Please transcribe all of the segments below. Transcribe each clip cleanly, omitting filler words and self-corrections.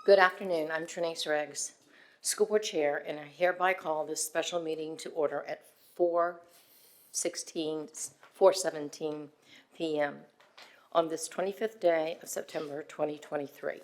Good afternoon. I'm Trinace Riggs, School Board Chair, and I hereby call this special meeting to order at 4:17 p.m. on this 25th day of September 2023.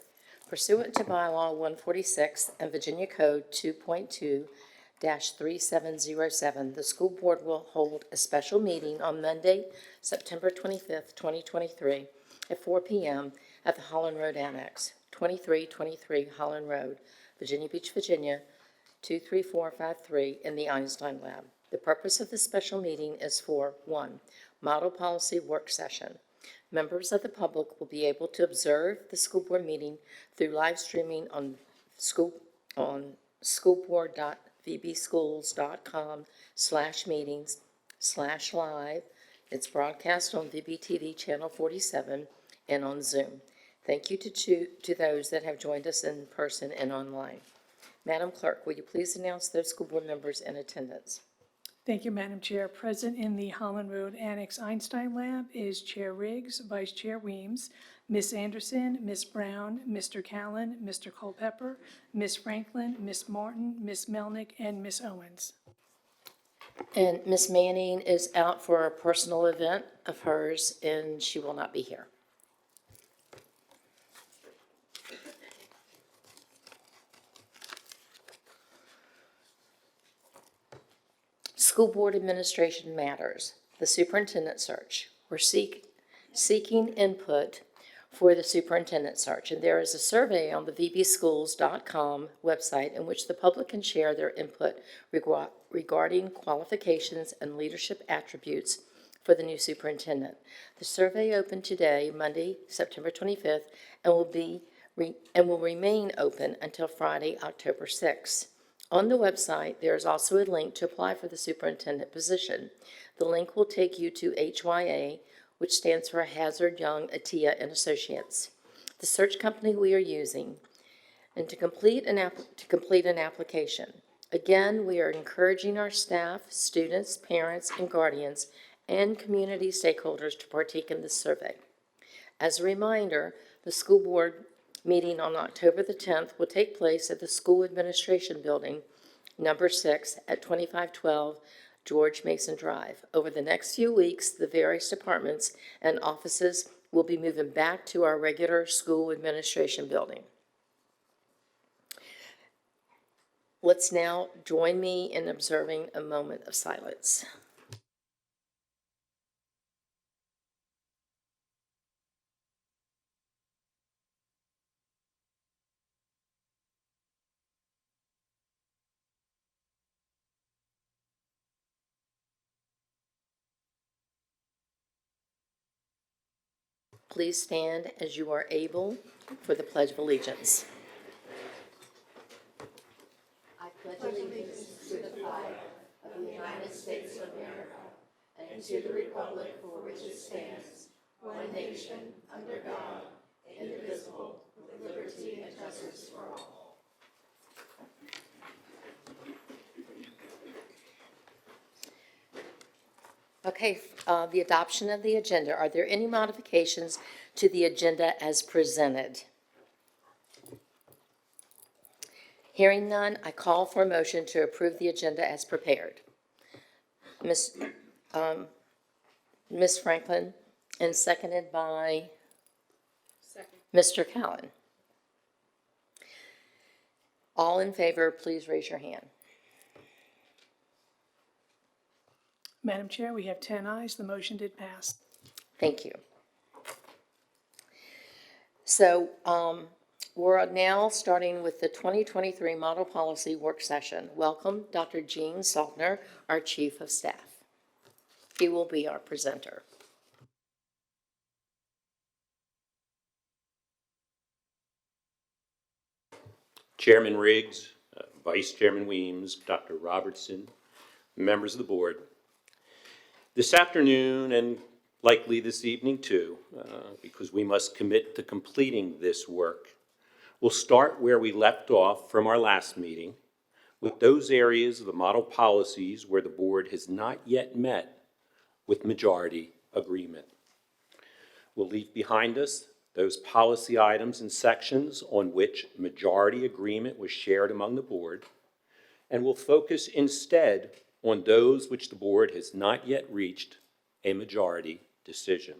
Pursuant to Bylaw 146 and Virginia Code 2.2-3707, the school board will hold a special meeting on Monday, September 25th, 2023, at 4 p.m. at the Holland Road Annex, 2323 Holland Road, Virginia Beach, Virginia, 23453 in the Einstein Lab. The purpose of this special meeting is for 1. Model policy work session. Members of the public will be able to observe the school board meeting through live streaming on schoolboard.vbschools.com/meetings/live. It's broadcast on VBTV channel 47 and on Zoom. Thank you to those that have joined us in person and online. Madam Clerk, will you please announce those school board members in attendance? Thank you, Madam Chair. Present in the Holland Road Annex Einstein Lab is Chair Riggs, Vice Chair Weems, Ms. Anderson, Ms. Brown, Mr. Callen, Mr. Culpepper, Ms. Franklin, Ms. Martin, Ms. Melnick, and Ms. Owens. And Ms. Manning is out for a personal event of hers, and she will not be here. School Board Administration Matters, the Superintendent Search. We're seeking input for the Superintendent Search, and there is a survey on the vbschools.com website in which the public can share their input regarding qualifications and leadership attributes for the new superintendent. The survey opened today, Monday, September 25th, and will remain open until Friday, October 6th. On the website, there is also a link to apply for the superintendent position. The link will take you to HYA, which stands for Hazard Young Attia and Associates, the search company we are using, and to complete an application. Again, we are encouraging our staff, students, parents, and guardians, and community stakeholders to partake in this survey. As a reminder, the school board meeting on October the 10th will take place at the School Administration Building, number 6, at 2512 George Mason Drive. Over the next few weeks, the various departments and offices will be moving back to our regular school administration building. Let's now join me in observing a moment of silence. Please stand as you are able for the Pledge of Allegiance. I pledge allegiance to the flag of the United States of America and to the republic for which it stands, one nation, under God, indivisible, with liberty and justice for all. Okay, the adoption of the agenda. Are there any modifications to the agenda as presented? Hearing none, I call for a motion to approve the agenda as prepared. Ms. Franklin, and seconded by Mr. Callen. All in favor, please raise your hand. Madam Chair, we have 10 ayes. The motion did pass. Thank you. So we're now starting with the 2023 Model Policy Work Session. Welcome, Dr. Gene Saltner, our Chief of Staff. He will be our presenter. Chairman Riggs, Vice Chairman Weems, Dr. Robertson, members of the board. This afternoon, and likely this evening too, because we must commit to completing this work, we'll start where we left off from our last meeting, with those areas of the model policies where the board has not yet met with majority agreement. We'll leave behind us those policy items and sections on which majority agreement was shared among the board, and will focus instead on those which the board has not yet reached a majority decision.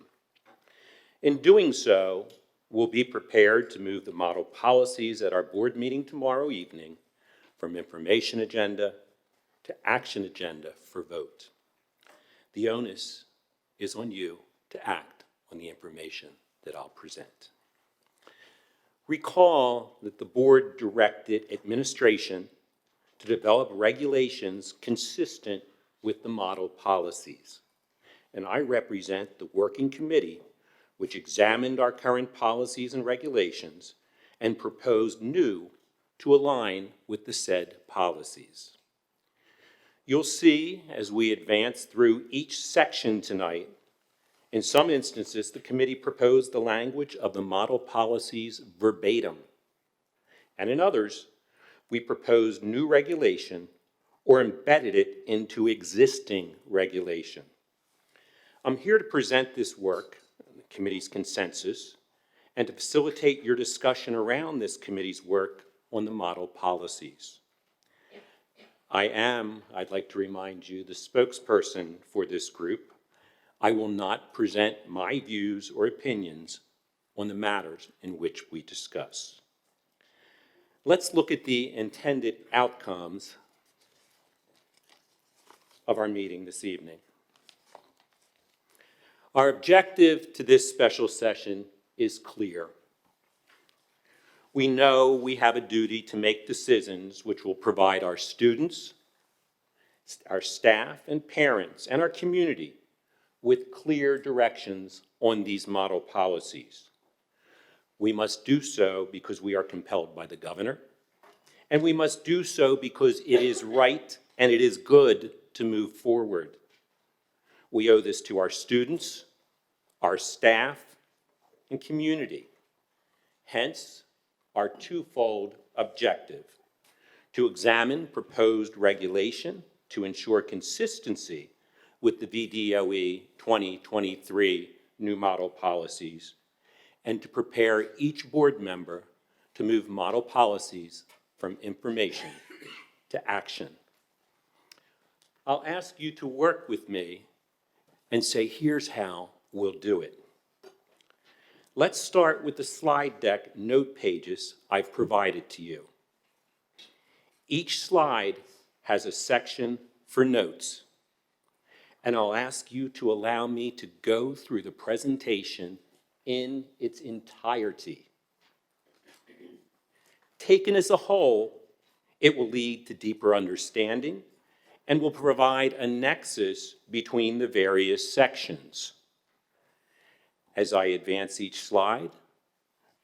In doing so, we'll be prepared to move the model policies at our board meeting tomorrow evening from information agenda to action agenda for vote. The onus is on you to act on the information that I'll present. Recall that the board directed administration to develop regulations consistent with the model policies. And I represent the working committee which examined our current policies and regulations and proposed new to align with the said policies. You'll see as we advance through each section tonight, in some instances, the committee proposed the language of the model policies verbatim, and in others, we proposed new regulation or embedded it into existing regulation. I'm here to present this work, the committee's consensus, and to facilitate your discussion around this committee's work on the model policies. I'd like to remind you, the spokesperson for this group. I will not present my views or opinions on the matters in which we discuss. Let's look at the intended outcomes of our meeting this evening. Our objective to this special session is clear. We know we have a duty to make decisions which will provide our students, our staff and parents, and our community with clear directions on these model policies. We must do so because we are compelled by the governor, and we must do so because it is right and it is good to move forward. We owe this to our students, our staff, and community. Hence, our twofold objective: to examine proposed regulation to ensure consistency with the VDOE 2023 new model policies, and to prepare each board member to move model policies from information to action. I'll ask you to work with me and say, here's how we'll do it. Let's start with the slide deck note pages I've provided to you. Each slide has a section for notes, and I'll ask you to allow me to go through the presentation in its entirety. Taken as a whole, it will lead to deeper understanding and will provide a nexus between the various sections. As I advance each slide,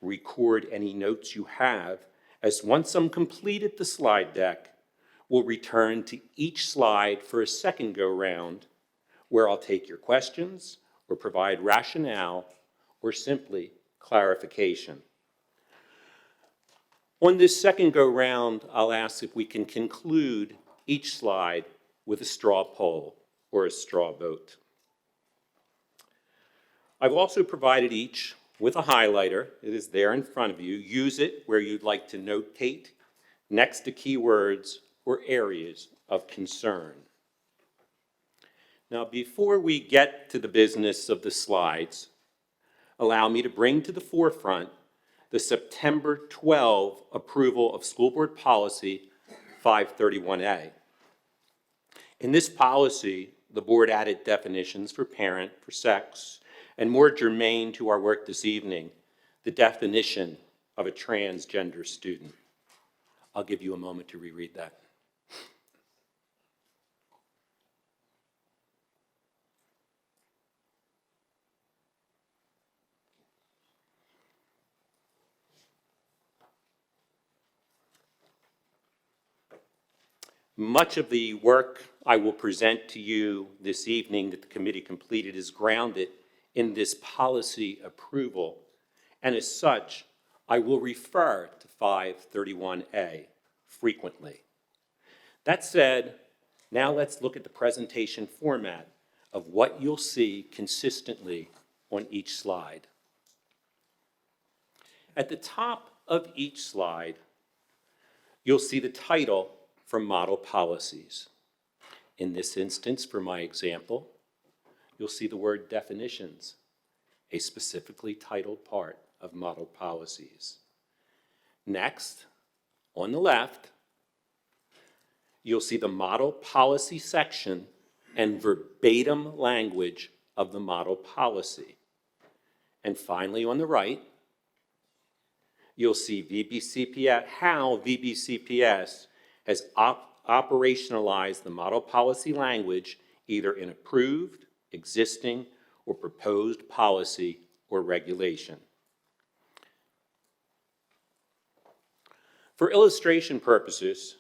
record any notes you have, as once I'm completed the slide deck, we'll return to each slide for a second go-round, where I'll take your questions or provide rationale or simply clarification. On this second go-round, I'll ask if we can conclude each slide with a straw poll or a straw vote. I've also provided each with a highlighter. It is there in front of you. Use it where you'd like to notate next to keywords or areas of concern. Now, before we get to the business of the slides, allow me to bring to the forefront the September 12 approval of School Board Policy 531A. In this policy, the board added definitions for parent, for sex, and more germane to our work this evening, the definition of a transgender student. I'll give you a moment to reread that. Much of the work I will present to you this evening that the committee completed is grounded in this policy approval, and as such, I will refer to 531A frequently. That said, now let's look at the presentation format of what you'll see consistently on each slide. At the top of each slide, you'll see the title for model policies. In this instance, for my example, you'll see the word definitions, a specifically titled part of model policies. Next, on the left, you'll see the model policy section and verbatim language of the model policy. And finally, on the right, you'll see how VBCPS has operationalized the model policy language either in approved, existing, or proposed policy or regulation. For illustration purposes,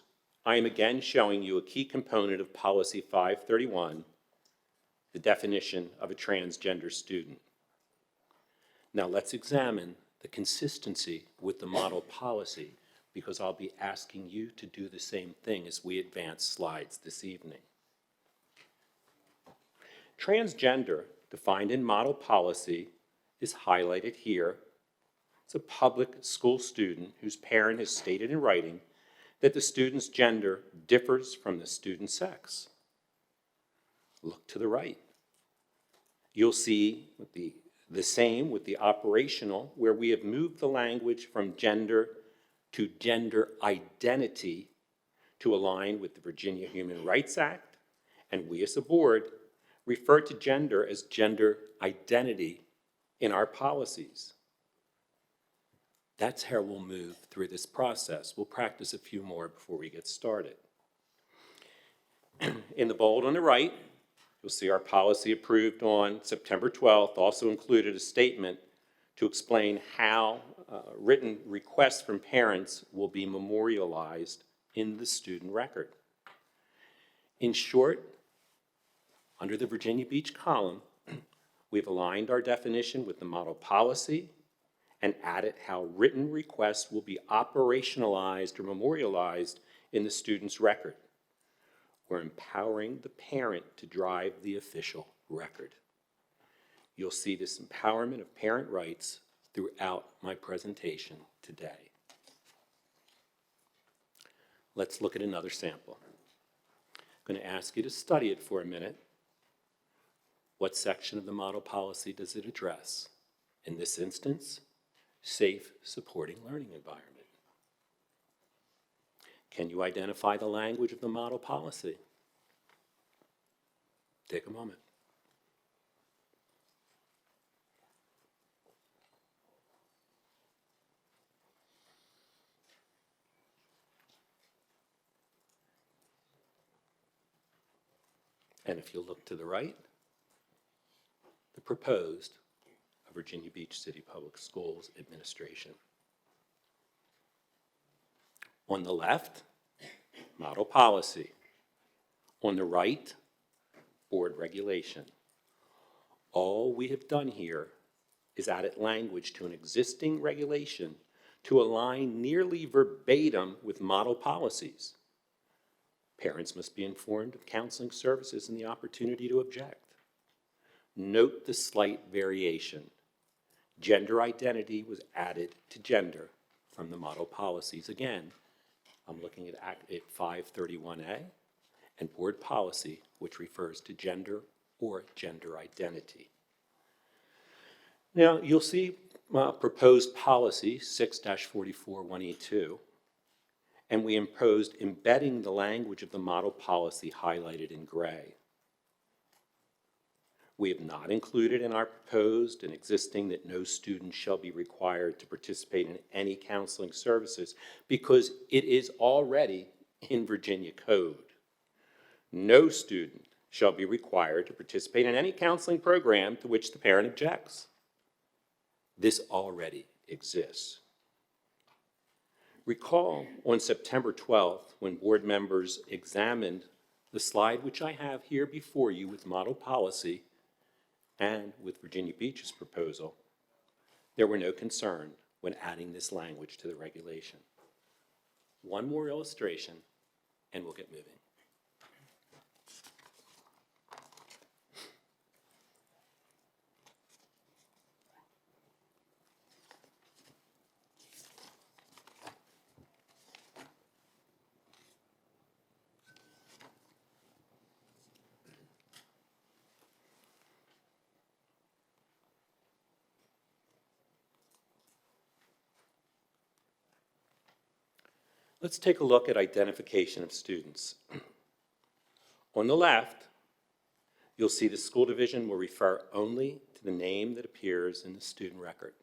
I am again showing you a key component of Policy 531, the definition of a transgender student. Now let's examine the consistency with the model policy, because I'll be asking you to do the same thing as we advance slides this evening. Transgender, defined in model policy, is highlighted here. It's a public school student whose parent has stated in writing that the student's gender differs from the student's sex. Look to the right. You'll see the same with the operational, where we have moved the language from gender to gender identity to align with the Virginia Human Rights Act, and we as a board refer to gender as gender identity in our policies. That's how we'll move through this process. We'll practice a few more before we get started. In the bold on the right, you'll see our policy approved on September 12th also included a statement to explain how written requests from parents will be memorialized in the student record. In short, under the Virginia Beach column, we've aligned our definition with the model policy and added how written requests will be operationalized or memorialized in the student's record. We're empowering the parent to drive the official record. You'll see this empowerment of parent rights throughout my presentation today. Let's look at another sample. I'm going to ask you to study it for a minute. What section of the model policy does it address? In this instance, safe, supporting learning environment. Can you identify the language of the model policy? Take a moment. And if you look to the right, the proposed Virginia Beach City Public Schools administration. On the left, model policy. On the right, board regulation. All we have done here is added language to an existing regulation to align nearly verbatim with model policies. Parents must be informed of counseling services and the opportunity to object. Note the slight variation. Gender identity was added to gender from the model policies. Again, I'm looking at Act 531A and board policy, which refers to gender or gender identity. Now, you'll see proposed policy 6-441E2, and we imposed embedding the language of the model policy highlighted in gray. We have not included in our proposed and existing that no student shall be required to participate in any counseling services because it is already in Virginia code. No student shall be required to participate in any counseling program to which the parent objects. This already exists. Recall on September 12th when board members examined the slide which I have here before you with model policy and with Virginia Beach's proposal, there were no concern when adding this language to the regulation. One more illustration and we'll get moving. Let's take a look at identification of students. On the left, you'll see the school division will refer only to the name that appears in the student record.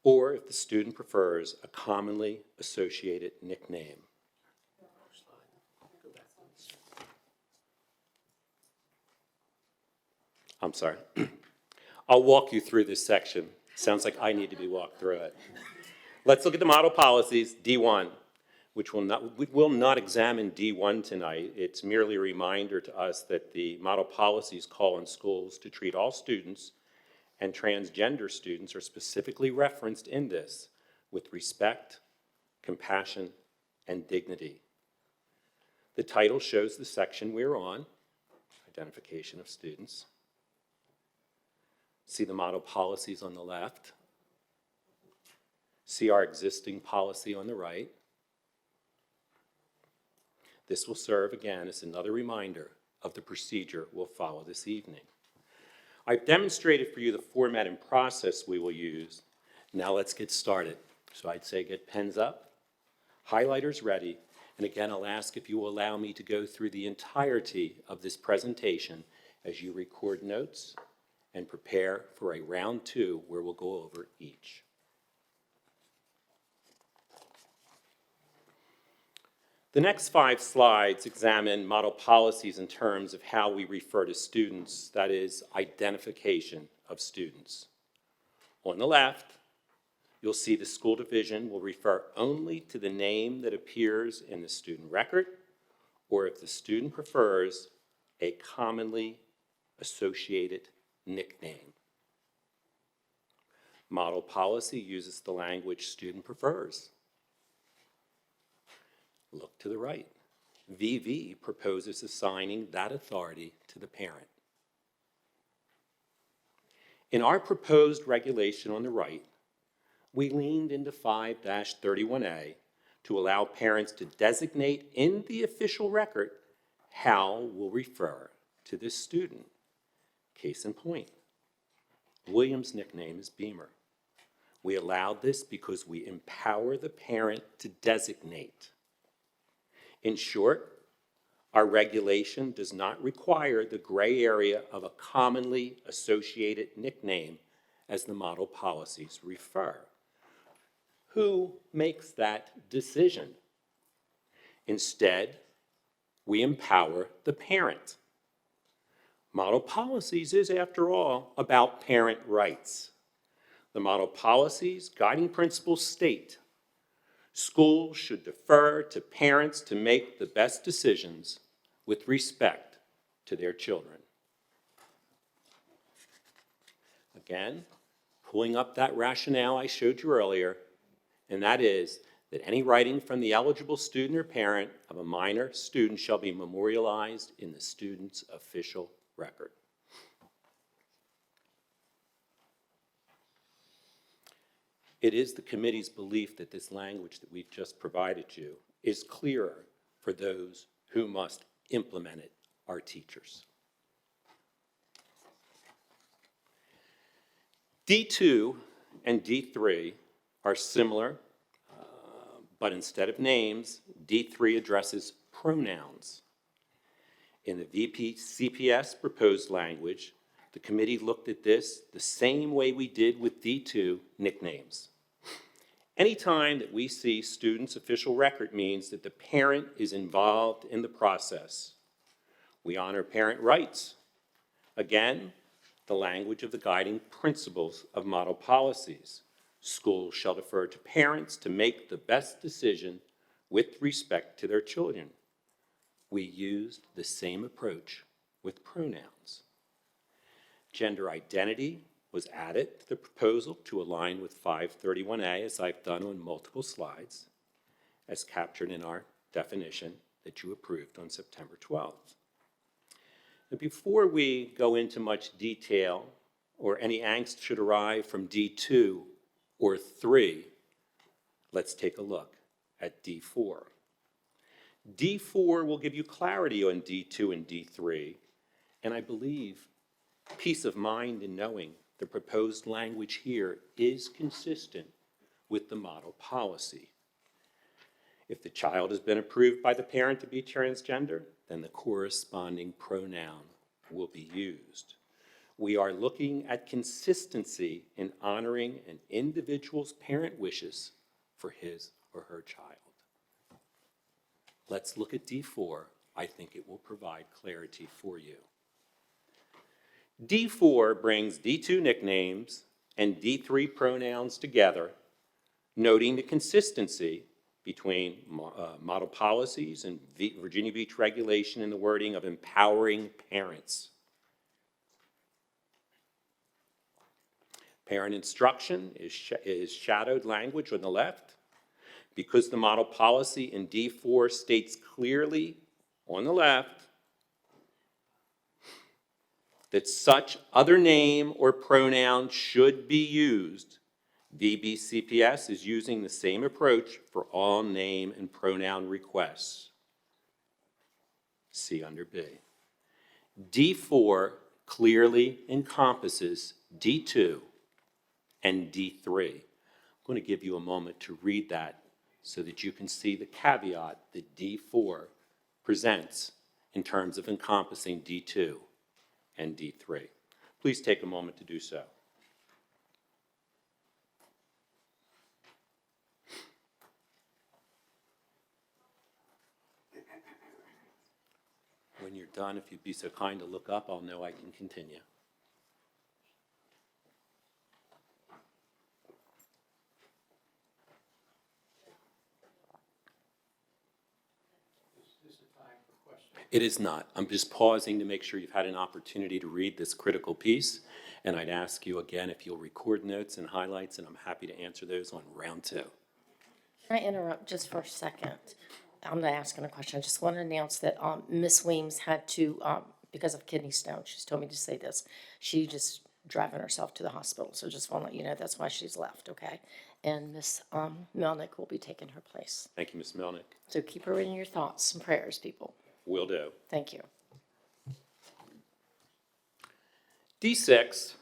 Or if the student prefers a commonly associated nickname. I'm sorry. I'll walk you through this section. Sounds like I need to be walked through it. Let's look at the model policies, D1, which we will not examine D1 tonight. It's merely a reminder to us that the model policies call on schools to treat all students, and transgender students are specifically referenced in this with respect, compassion, and dignity. The title shows the section we're on, identification of students. See the model policies on the left. See our existing policy on the right. This will serve, again, as another reminder of the procedure we'll follow this evening. I've demonstrated for you the format and process we will use. Now let's get started. So I'd say get pens up, highlighters ready, and again, I'll ask if you will allow me to go through the entirety of this presentation as you record notes and prepare for a round 2 where we'll go over each. The next 5 slides examine model policies in terms of how we refer to students, that is, identification of students. On the left, you'll see the school division will refer only to the name that appears in the student record, or if the student prefers, a commonly associated nickname. Model policy uses the language student prefers. Look to the right. VV proposes assigning that authority to the parent. In our proposed regulation on the right, we leaned into 5-31A to allow parents to designate in the official record how we'll refer to this student. Case in point, William's nickname is Beamer. We allowed this because we empower the parent to designate. In short, our regulation does not require the gray area of a commonly associated nickname as the model policies refer. Who makes that decision? Instead, we empower the parent. Model policies is, after all, about parent rights. The model policies' guiding principles state schools should defer to parents to make the best decisions with respect to their children. Again, pulling up that rationale I showed you earlier, and that is that any writing from the eligible student or parent of a minor student shall be memorialized in the student's official record. It is the committee's belief that this language that we've just provided you is clearer for those who must implement it, our teachers. D2 and D3 are similar, but instead of names, D3 addresses pronouns. In the VP-CPS proposed language, the committee looked at this the same way we did with D2 nicknames. Anytime that we see students' official record means that the parent is involved in the process. We honor parent rights. Again, the language of the guiding principles of model policies. Schools shall defer to parents to make the best decision with respect to their children. We used the same approach with pronouns. Gender identity was added to the proposal to align with 531A, as I've done on multiple slides, as captured in our definition that you approved on September 12th. Now, before we go into much detail, or any angst should arrive from D2 or 3, let's take a look at D4. D4 will give you clarity on D2 and D3, and I believe peace of mind in knowing the proposed language here is consistent with the model policy. If the child has been approved by the parent to be transgender, then the corresponding pronoun will be used. We are looking at consistency in honoring an individual's parent wishes for his or her child. Let's look at D4. I think it will provide clarity for you. D4 brings D2 nicknames and D3 pronouns together, noting the consistency between model policies and Virginia Beach regulation in the wording of empowering parents. Parent instruction is shadowed language on the left, because the model policy in D4 states clearly on the left that such other name or pronoun should be used. VBCPS is using the same approach for all name and pronoun requests. See under B. D4 clearly encompasses D2 and D3. I'm going to give you a moment to read that so that you can see the caveat that D4 presents in terms of encompassing D2 and D3. Please take a moment to do so. When you're done, if you'd be so kind to look up, I'll know I can continue. It is not. I'm just pausing to make sure you've had an opportunity to read this critical piece, and I'd ask you again if you'll record notes and highlights, and I'm happy to answer those on round 2. Can I interrupt just for a second? I'm not asking a question. I just want to announce that Ms. Weems had to, because of kidney stone, she's told me to say this, she just driving herself to the hospital. So just want to let you know that's why she's left, okay? And Ms. Melnick will be taking her place. Thank you, Ms. Melnick. So keep her in your thoughts and prayers, people. Will do. Thank you. D6,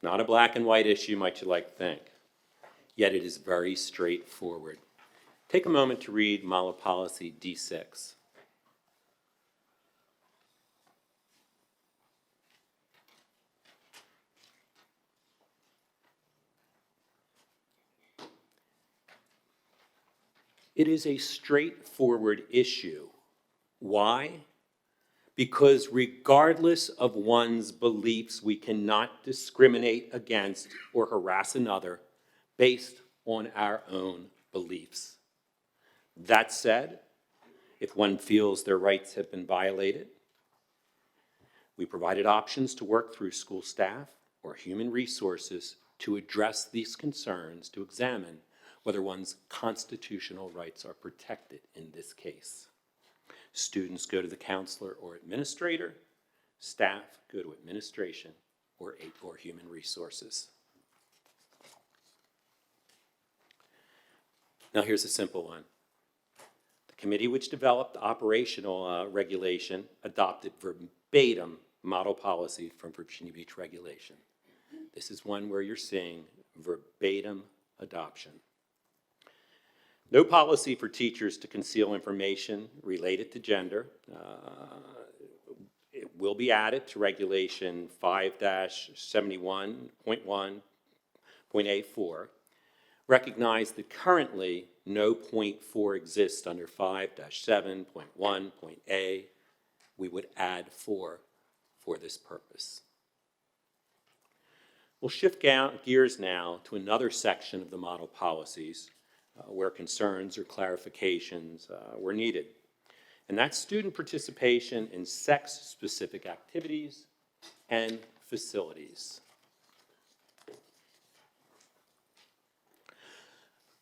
not a black and white issue, might you like to think, yet it is very straightforward. Take a moment to read model policy D6. It is a straightforward issue. Why? Because regardless of one's beliefs, we cannot discriminate against or harass another based on our own beliefs. That said, if one feels their rights have been violated, we provided options to work through school staff or human resources to address these concerns, to examine whether one's constitutional rights are protected in this case. Students go to the counselor or administrator. Staff go to administration or human resources. Now here's a simple one. The committee which developed operational regulation adopted verbatim model policy from Virginia Beach regulation. This is one where you're seeing verbatim adoption. No policy for teachers to conceal information related to gender. It will be added to Regulation 5-71.1.A4. Recognize that currently no point 4 exists under 5-7.1.A. We would add 4 for this purpose. We'll shift gears now to another section of the model policies where concerns or clarifications were needed. And that's student participation in sex-specific activities and facilities.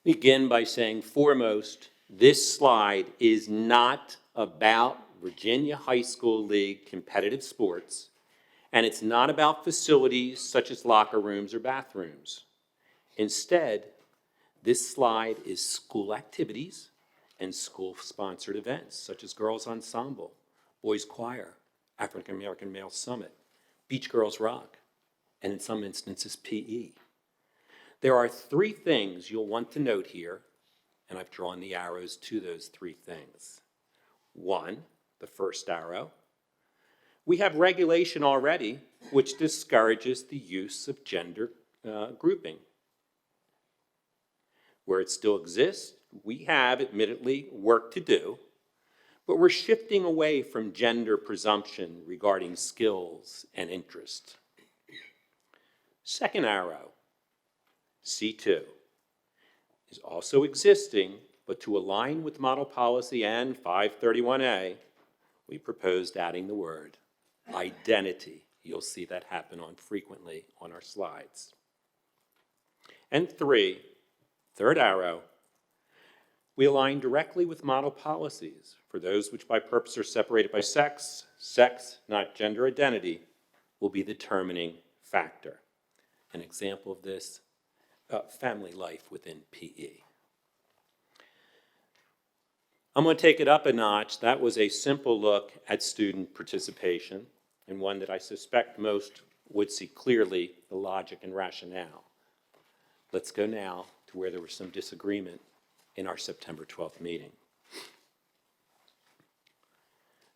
Begin by saying, foremost, this slide is not about Virginia High School League competitive sports, and it's not about facilities such as locker rooms or bathrooms. Instead, this slide is school activities and school-sponsored events, such as Girls Ensemble, Boys Choir, African American Male Summit, Beach Girls Rock, and in some instances, PE. There are three things you'll want to note here, and I've drawn the arrows to those three things. One, the first arrow, we have regulation already which discourages the use of gender grouping. Where it still exists, we have, admittedly, work to do, but we're shifting away from gender presumption regarding skills and interests. Second arrow, C2, is also existing, but to align with model policy and 531A, we proposed adding the word identity. You'll see that happen frequently on our slides. And three, third arrow, we align directly with model policies for those which by purpose are separated by sex. Sex, not gender identity, will be the determining factor. An example of this, family life within PE. I'm going to take it up a notch. That was a simple look at student participation, and one that I suspect most would see clearly the logic and rationale. Let's go now to where there was some disagreement in our September 12th meeting.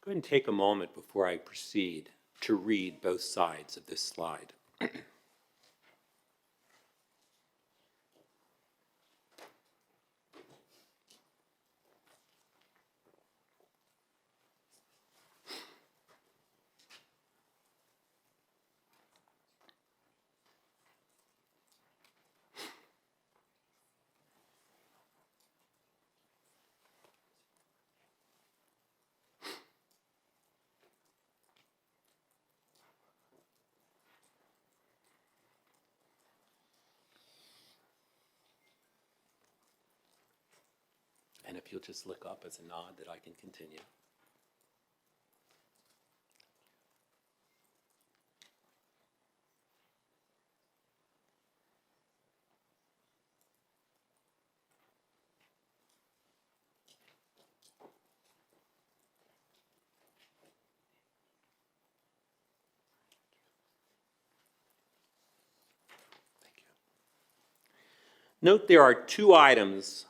Go ahead and take a moment before I proceed to read both sides of this slide. And if you'll just look up as a nod that I can continue. Thank you. Note there are two items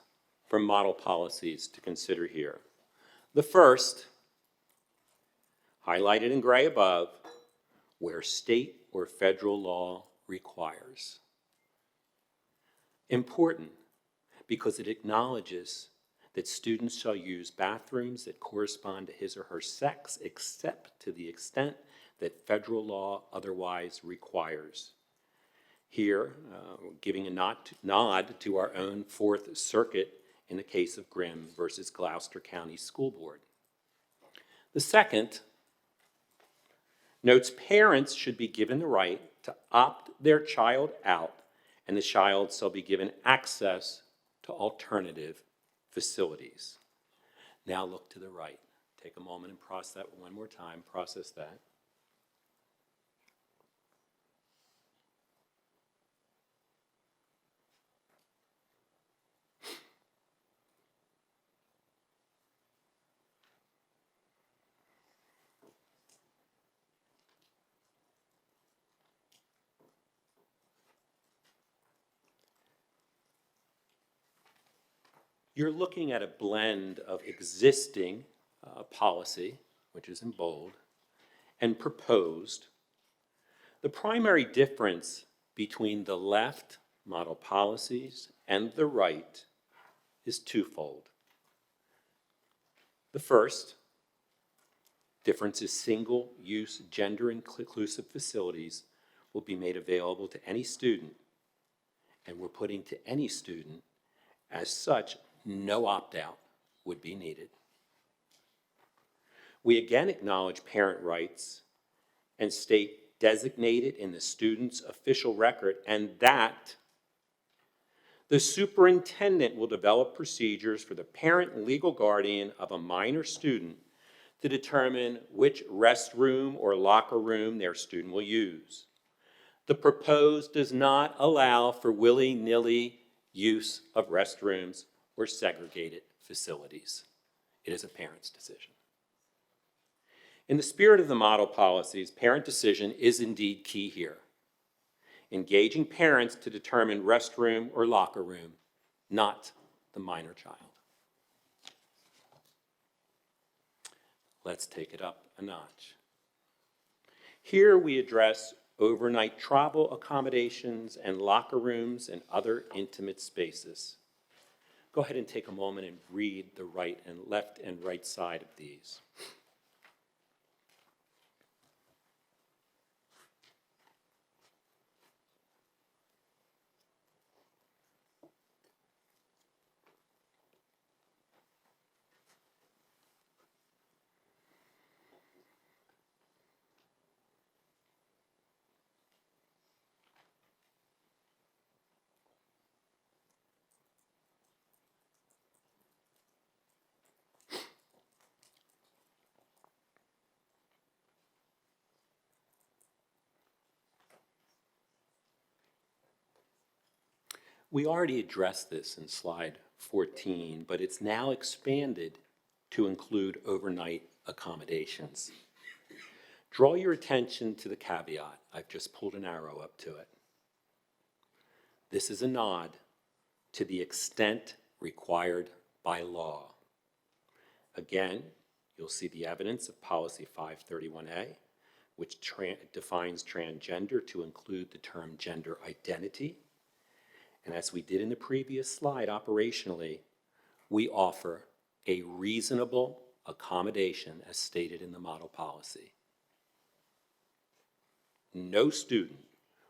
from model policies to consider here. The first, highlighted in gray above, where state or federal law requires. Important because it acknowledges that students shall use bathrooms that correspond to his or her sex except to the extent that federal law otherwise requires. Here, giving a nod to our own Fourth Circuit in the case of Grimm versus Gloucester County School Board. The second notes parents should be given the right to opt their child out, and the child shall be given access to alternative facilities. Now look to the right. Take a moment and process that one more time. Process that. You're looking at a blend of existing policy, which is in bold, and proposed. The primary difference between the left model policies and the right is twofold. The first difference is single-use gender-inclusive facilities will be made available to any student, and we're putting to any student. As such, no opt-out would be needed. We again acknowledge parent rights and state designated in the student's official record, and that the superintendent will develop procedures for the parent and legal guardian of a minor student to determine which restroom or locker room their student will use. The proposed does not allow for willy-nilly use of restrooms or segregated facilities. It is a parent's decision. In the spirit of the model policies, parent decision is indeed key here. Engaging parents to determine restroom or locker room, not the minor child. Let's take it up a notch. Here we address overnight travel accommodations and locker rooms and other intimate spaces. Go ahead and take a moment and read the left and right side of these. We already addressed this in slide 14, but it's now expanded to include overnight accommodations. Draw your attention to the caveat. I've just pulled an arrow up to it. This is a nod to the extent required by law. Again, you'll see the evidence of policy 531A, which defines transgender to include the term gender identity. And as we did in the previous slide, operationally, we offer a reasonable accommodation as stated in the model policy. No student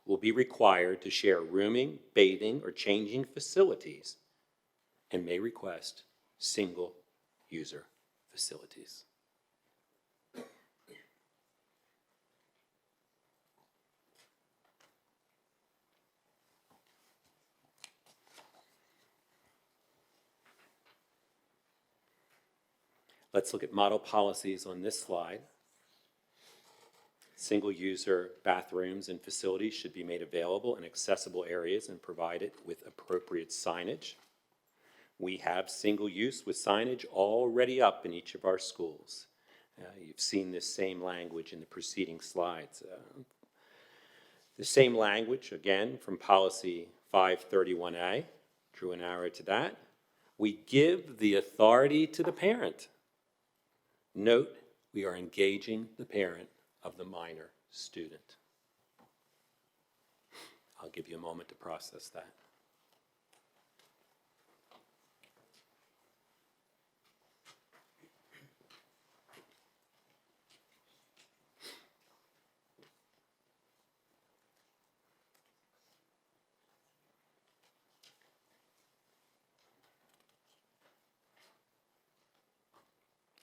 will be required to share rooming, bathing, or changing facilities and may request single-user facilities. Let's look at model policies on this slide. Single-user bathrooms and facilities should be made available in accessible areas and provided with appropriate signage. We have single-use with signage already up in each of our schools. You've seen this same language in the preceding slides. The same language, again, from policy 531A, drew an arrow to that. We give the authority to the parent. Note, we are engaging the parent of the minor student. I'll give you a moment to process that.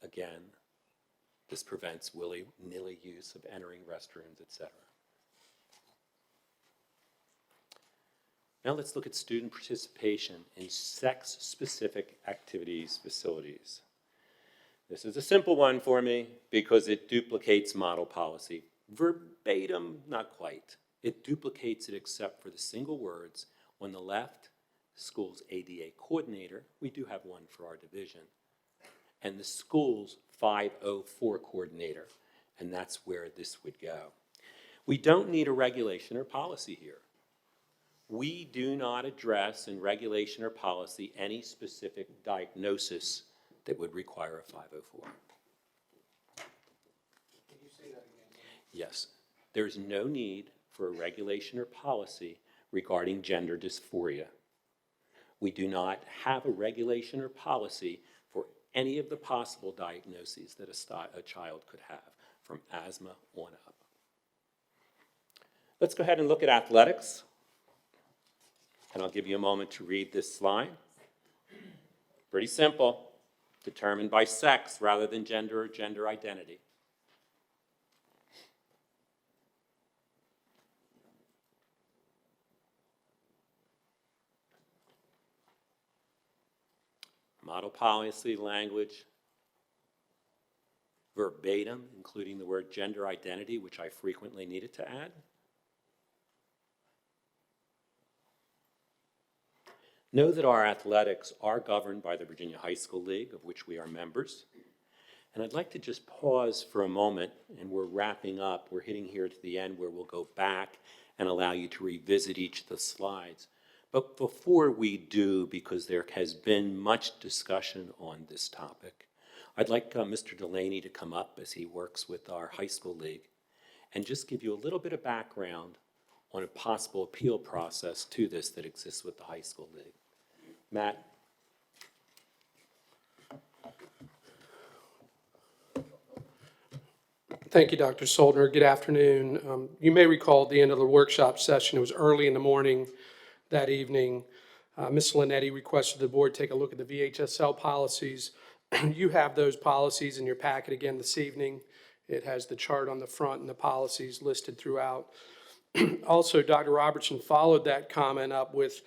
Again, this prevents willy-nilly use of entering restrooms, etc. Now let's look at student participation in sex-specific activities facilities. This is a simple one for me because it duplicates model policy. Verbatim, not quite. It duplicates it except for the single words. On the left, the school's ADA coordinator. We do have one for our division. And the school's 504 coordinator, and that's where this would go. We don't need a regulation or policy here. We do not address in regulation or policy any specific diagnosis that would require a 504. Can you say that again? Yes, there's no need for a regulation or policy regarding gender dysphoria. We do not have a regulation or policy for any of the possible diagnoses that a child could have, from asthma on up. Let's go ahead and look at athletics. And I'll give you a moment to read this slide. Pretty simple. Determined by sex rather than gender or gender identity. Model policy language, verbatim, including the word gender identity, which I frequently needed to add. Know that our athletics are governed by the Virginia High School League, of which we are members, And I'd like to just pause for a moment, and we're wrapping up. We're hitting here to the end where we'll go back and allow you to revisit each of the slides. But before we do, because there has been much discussion on this topic, I'd like Mr. Delaney to come up as he works with our high school league and just give you a little bit of background on a possible appeal process to this that exists with the high school league. Matt? Thank you, Dr. Soldner. Good afternoon. You may recall at the end of the workshop session, it was early in the morning that evening, Ms. Linetti requested the board take a look at the VHSL policies. You have those policies in your packet again this evening. It has the chart on the front and the policies listed throughout. Also, Dr. Robertson followed that comment up with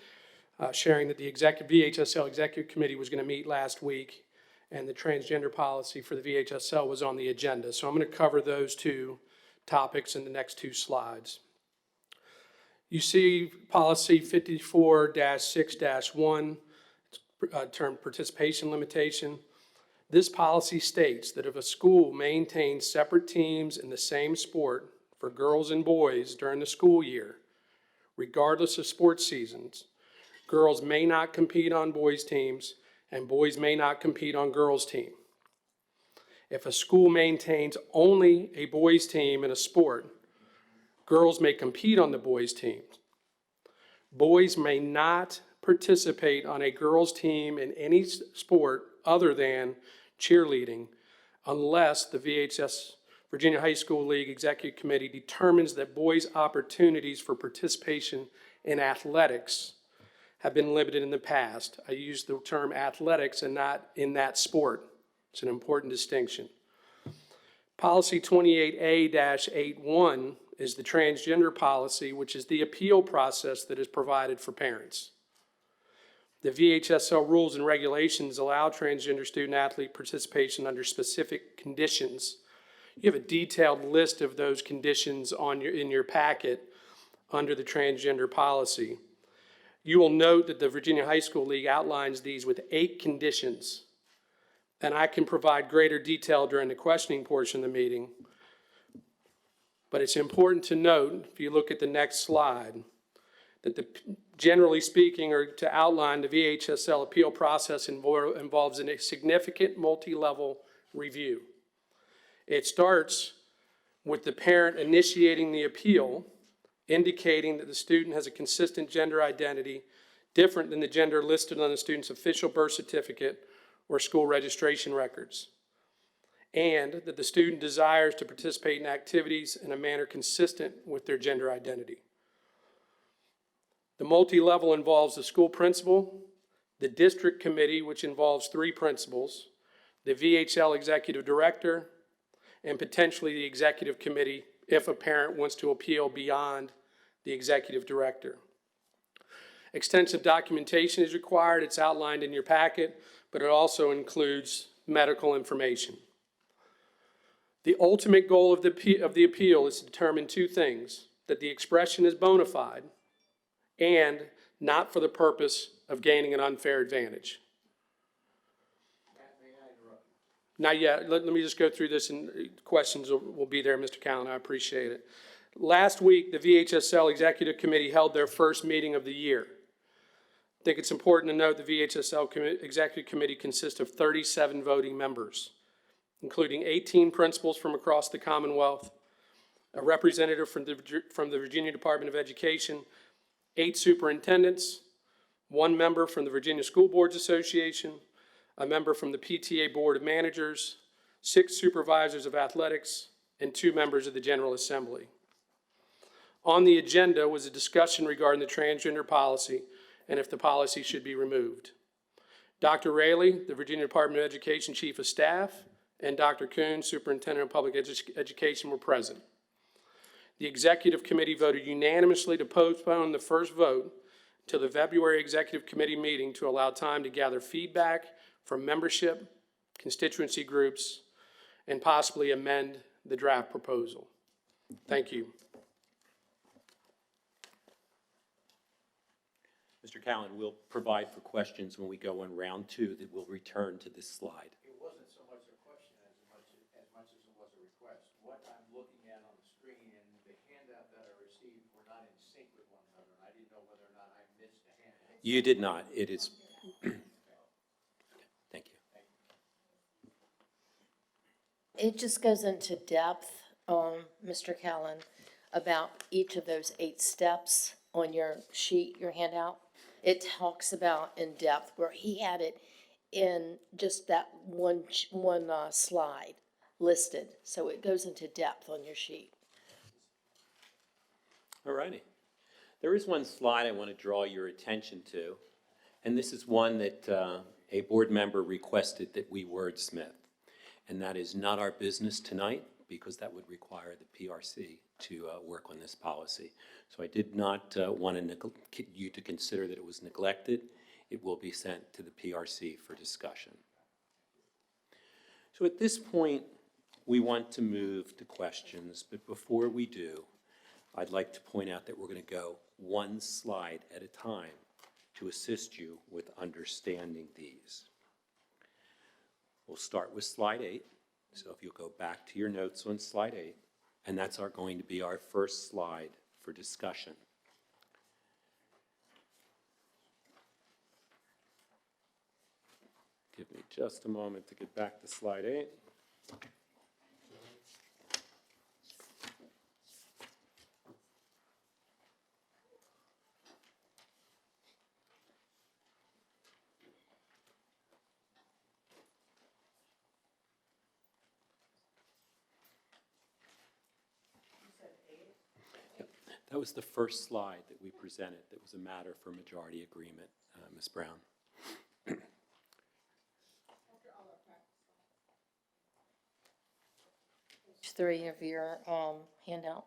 sharing that the VHSL Executive Committee was going to meet last week, and the transgender policy for the VHSL was on the agenda. So I'm going to cover those two topics in the next two slides. You see policy 54-6-1, term participation limitation. This policy states that if a school maintains separate teams in the same sport for girls and boys during the school year, regardless of sports seasons, girls may not compete on boys' teams and boys may not compete on girls' team. If a school maintains only a boys' team in a sport, girls may compete on the boys' teams. Boys may not participate on a girls' team in any sport other than cheerleading unless the Virginia High School League Executive Committee determines that boys' opportunities for participation in athletics have been limited in the past. I use the term athletics and not in that sport. It's an important distinction. Policy 28A-81 is the transgender policy, which is the appeal process that is provided for parents. The VHSL rules and regulations allow transgender student athlete participation under specific conditions. You have a detailed list of those conditions in your packet under the transgender policy. You will note that the Virginia High School League outlines these with 8 conditions, and I can provide greater detail during the questioning portion of the meeting. But it's important to note, if you look at the next slide, that generally speaking, or to outline, the VHSL appeal process involves a significant multi-level review. It starts with the parent initiating the appeal, indicating that the student has a consistent gender identity different than the gender listed on the student's official birth certificate or school registration records, and that the student desires to participate in activities in a manner consistent with their gender identity. The multi-level involves the school principal, the district committee, which involves 3 principals, the VHL executive director, and potentially the executive committee if a parent wants to appeal beyond the executive director. Extensive documentation is required. It's outlined in your packet, but it also includes medical information. The ultimate goal of the appeal is to determine 2 things: that the expression is bona fide and not for the purpose of gaining an unfair advantage. Not yet. Let me just go through this, and questions will be there, Mr. Callen. I appreciate it. Last week, the VHSL Executive Committee held their first meeting of the year. I think it's important to note the VHSL Executive Committee consists of 37 voting members, including 18 principals from across the Commonwealth, a representative from the Virginia Department of Education, 8 superintendents, 1 member from the Virginia School Boards Association, a member from the PTA Board of Managers, 6 supervisors of athletics, and 2 members of the General Assembly. On the agenda was a discussion regarding the transgender policy and if the policy should be removed. Dr. Raley, the Virginia Department of Education Chief of Staff, and Dr. Kuhn, Superintendent of Public Education, were present. The Executive Committee voted unanimously to postpone the first vote to the February Executive Committee meeting to allow time to gather feedback from membership, constituency groups, and possibly amend the draft proposal. Thank you. Mr. Callen, we'll provide for questions when we go on round 2 that we'll return to this slide. It wasn't so much a question as much You did not. It is. Thank you. It just goes into depth, Mr. Callen, about each of those 8 steps on your sheet, your handout. It talks about in depth where he had it in just that one slide listed. So it goes into depth on your sheet. All righty. There is one slide I want to draw your attention to, and this is one that a board member requested that we wordsmith. And that is not our business tonight, because that would require the PRC to work on this policy. So I did not want you to consider that it was neglected. It will be sent to the PRC for discussion. So at this point, we want to move to questions, but before we do, I'd like to point out that we're going to go one slide at a time to assist you with understanding these. We'll start with slide 8. So if you'll go back to your notes on slide 8, and that's going to be our first slide for discussion. Give me just a moment to get back to slide 8. That was the first slide that we presented that was a matter for majority agreement, Ms. Brown. Page 3 of your handout.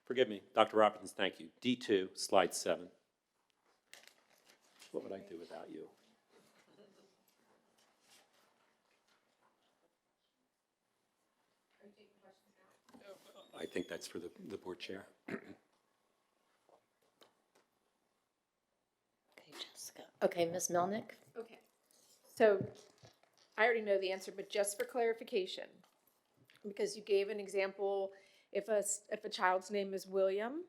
Forgive me, Dr. Roberts, thank you. D2, slide 7. What would I do without you? I think that's for the board chair. Okay, Jessica. Okay, Ms. Melnick? Okay, so I already know the answer, but just for clarification, because you gave an example, if a child's name is William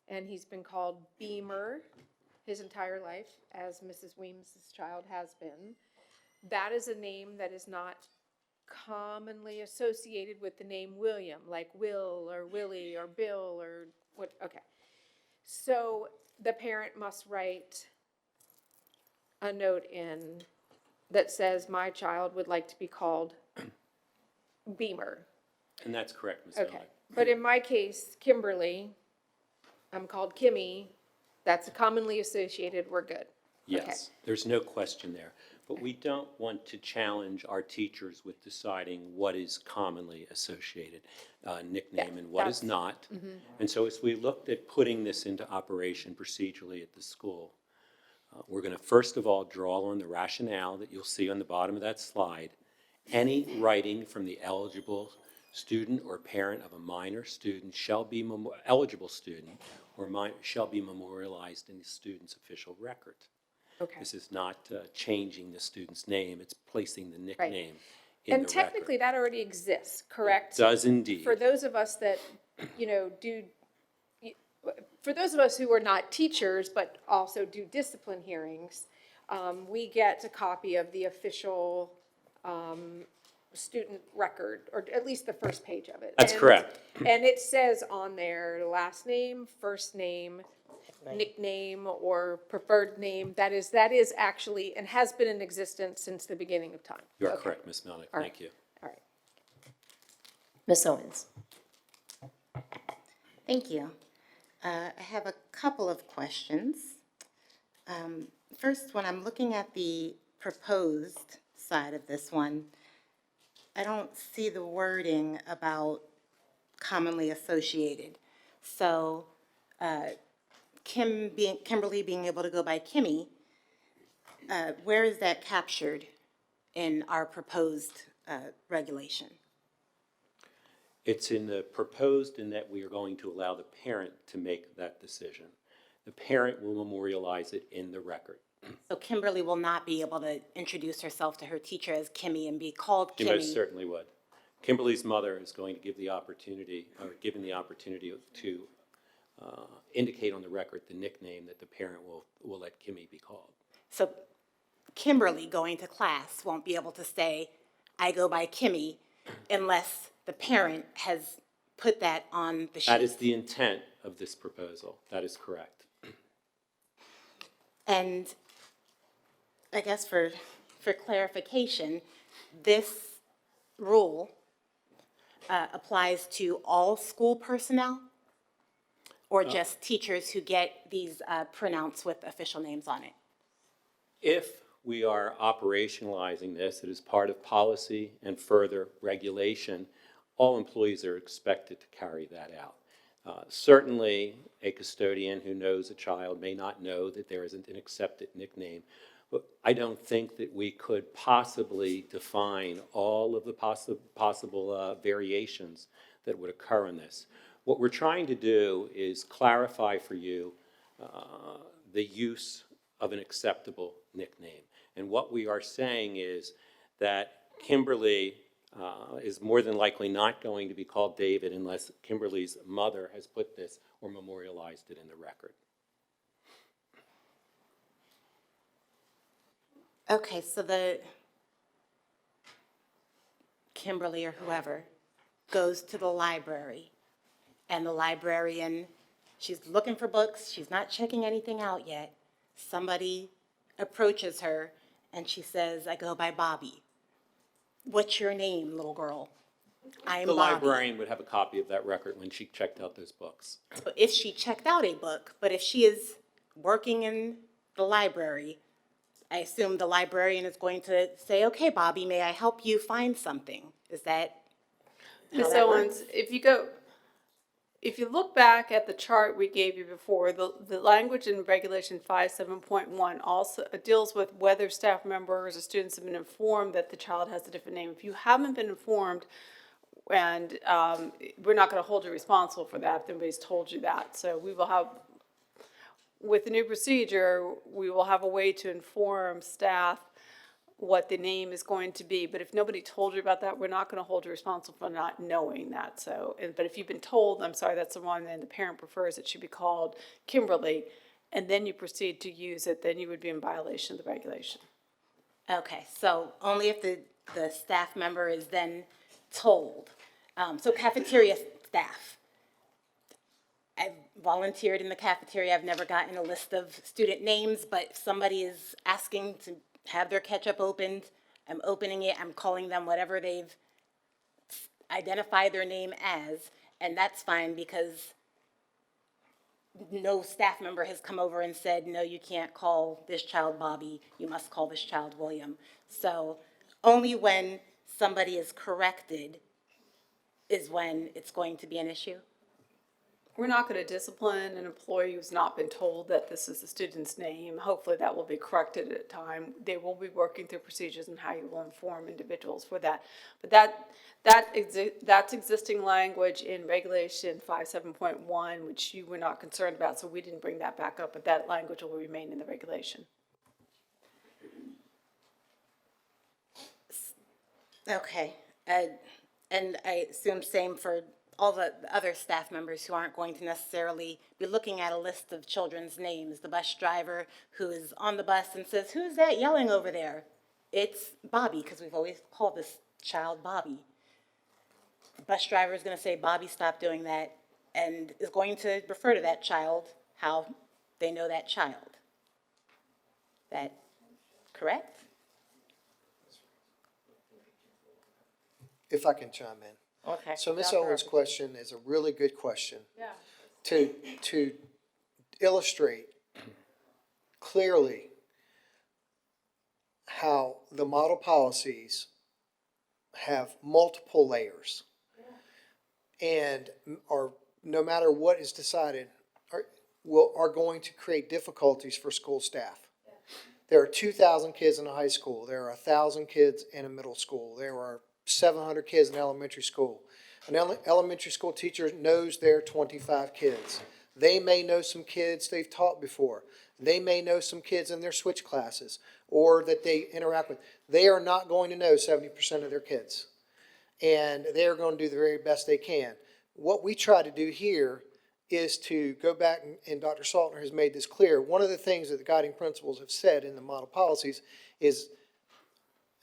and he's been called Beamer his entire life, as Mrs. Weems's child has been, that is a name that is not commonly associated with the name William, like Will or Willie or Bill or what, okay. So the parent must write a note in that says, my child would like to be called Beamer. And that's correct, Ms. Okay, Miller. but in my case, Kimberly, I'm called Kimmy, that's commonly associated, we're good. Yes, there's no question there. But we don't want to challenge our teachers with deciding what is commonly associated nickname and what is that's- not. And so as we looked at putting this into operation procedurally at the school, we're going to first of all draw on the rationale that you'll see on the bottom of that slide. Any writing from the eligible student or parent of a minor student shall be eligible student or shall be memorialized in the student's official record. Okay. This is not changing the student's name, it's placing the nickname in And the technically, record. that already exists, correct? Does indeed. For those of us that, for those of us who are not teachers, but also do discipline hearings, we get a copy of the official student record, or at least the first page of it. That's correct. And it says on there, last name, first name, nickname, or preferred name. That is actually, and has been in existence since the beginning of time. You are Okay. correct, Ms. Melnick, All thank you. All right. Ms. Owens? Thank you. I have a couple of questions. First, when I'm looking at the proposed side of this one, I don't see the wording about commonly associated. So Kimberly being able to go by Kimmy, where is that captured in our proposed regulation? It's in the proposed in that we are going to allow the parent to make that decision. The parent will memorialize it in the record. So Kimberly will not be able to introduce herself to her teacher as Kimmy and be called She most Kimmy. certainly would. Kimberly's mother is going to give the opportunity, or given the opportunity to indicate on the record the nickname that the parent will let Kimmy be called. So Kimberly going to class won't be able to say, I go by Kimmy, unless the parent has put that on the sheet. That is the intent of this proposal. That is correct. And I guess for clarification, this rule applies to all school personnel? Or just teachers who get these printouts with official names on it? If we are operationalizing this, it is part of policy and further regulation, all employees are expected to carry that out. Certainly, a custodian who knows a child may not know that there isn't an accepted nickname, but I don't think that we could possibly define all of the possible variations that would occur in this. What we're trying to do is clarify for you the use of an acceptable nickname. And what we are saying is that Kimberly is more than likely not going to be called David unless Kimberly's mother has put this or memorialized it in the record. Okay, so the Kimberly or whoever goes to the library, and the librarian, she's looking for books, she's not checking anything out yet. Somebody approaches her and she says, I go by Bobby. What's your name, little girl? I'm The Bobby. librarian would have a copy of that record when she checked out those books. So if she checked out a book, but if she is working in the library, I assume the librarian is going to say, okay, Bobby, may I help you find something? Is that how Ms. that Owens, works? if you look back at the chart we gave you before, the language in Regulation 57.1 also deals with whether staff members or students have been informed that the child has a different name. If you haven't been informed, and we're not going to hold you responsible for that if anybody's told you that. So we will have, with the new procedure, we will have a way to inform staff what the name is going to be. But if nobody told you about that, we're not going to hold you responsible for not knowing that. So, but if you've been told, I'm sorry, that's the one, and the parent prefers it should be called Kimberly, and then you proceed to use it, then you would be in violation of the regulation. Okay, so only if the staff member is then told. So cafeteria staff. I've volunteered in the cafeteria. I've never gotten a list of student names, but if somebody is asking to have their ketchup opened, I'm opening it, I'm calling them whatever they've identified their name as, and that's fine because no staff member has come over and said, no, you can't call this child Bobby, you must call this child William. So only when somebody is corrected is when it's going to be an issue? We're not going to discipline an employee who's not been told that this is the student's name. Hopefully that will be corrected at a time. They will be working through procedures and how you will inform individuals for that. But that's existing language in Regulation 57.1, which you were not concerned about, so we didn't bring that back up, but that language will remain in the regulation. Okay, and I assume same for all the other staff members who aren't going to necessarily be looking at a list of children's names. The bus driver who is on the bus and says, who's that yelling over there? It's Bobby, because we've always called this child Bobby. The bus driver is going to say, Bobby, stop doing that, and is going to refer to that child how they know that child. That correct? If I can chime in. Okay. So Ms. Dr. Owens' Roberts. question is a really good question. Yeah. To illustrate clearly how the model policies have multiple layers and are, no matter what is decided, are going to create difficulties for school staff. There are 2,000 kids in a high school. There are 1,000 kids in a middle school. There are 700 kids in elementary school. An elementary school teacher knows their 25 kids. They may know some kids they've taught before. They may know some kids in their switch classes or that they interact with. They are not going to know 70% of their kids. and they're going to do the very best they can. What we try to do here is to go back, and Dr. Saltner has made this clear. One of the things that the guiding principles have said in the model policies is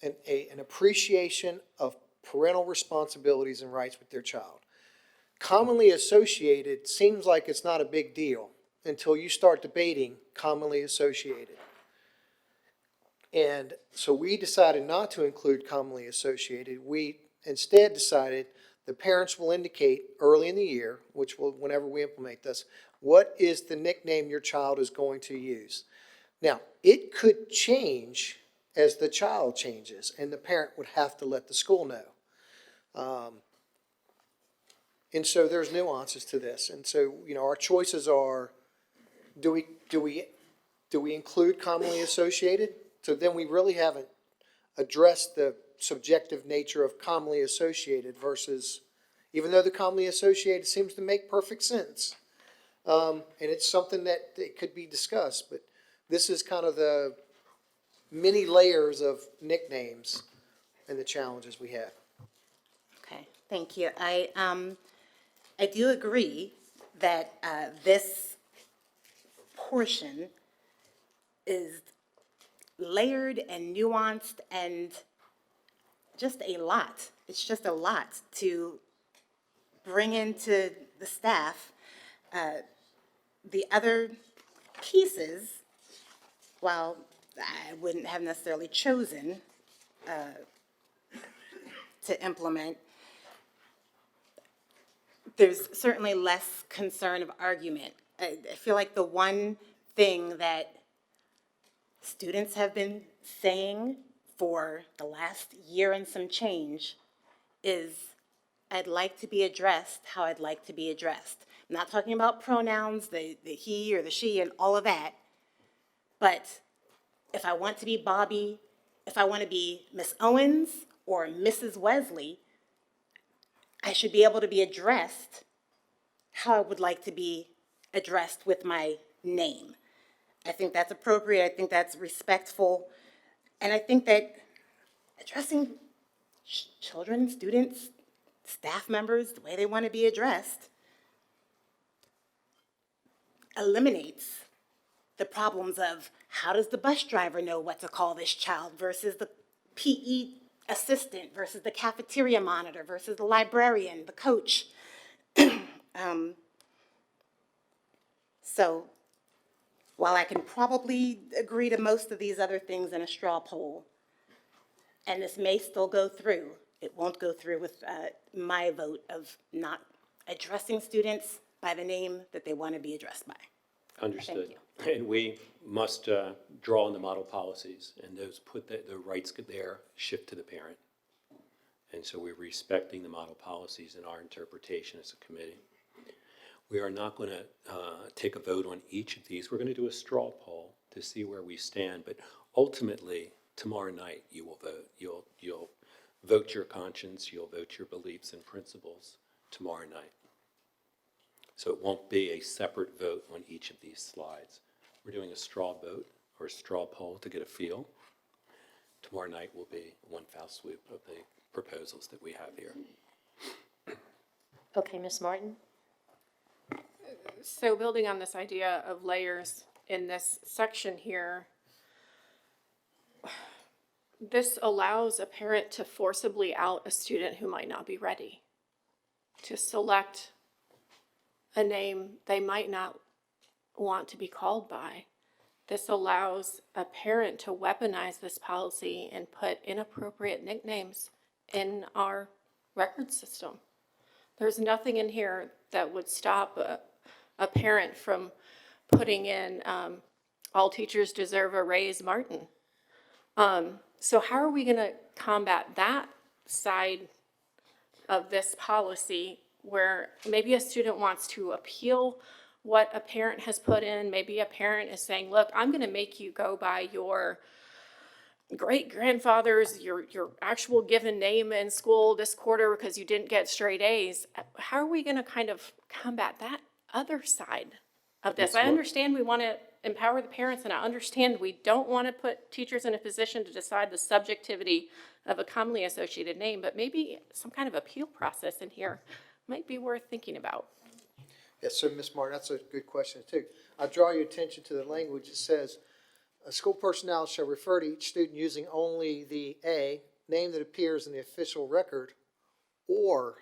an appreciation of parental responsibilities and rights with their child. Commonly associated seems like it's not a big deal until you start debating commonly associated. And so we decided not to include commonly associated. We instead decided the parents will indicate early in the year, which will, whenever we implement this, what is the nickname your child is going to use. Now, it could change as the child changes, and the parent would have to let the school know. And so there's nuances to this. And so, our choices are, do we include commonly associated? So then we really haven't addressed the subjective nature of commonly associated versus, even though the commonly associated seems to make perfect sense. And it's something that it could be discussed, but this is kind of the many layers of nicknames and the challenges we have. Okay, thank you. I do agree that this portion is layered and nuanced and just a lot. It's just a lot to bring into the staff. The other pieces, while I wouldn't have necessarily chosen to implement, there's certainly less concern of argument. I feel like the one thing that students have been saying for the last year and some change is, I'd like to be addressed how I'd like to be addressed. I'm not talking about pronouns, the he or the she and all of that, but if I want to be Bobby, if I want to be Miss Owens or Mrs. Wesley, I should be able to be addressed how I would like to be addressed with my name. I think that's appropriate. I think that's respectful. And I think that addressing children, students, staff members the way they want to be addressed eliminates the problems of how does the bus driver know what to call this child versus the PE assistant versus the cafeteria monitor versus the librarian, the coach. So while I can probably agree to most of these other things in a straw poll, and this may still go through, it won't go through with my vote of not addressing students by the name that they want to be addressed by. Understood. Thank And we must draw on the model policies, and those put the rights there shift to the parent. And so we're respecting the model policies in our interpretation as a committee. We are not going to take a vote on each of these. We're going to do a straw poll to see where we stand, but ultimately, tomorrow night, you will vote. You'll vote your conscience, you'll vote your beliefs and principles tomorrow night. So it won't be a separate vote on each of these slides. We're doing a straw vote or a straw poll to get a feel. Tomorrow night will be one foul swoop of the proposals that we have here. Okay, Ms. Martin? So building on this idea of layers in this section here, this allows a parent to forcibly out a student who might not be ready, to select a name they might not want to be called by. This allows a parent to weaponize this policy and put inappropriate nicknames in our record system. There's nothing in here that would stop a parent from putting in all teachers deserve a raise, Martin. So how are we going to combat that side of this policy where maybe a student wants to appeal what a parent has put in? Maybe a parent is saying, look, I'm going to make you go by your great-grandfather's, your actual given name in school this quarter because you didn't get straight A's. How are we going to kind of combat that other side of this? I understand we want to empower the parents, and I understand we don't want to put teachers in a position to decide the subjectivity of a commonly associated name, but maybe some kind of appeal process in here might be worth thinking about. Yes, so Ms. Martin, that's a good question too. I draw your attention to the language. It says, school personnel shall refer to each student using only the A, name that appears in the official record, or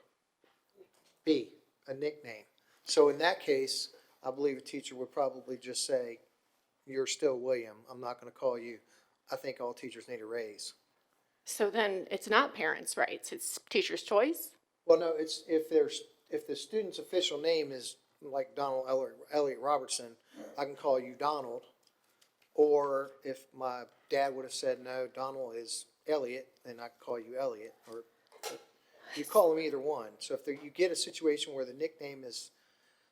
B, a nickname. So in that case, I believe a teacher would probably just say, you're still William, I'm not gonna call you. I think all teachers need a raise. So then it's not parents' rights, it's teacher's choice? Well, no, it's, if the student's official name is like Donald Elliott Robertson, I can call you Donald. Or if my dad would have said, no, Donald is Elliott, then I can call you Elliott, or you call him either one. So if you get a situation where the nickname is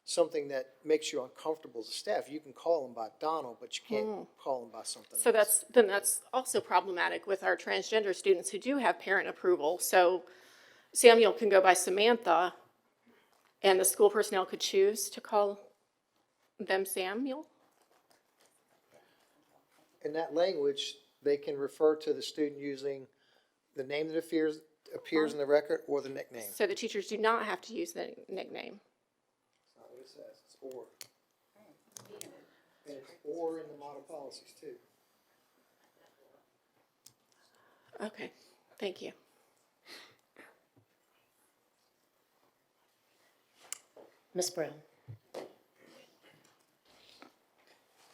something that makes you uncomfortable as a staff, you can call him by Donald, but you can't call him by something So else. that's also problematic with our transgender students who do have parent approval. So Samuel can go by Samantha, and the school personnel could choose to call them Samuel? In that language, they can refer to the student using the name that appears in the record or the nickname. So the teachers do not have to use the nickname. That's not what it says, it's or. And it's or in the model policies too. Okay, thank you. Ms. Brown?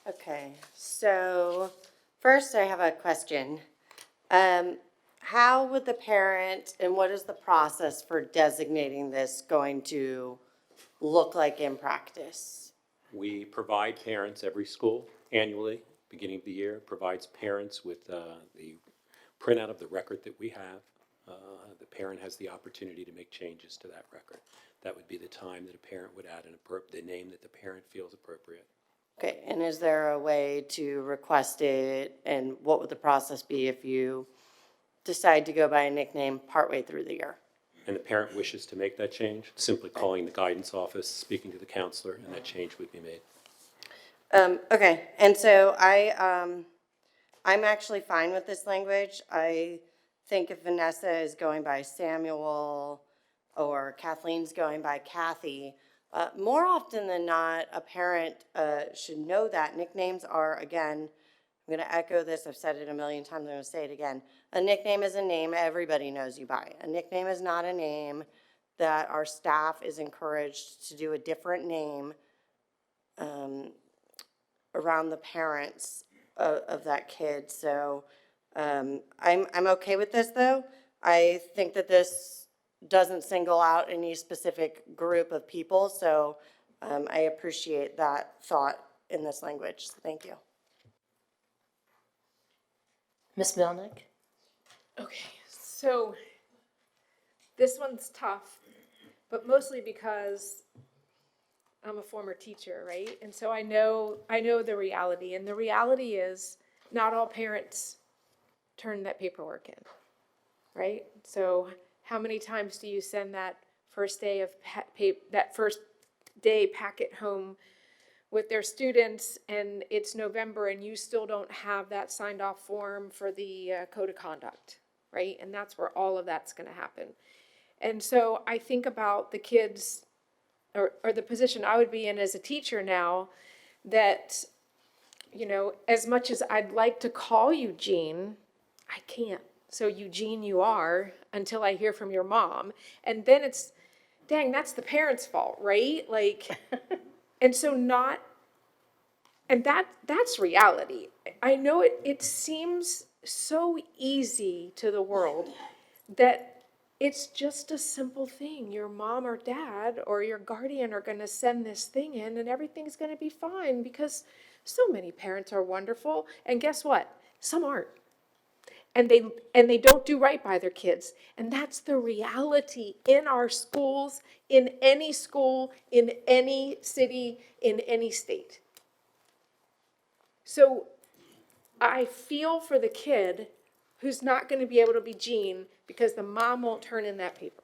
Okay, so first I have a question. How would the parent, and what is the process for designating this going to look like in practice? We provide parents, every school annually, beginning of the year, provides parents with the printout of the record that we have. The parent has the opportunity to make changes to that record. That would be the time that a parent would add the name that the parent feels appropriate. Okay, and is there a way to request it, and what would the process be if you decide to go by a nickname partway through the year? And the parent wishes to make that change, simply calling the guidance office, speaking to the counselor, and that change would be made. Okay, and so I'm actually fine with this language. I think if Vanessa is going by Samuel or Kathleen's going by Kathy, more often than not, a parent should know that nicknames are, again, I'm going to echo this, I've said it a million times, I'm going to say it again. A nickname is a name everybody knows you by. A nickname is not a name that our staff is encouraged to do a different name around the parents of that kid. So I'm okay with this, though. I think that this doesn't single out any specific group of people, so I appreciate that thought in this language. Thank you. Ms. Melnick? Okay, so this one's tough, but mostly because I'm a former teacher, right? And so I know the reality, and the reality is not all parents turn that paperwork in, right? So how many times do you send that first day packet home with their students, and it's November and you still don't have that signed off form for the code of conduct, right? And that's where all of that's gonna happen. And so I think about the kids, or the position I would be in as a teacher now, that, you know, as much as I'd like to call you Jean, I can't. So Eugene you are until I hear from your mom. And then it's, dang, that's the parent's fault, right? Like, and so that's reality. I know it seems so easy to the world that it's just a simple thing. Your mom or dad or your guardian are gonna send this thing in and everything's gonna be fine, because so many parents are wonderful. And guess what? Some aren't. And they don't do right by their kids. And that's the reality in our schools, in any school, in any city, in any state. So I feel for the kid who's not going to be able to be Jean because the mom won't turn in that paper.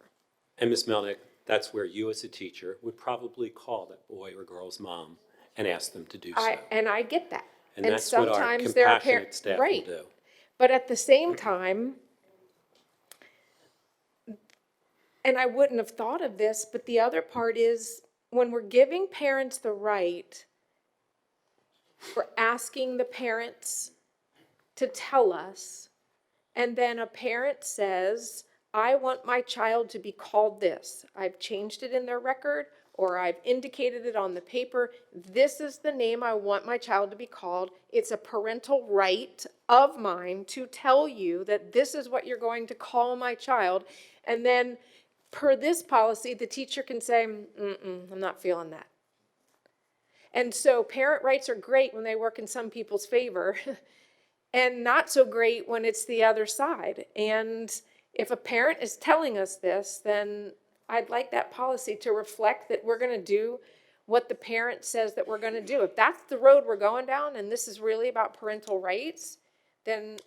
And Ms. Melnick, that's where you as a teacher would probably call that boy or girl's mom and ask them to do so. And I get that. And that's what our sometimes there are compassionate staff will right. do. But at the same time, and I wouldn't have thought of this, but the other part is when we're giving parents the right, we're asking the parents to tell us, and then a parent says, I want my child to be called this. I've changed it in their record, or I've indicated it on the paper. This is the name I want my child to be called. It's a parental right of mine to tell you that this is what you're going to call my child. And then per this policy, the teacher can say, I'm not feeling that. And so parent rights are great when they work in some people's favor and not so great when it's the other side. And if a parent is telling us this, then I'd like that policy to reflect that we're going to do what the parent says that we're going to do. If that's the road we're going down and this is really about parental rights, then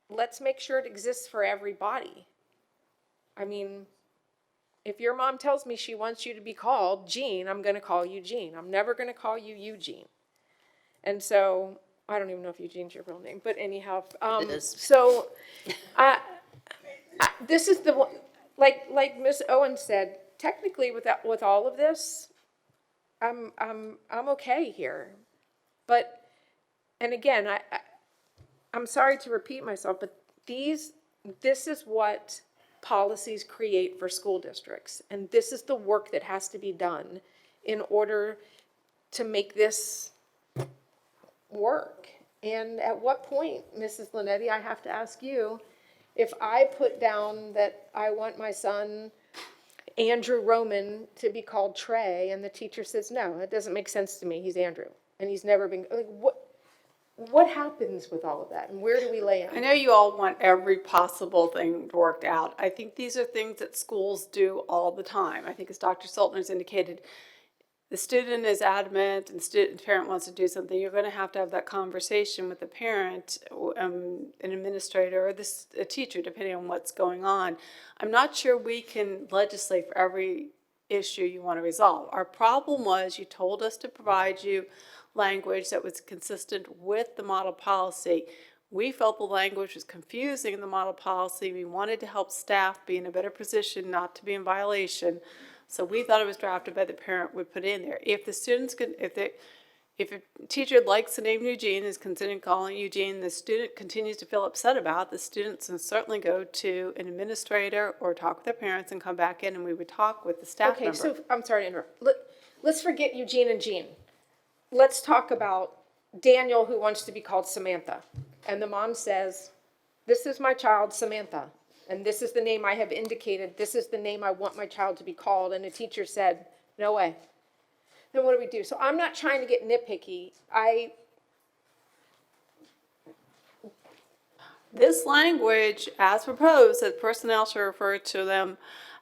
let's make sure it exists for everybody. I mean, if your mom tells me she wants you to be called Jean, I'm going to call you Jean. I'm never going to call you Eugene. And so, I don't even know if Eugene's your real name, but anyhow. It is. So, this is the one, like Ms. Owen said, technically with all of this, I'm okay here. But, and again, I'm sorry to repeat myself, but this is what policies create for school districts. And this is the work that has to be done in order to make this work. And at what point, Mrs. Linetti, I have to ask you, if I put down that I want my son, Andrew Roman, to be called Trey, and the teacher says, no, it doesn't make sense to me, he's Andrew, and he's never been, like, what happens with all of that, and where do we land? I know you all want every possible thing worked out. I think these are things that schools do all the time. I think as Dr. Sultan has indicated, the student is adamant and the parent wants to do something, you're going to have that conversation with the parent, an administrator, or a teacher, depending on what's going on. I'm not sure we can legislate for every issue you want to resolve. Our problem was you told us to provide you language that was consistent with the model policy. We felt the language was confusing in the model policy. We wanted to help staff be in a better position not to be in violation. So we thought it was drafted by the parent would put in there. If the students could, if a teacher likes the name Eugene, is considering calling Eugene, the student continues to feel upset about, the students can certainly go to an administrator or talk with their parents and come back in, and we would talk with the staff member. Okay, so, I'm sorry to interrupt. Let's forget Eugene and Jean. Let's talk about Daniel, who wants to be called Samantha. And the mom says, this is my child, Samantha. And this is the name I have indicated. This is the name I want my child to be called. And the teacher said, no way. Then what do we do? So I'm not trying to get nitpicky. This language, as proposed, that personnel should refer to them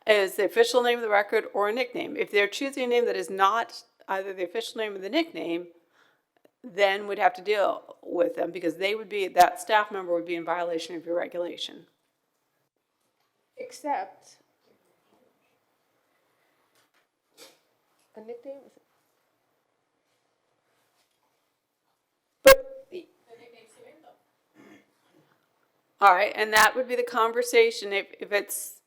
as the official name of the record or a nickname. If they're choosing a name that is not either the official name or the nickname, then we'd have to deal with them because that staff member would be in violation of your regulation. Except a nickname. But all right, and that would be the conversation if it's,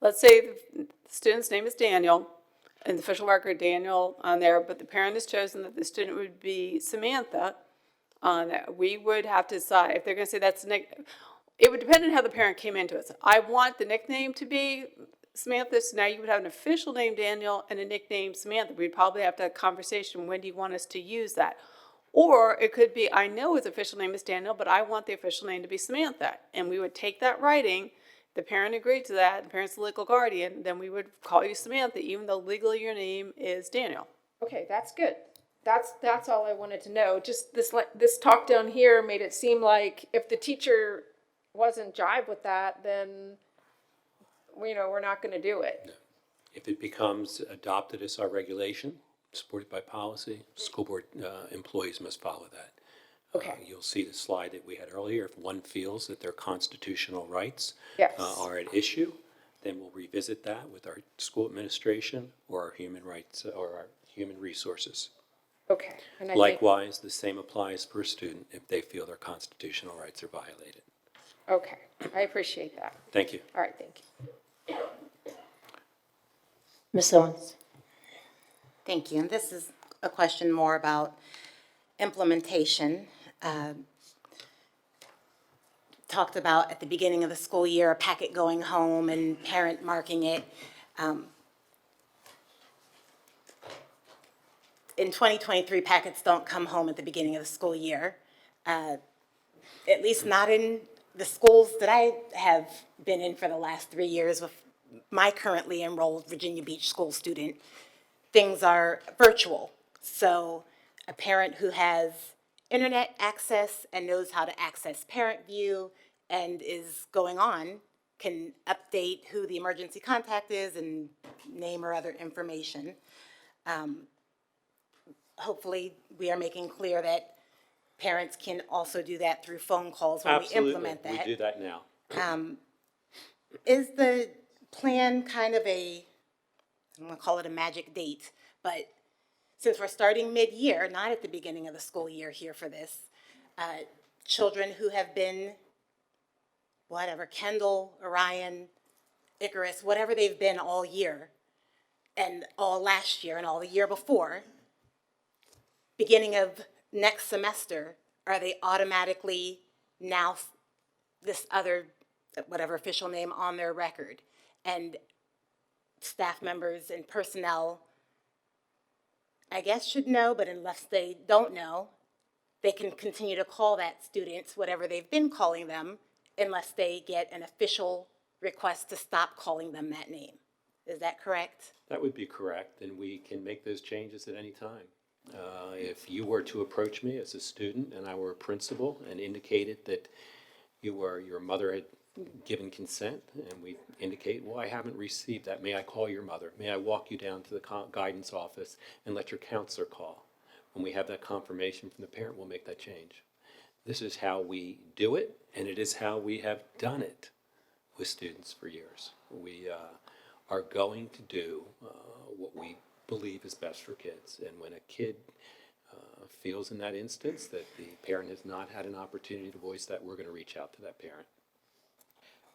let's say the student's name is Daniel, and the official record Daniel on there, but the parent has chosen that the student would be Samantha on there. We would have to decide if they're going to say that's it would depend on how the parent came into it. So I want the nickname to be Samantha, so now you would have an official name Daniel and a nickname Samantha. We'd probably have to have a conversation, when do you want us to use that? Or it could be, I know his official name is Daniel, but I want the official name to be Samantha. And we would take that writing, the parent agreed to that, the parent's the legal guardian, then we would call you Samantha, even though legally your name is Daniel. Okay, that's good. That's all I wanted to know. Just this talk down here made it seem like if the teacher wasn't jive with that, then we're not going to do it. If it becomes adopted as our regulation, supported by policy, school board employees must follow that. Okay. You'll see the slide that we had earlier. If one feels that their constitutional rights Yes. are at issue, then we'll revisit that with our school administration or our human rights or our human resources. Okay. And I think, Likewise, the same applies per student if they feel their constitutional rights are violated. okay, I appreciate that. Thank you. All right, thank you. Ms. Owens? Thank you. And this is a question more about implementation. Talked about at the beginning of the school year, a packet going home and parent marking it. In 2023, packets don't come home at the beginning of the school year. At least not in the schools that I have been in for the last 3 years with my currently enrolled Virginia Beach school student. Things are virtual. So a parent who has internet access and knows how to access Parent View and is going on can update who the emergency contact is and name or other information. Hopefully, we are making clear that parents can also do that through phone calls when we Absolutely. implement that. We do that now. Is the plan kind of I don't want to call it a magic date, but since we're starting mid-year, not at the beginning of the school year here for this, children who have been, whatever, Kendall, Orion, Icarus, whatever they've been all year, and all last year and all the year before, beginning of next semester, are they automatically now this other, whatever official name on their record? And staff members and personnel, I guess, should know, but unless they don't know, they can continue to call that student whatever they've been calling them unless they get an official request to stop calling them that name. Is that correct? That would be correct, and we can make those changes at any time. If you were to approach me as a student and I were a principal and indicated that your mother had given consent, and we indicate, well, I haven't received that, may I call your mother? May I walk you down to the guidance office and let your counselor call? When we have that confirmation from the parent, we'll make that change. This is how we do it, and it is how we have done it with students for years. We are going to do what we believe is best for kids. And when a kid feels in that instance that the parent has not had an opportunity to voice that, we're going to reach out to that parent.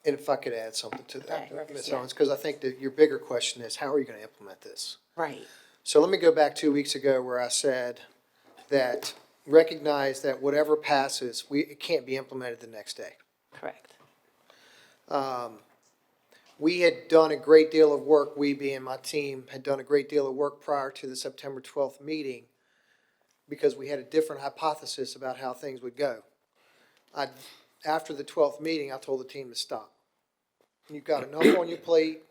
And if I could add something to that, Right. Ms. Owens, because I think that your bigger question is, how are you going to implement this? Right. So let me go back 2 weeks ago where I said that recognize that whatever passes, it can't be implemented the next day. Correct. We had done a great deal of work, we being my team, had done a great deal of work prior to the September 12th meeting because we had a different hypothesis about how things would go. After the 12th meeting, I told the team to stop. You've got enough on your plate.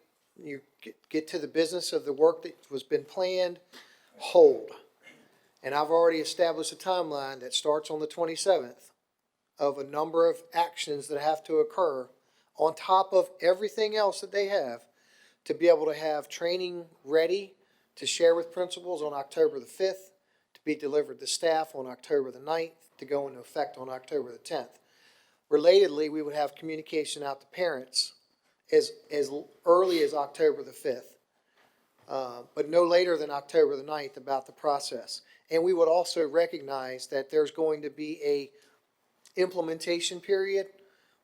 You get to the business of the work that was been planned, hold. And I've already established a timeline that starts on the 27th of a number of actions that have to occur on top of everything else that they have to be able to have training ready to share with principals on October the 5th, to be delivered to staff on October the 9th, to go into effect on October the 10th. Relatedly, we would have communication out to parents as early as October the 5th, but no later than October the 9th about the process. And we would also recognize that there's going to be a implementation period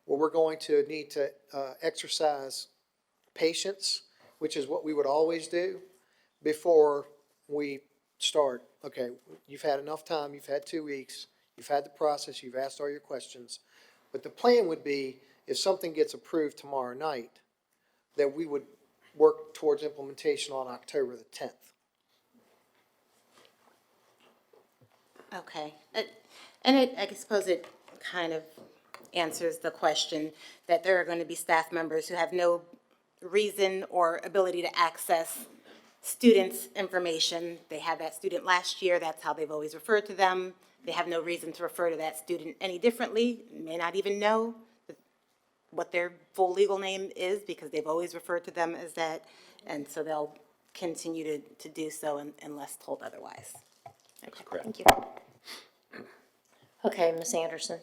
where we're going to need to exercise patience, which is what we would always do before we start. Okay, you've had enough time, you've had 2 weeks, you've had the process, you've asked all your questions. But the plan would be, if something gets approved tomorrow night, that we would work towards implementation on October the 10th. Okay. I suppose it kind of answers the question that there are going to be staff members who have no reason or ability to access students' information. They had that student last year, that's how they've always referred to them. They have no reason to refer to that student any differently, may not even know what their full legal name is because they've always referred to them as that. And so they'll continue to do so unless told otherwise. Okay, correct. thank you. Okay, Ms. Anderson?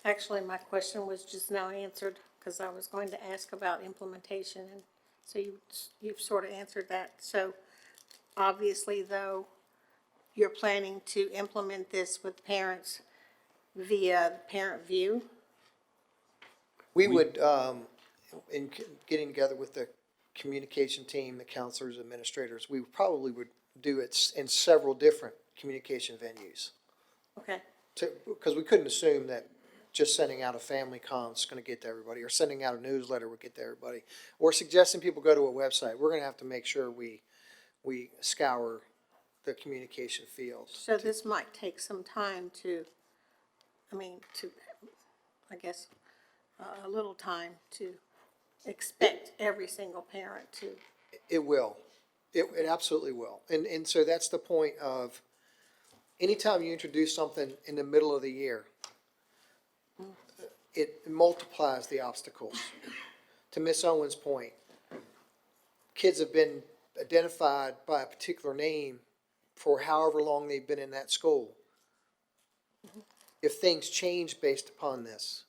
Actually, my question was just now answered, because I was going to ask about implementation, and so you've sort of answered that. So obviously, though, you're planning to implement this with parents via Parent View? We would, in getting together with the communication team, the counselors, administrators, we probably would do it in several different communication venues. Okay, Because we couldn't assume that just sending out a family comm is going to get to everybody, or sending out a newsletter would get to everybody, or suggesting people go to a website. We're going to have to make sure we scour the communication field. so this might take some time to, I guess, a little time to expect every single parent to. It will. It absolutely will. And so that's the point of, anytime you introduce something in the middle of the year, it multiplies the obstacles. To Ms. Owen's point, kids have been identified by a particular name for however long they've been in that school. If things change based upon this,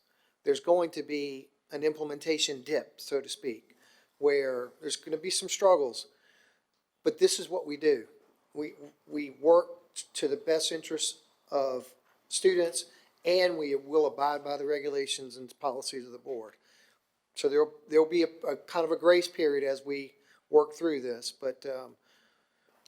there's going to be an implementation dip, so to speak, where there's going to be some struggles. But this is what we do. We work to the best interest of students, and we will abide by the regulations and policies of the board. So there'll be a kind of a grace period as we work through this, but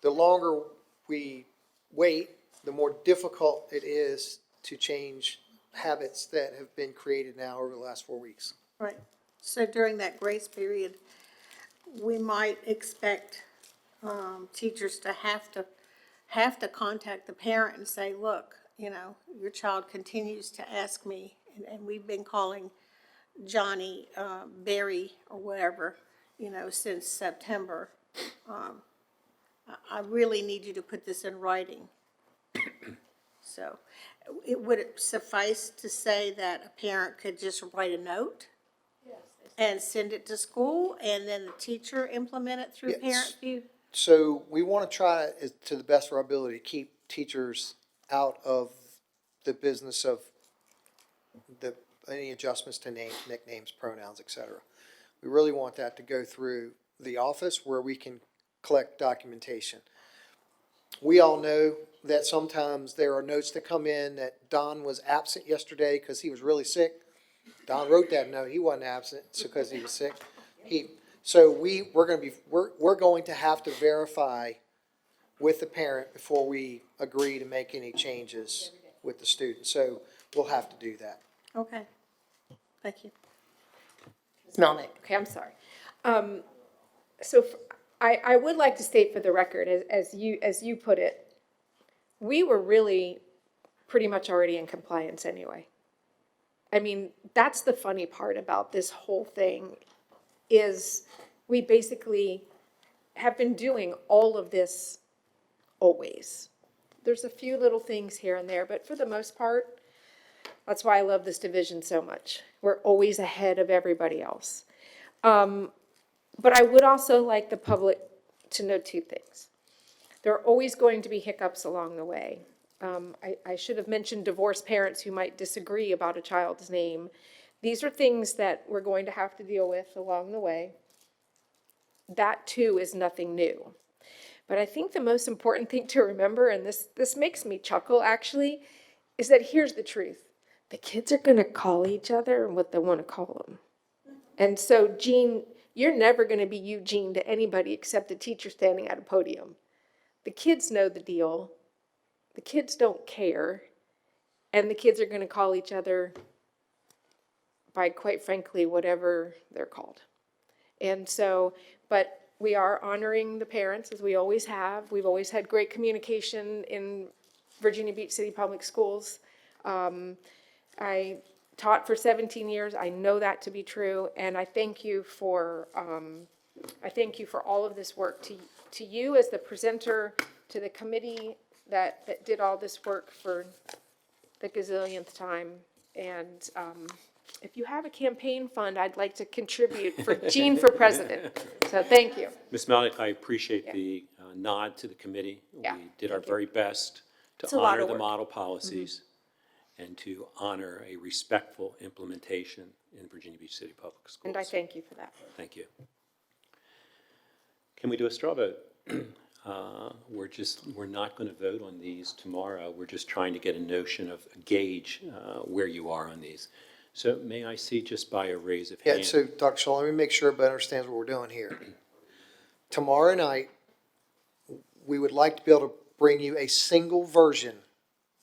the longer we wait, the more difficult it is to change habits that have been created now over the last 4 weeks. Right. So during that grace period, we might expect teachers to have to contact the parent and say, look, your child continues to ask me, and we've been calling Johnny Barry or whatever, since September. I really need you to put this in writing. So would it suffice to say that a parent could just write a note? And send it to school, and then the teacher implement it through Yes. Parent View? So we want to try, to the best of our ability, to keep teachers out of the business of any adjustments to names, nicknames, pronouns, et cetera. We really want that to go through the office where we can collect documentation. We all know that sometimes there are notes that come in that Don was absent yesterday because he was really sick. Don wrote that note, he wasn't absent because he was sick. We're going to have to verify with the parent before we agree to make any changes with the student. So we'll have to do that. Okay, thank you. Ms. Melnick. Okay, I'm sorry. I would like to state for the record, as you put it, we were really pretty much already in compliance anyway. I mean, that's the funny part about this whole thing, is we basically have been doing all of this always. There's a few little things here and there, but for the most part, that's why I love this division so much. We're always ahead of everybody else. But I would also like the public to know two things. There are always going to be hiccups along the way. I should have mentioned divorced parents who might disagree about a child's name. These are things that we're going to have to deal with along the way. That too is nothing new. But I think the most important thing to remember, and this makes me chuckle actually, is that here's the truth. The kids are going to call each other what they want to call them. And so, Jean, you're never going to be Eugene to anybody except a teacher standing at a podium. The kids know the deal. The kids don't care. And the kids are going to call each other by, quite frankly, whatever they're called. And so, but we are honoring the parents, as we always have. We've always had great communication in Virginia Beach City Public Schools. I taught for 17 years. I know that to be true, and I thank you for all of this work. To you as the presenter, to the committee that did all this work for the gazillionth time, and if you have a campaign fund, I'd like to contribute for Jean for president. So thank you. Ms. Malnick, I appreciate the nod to the committee. Yeah, We did our thank you. very best It's to a lot honor of the work. model policies and to honor a respectful implementation in Virginia Beach City Public Schools. And I thank you for that. Thank you. Can we do a straw vote? We're not going to vote on these tomorrow. We're just trying to get a notion of a gauge where you are on these. So may I see just by a raise of Yeah, hands? so Dr. Shaw, let me make sure everybody understands what we're doing here. Tomorrow night, we would like to be able to bring you a single version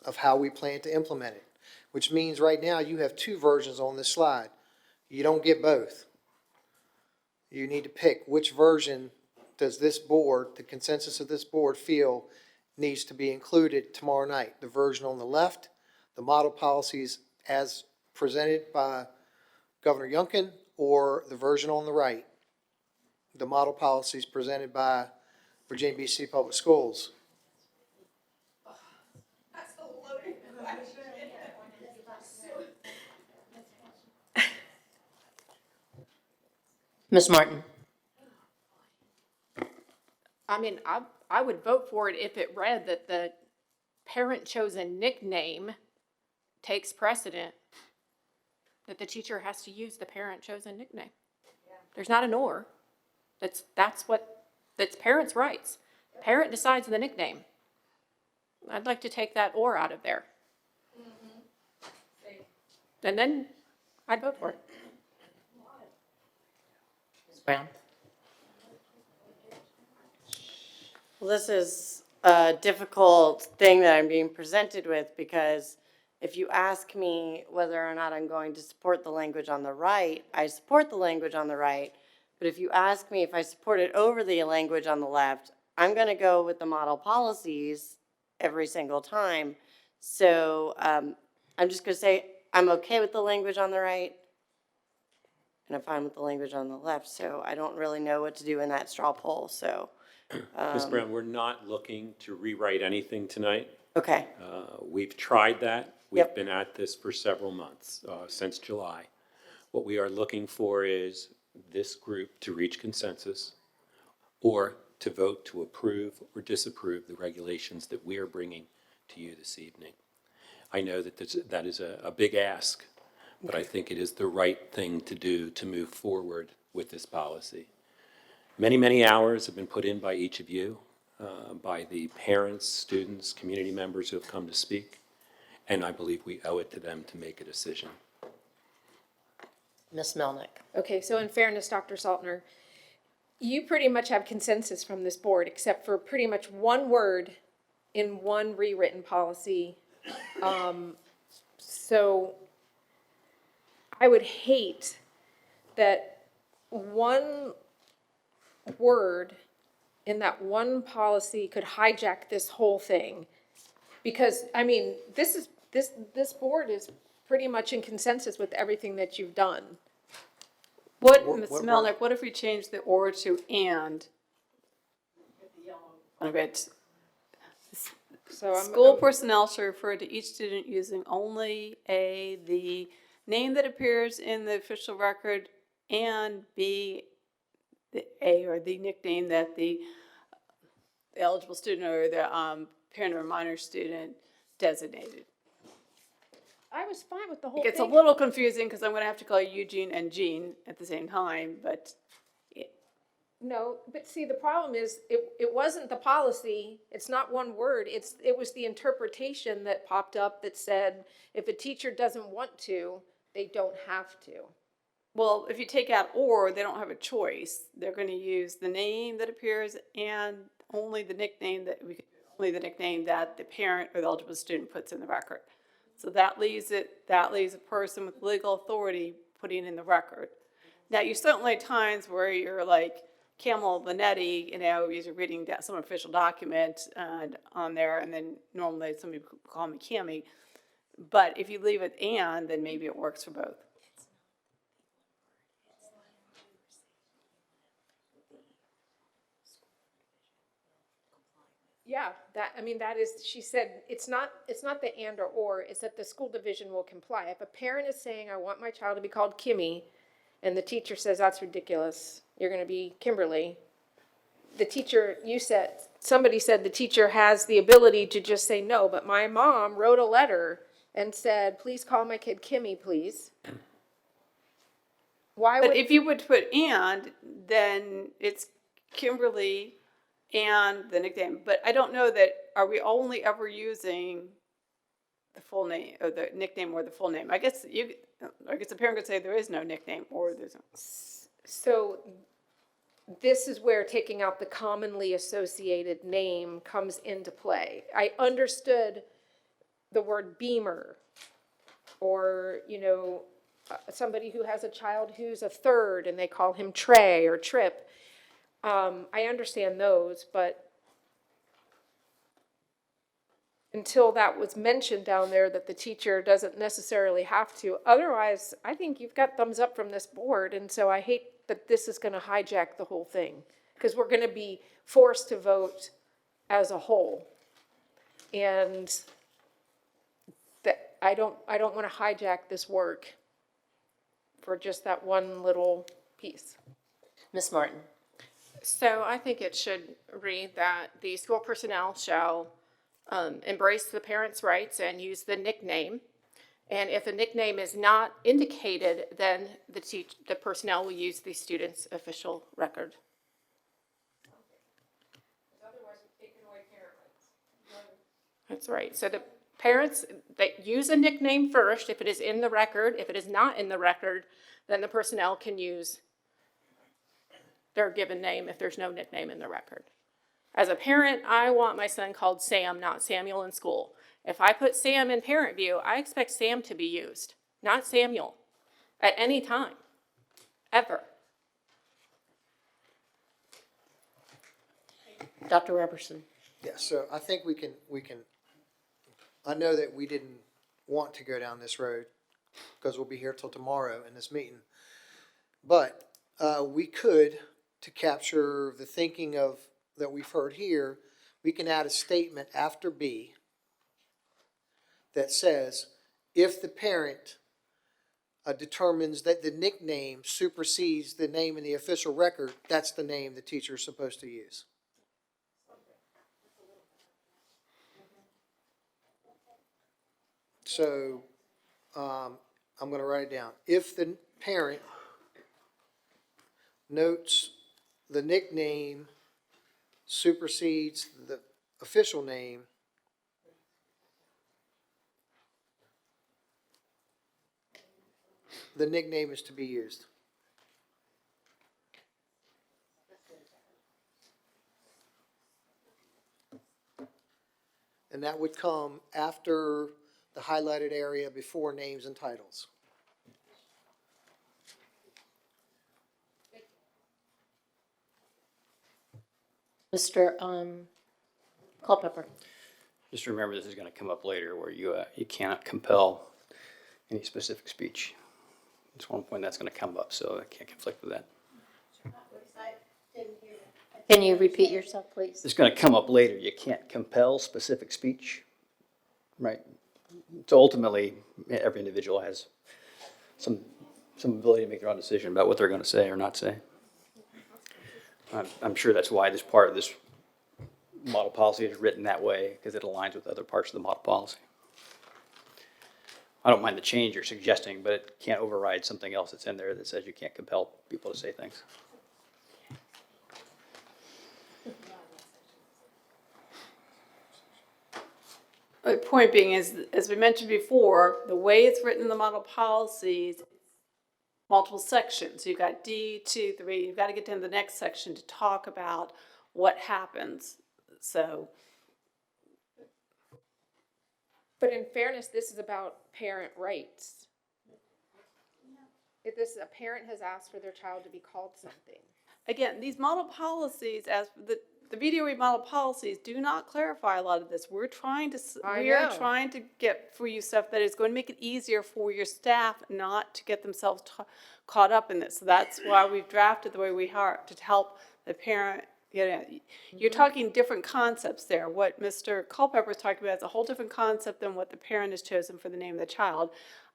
of how we plan to implement it, which means right now you have two versions on this slide. You don't get both. You need to pick which version does this board, the consensus of this board, feel needs to be included tomorrow night. The version on the left, the model policies as presented by Governor Youngkin, or the version on the right, the model policies presented by Virginia Beach City Public Schools. Ms. Martin? I mean, I would vote for it if it read that the parent-chosen nickname takes precedent, that the teacher has to use the parent-chosen nickname. There's not an or. That's parents' rights. Parent decides the nickname. I'd like to take that or out of there. And then I'd vote for it. Ms. Brown? Well, this is a difficult thing that I'm being presented with, because if you ask me whether or not I'm going to support the language on the right, I support the language on the right. But if you ask me if I support it over the language on the left, I'm going to go with the model policies every single time. So I'm just going to say I'm okay with the language on the right, and I'm fine with the language on the left. So I don't really know what to do in that straw poll. So Ms. Brown, we're not looking to rewrite anything tonight. okay. We've tried that. We've Yep. been at this for several months, since July. What we are looking for is this group to reach consensus or to vote to approve or disapprove the regulations that we are bringing to you this evening. I know that that is a big ask, but I think it is the right thing to do to move forward with this policy. Many, many hours have been put in by each of you, by the parents, students, community members who have come to speak, and I believe we owe it to them to make a decision. Ms. Melnick? Okay, so in fairness, Dr. Saltner, you pretty much have consensus from this board, except for pretty much one word in one rewritten policy. So I would hate that one word in that one policy could hijack this whole thing. Because, I mean, this board is pretty much in consensus with everything that you've done. Ms. Melnick, what if we change the or to and? Of it. So School personnel shall refer to each student using only A, the name that appears in the official record, and B, the A or the nickname that the eligible student or the parent or minor student designated. I was fine with the whole It thing. gets a little confusing because I'm gonna have to call you Eugene and Jean at the same time, but No, but see, the problem is, it wasn't the policy, it's not one word, it was the interpretation that popped up that said, if a teacher doesn't want to, they don't have to. well, if you take out or, they don't have a choice. They're gonna use the name that appears and only the nickname that the parent or the eligible student puts in the record. So that leaves a person with legal authority putting in the record. Now, you certainly have times where you're like Camel Vanetti, you're reading some official document on there, and then normally somebody would call me Cammy. But if you leave it and, then maybe it works for both. Yeah, that is, she said, it's not the and or, it's that the school division will comply. If a parent is saying, I want my child to be called Kimmy, and the teacher says, that's ridiculous, you're gonna be Kimberly, the teacher, somebody said the teacher has the ability to just say no, but my mom wrote a letter and said, please call my kid Kimmy, please. Why But would, if you would put and, then it's Kimberly and the nickname. But I don't know that, are we only ever using the full name, or the nickname or the full name? I guess a parent could say there is no nickname, or there's no. So this is where taking out the commonly associated name comes into play. I understood the word Beamer, or, somebody who has a child who's a third and they call him Trey or Trip. I understand those, but until that was mentioned down there, that the teacher doesn't necessarily have to. Otherwise, I think you've got thumbs up from this board, and so I hate that this is gonna hijack the whole thing, because we're gonna be forced to vote as a whole. And that, I don't wanna hijack this work for just that one little piece. Ms. Martin? So I think it should read that the school personnel shall embrace the parents' rights and use the nickname. And if a nickname is not indicated, then the personnel will use the student's official record. That's right. So the parents, they use a nickname first if it is in the record. If it is not in the record, then the personnel can use their given name if there's no nickname in the record. As a parent, I want my son called Sam, not Samuel, in school. If I put Sam in parent view, I expect Sam to be used, not Samuel, at any time, ever. Dr. Robertson? Yeah, so I think we can, I know that we didn't want to go down this road because we'll be here till tomorrow in this meeting. But we could, to capture the thinking of that we've heard here, we can add a statement after B that says, if the parent determines that the nickname supersedes the name in the official record, that's the name the teacher is supposed to use. So, I'm going to write it down. If the parent notes the nickname supersedes the official name, the nickname is to be used. And that would come after the highlighted area before names and titles. Mr. Culpepper? Just remember, this is going to come up later where you cannot compel any specific speech. It's one point that's going to come up, so I can't conflict with that. Can you repeat yourself, please? It's going to come up later. You can't compel specific speech, right? So ultimately, every individual has some ability to make their own decision about what they're going to say or not say. I'm sure that's why this part of this model policy is written that way, because it aligns with other parts of the model policy. I don't mind the change you're suggesting, but it can't override something else that's in there that says you can't compel people to say things. The point being is, as we mentioned before, the way it's written in the model policies, multiple sections. You've got D, 2, 3, you've got to get to the next section to talk about what happens. So. But in fairness, this is about parent rights. If a parent has asked for their child to be called something. Again, these model policies, as the VDOE model policies, do not clarify a lot of this. We're trying to get for you stuff that is going to make it easier for your staff not to get themselves caught up in this. So that's why we've drafted the way we are, to help the parent. You're talking different concepts there. What Mr. Culpepper is talking about is a whole different concept than what the parent has chosen for the name of the child.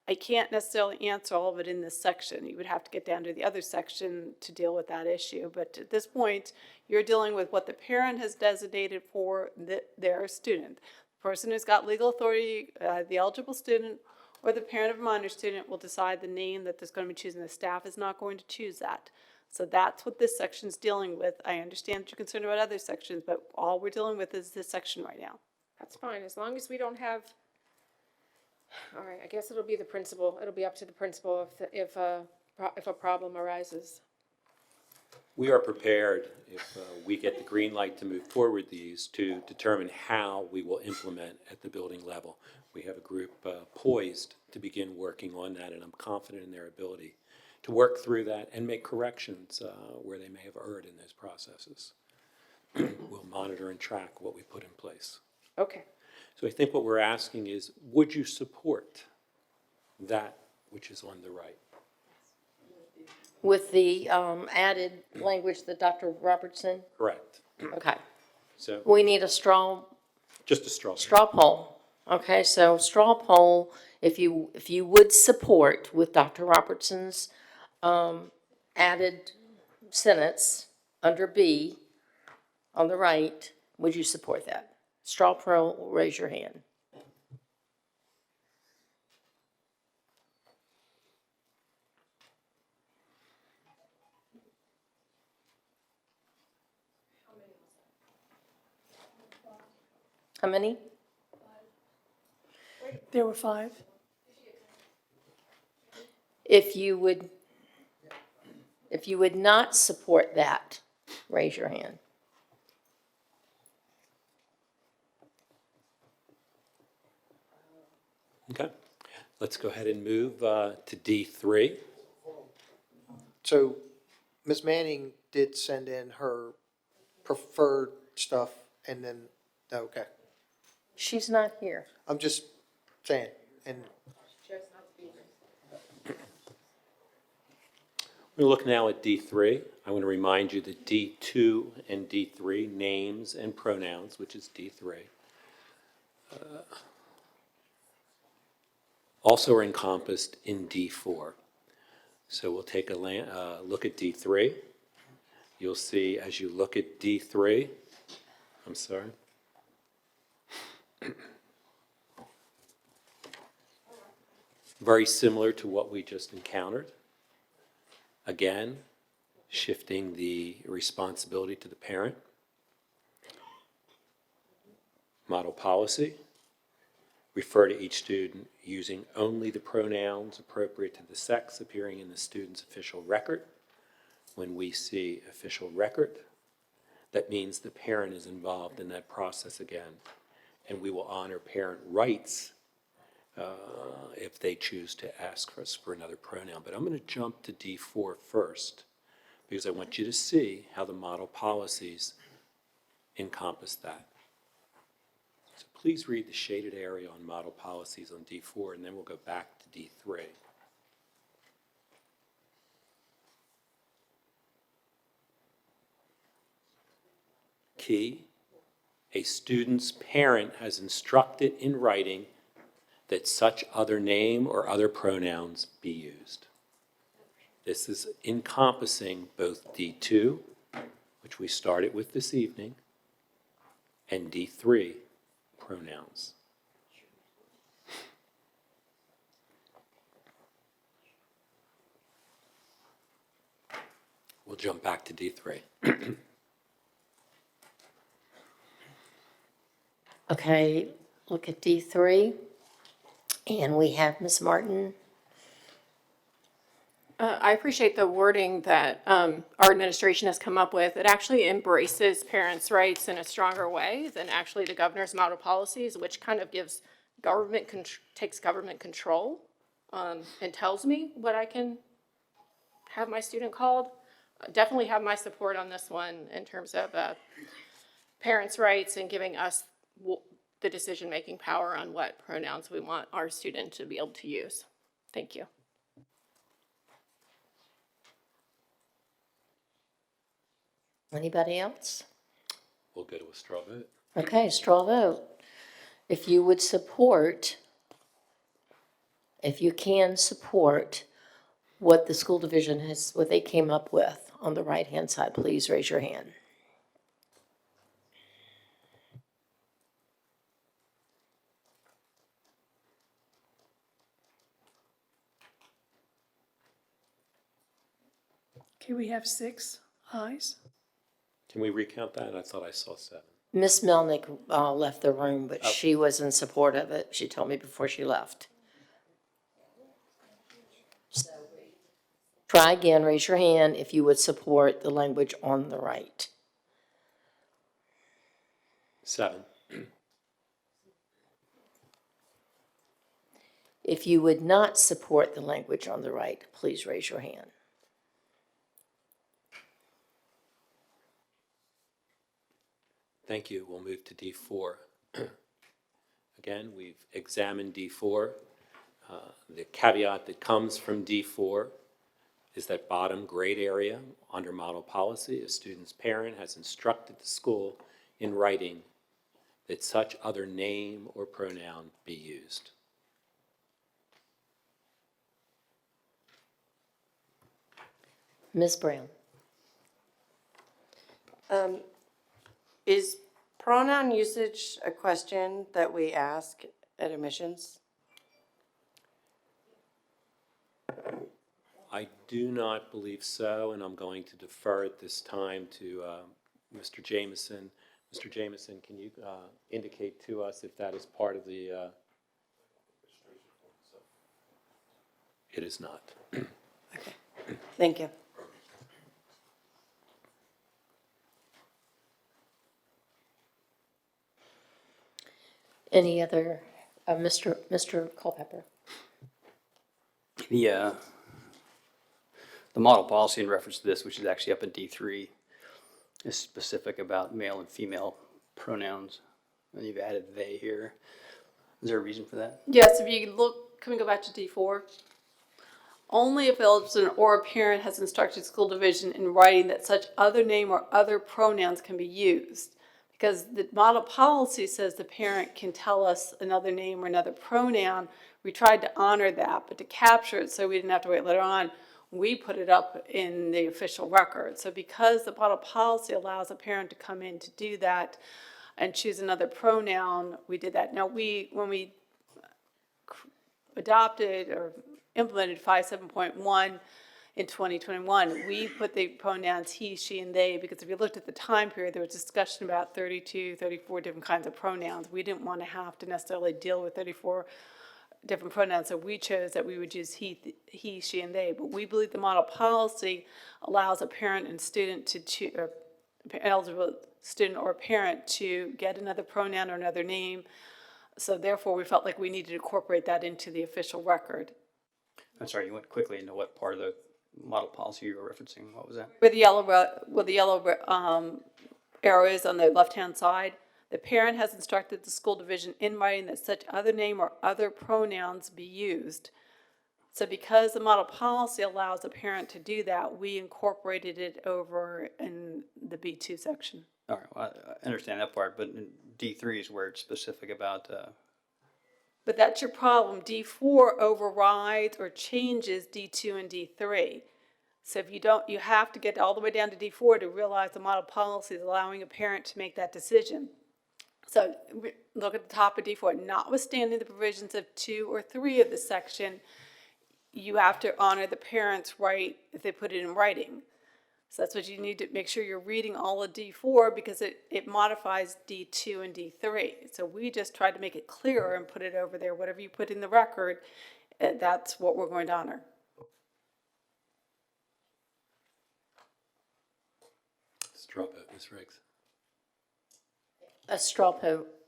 I can't necessarily answer all of it in this section. You would have to get down to the other section to deal with that issue. But at this point, you're dealing with what the parent has designated for their student. The person who's got legal authority, the eligible student, or the parent of a minor student will decide the name that there's going to be choosing. The staff is not going to choose that. So that's what this section's dealing with. I understand that you're concerned about other sections, but all we're dealing with is this section right now. That's fine, as long as we don't have, all right, I guess it'll be the principal, it'll be up to the principal if a problem arises. We are prepared, if we get the green light to move forward these, to determine how we will implement at the building level. We have a group poised to begin working on that, and I'm confident in their ability to work through that and make corrections where they may have erred in those processes. We'll monitor and track what we put in place. Okay. So I think what we're asking is, would you support that which is on the right? With the added language that Dr. Robertson, Correct. okay. So We need a straw just a straw. poll. Okay, so straw poll, if you would support with Dr. Robertson's added sentence under B on the right, would you support that? Straw poll, raise your hand. How many? There were 5. If you would not support that, raise your hand. Okay, let's go ahead and move to D3. So Ms. Manning did send in her preferred stuff and then, okay. She's not here. I'm just saying, and We look now at D3. I want to remind you that D2 and D3, names and pronouns, which is D3, also are encompassed in D4. So we'll take a look at D3. You'll see as you look at D3, I'm sorry. Very similar to what we just encountered. Again, shifting the responsibility to the parent. Model policy. Refer to each student using only the pronouns appropriate to the sex appearing in the student's official record. When we see official record, that means the parent is involved in that process again. And we will honor parent rights if they choose to ask us for another pronoun. But I'm going to jump to D4 first, because I want you to see how the model policies encompass that. So please read the shaded area on model policies on D4, and then we'll go back to D3. Key, a student's parent has instructed in writing that such other name or other pronouns be used. This is encompassing both D2, which we started with this evening, and D3, pronouns. We'll jump back to D3. Okay, look at D3. And we have Ms. Martin. I appreciate the wording that our administration has come up with. It actually embraces parents' rights in a stronger way than actually the governor's model policies, which kind of gives takes government control and tells me what I can have my student called. Definitely have my support on this one in terms of parents' rights and giving us the decision-making power on what pronouns we want our student to be able to use. Thank you. Anybody else? We'll go to a straw vote. Okay, straw vote. If you would support, if you can support what the school division has, what they came up with on the right-hand side, please raise your hand. Okay, we have 6 ayes. Can we recount that? I thought I saw 7. Ms. Melnick left the room, but she was in support of it. She told me before she left. So, try again, raise your hand if you would support the language on the right. 7. If you would not support the language on the right, please raise your hand. Thank you. We'll move to D4. Again, we've examined D4. The caveat that comes from D4 is that bottom grade area under model policy, a student's parent has instructed the school in writing that such other name or pronoun be used. Ms. Brown? Is pronoun usage a question that we ask at admissions? I do not believe so, and I'm going to defer at this time to Mr. Jameson. Mr. Jameson, can you indicate to us if that is part of the... It is not. Okay, thank you. Any other, Mr. Culpepper? The model policy in reference to this, which is actually up in D3, is specific about male and female pronouns, and you've added they here. Is there a reason for that? Yes, if you look, can we go back to D4? Only if eligible or a parent has instructed school division in writing that such other name or other pronouns can be used. Because the model policy says the parent can tell us another name or another pronoun. We tried to honor that, but to capture it so we didn't have to wait later on, we put it up in the official record. So because the model policy allows a parent to come in to do that and choose another pronoun, we did that. Now, when we adopted or implemented 5.7.1 in 2021, we put the pronouns he, she, and they, because if you looked at the time period, there was discussion about 32, 34 different kinds of pronouns. We didn't want to have to necessarily deal with 34 different pronouns, so we chose that we would use he, she, and they. But we believe the model policy allows a parent and student to choose, or eligible student or parent to get another pronoun or another name. So therefore, we felt like we needed to incorporate that into the official record. I'm sorry, you went quickly into what part of the model policy you were referencing. What was that? Where the yellow arrow is on the left-hand side, the parent has instructed the school division in writing that such other name or other pronouns be used. So because the model policy allows a parent to do that, we incorporated it over in the B2 section. All right, well, I understand that part, but in D3 is where it's specific about, But that's your problem. D4 overrides or changes D2 and D3. So if you don't, you have to get all the way down to D4 to realize the model policy is allowing a parent to make that decision. So look at the top of D4, notwithstanding the provisions of 2 or 3 of this section, you have to honor the parent's right if they put it in writing. So that's what you need to make sure you're reading all of D4 because it modifies D2 and D3. So we just tried to make it clearer and put it over there. Whatever you put in the record, that's what we're going to honor. Straw vote, Ms. Riggs. A straw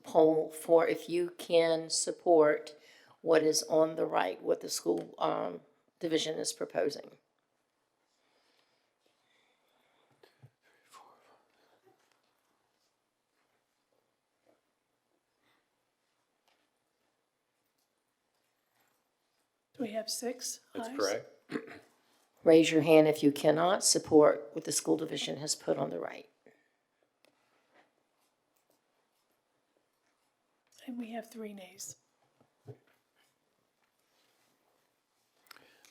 poll for if you can support what is on the right, what the school division is proposing. Do we have 6 ayes? That's correct. Raise your hand if you cannot support what the school division has put on the right. And we have 3 nays.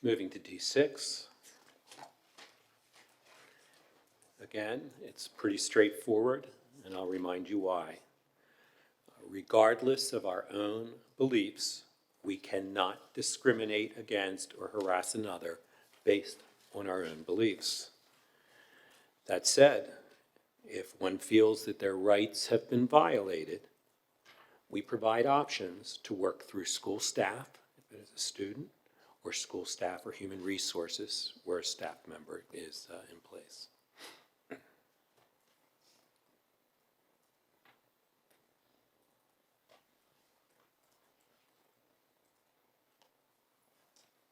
Moving to D6. Again, it's pretty straightforward, and I'll remind you why. Regardless of our own beliefs, we cannot discriminate against or harass another based on our own beliefs. That said, if one feels that their rights have been violated, we provide options to work through school staff, if it is a student, or school staff or human resources where a staff member is in place.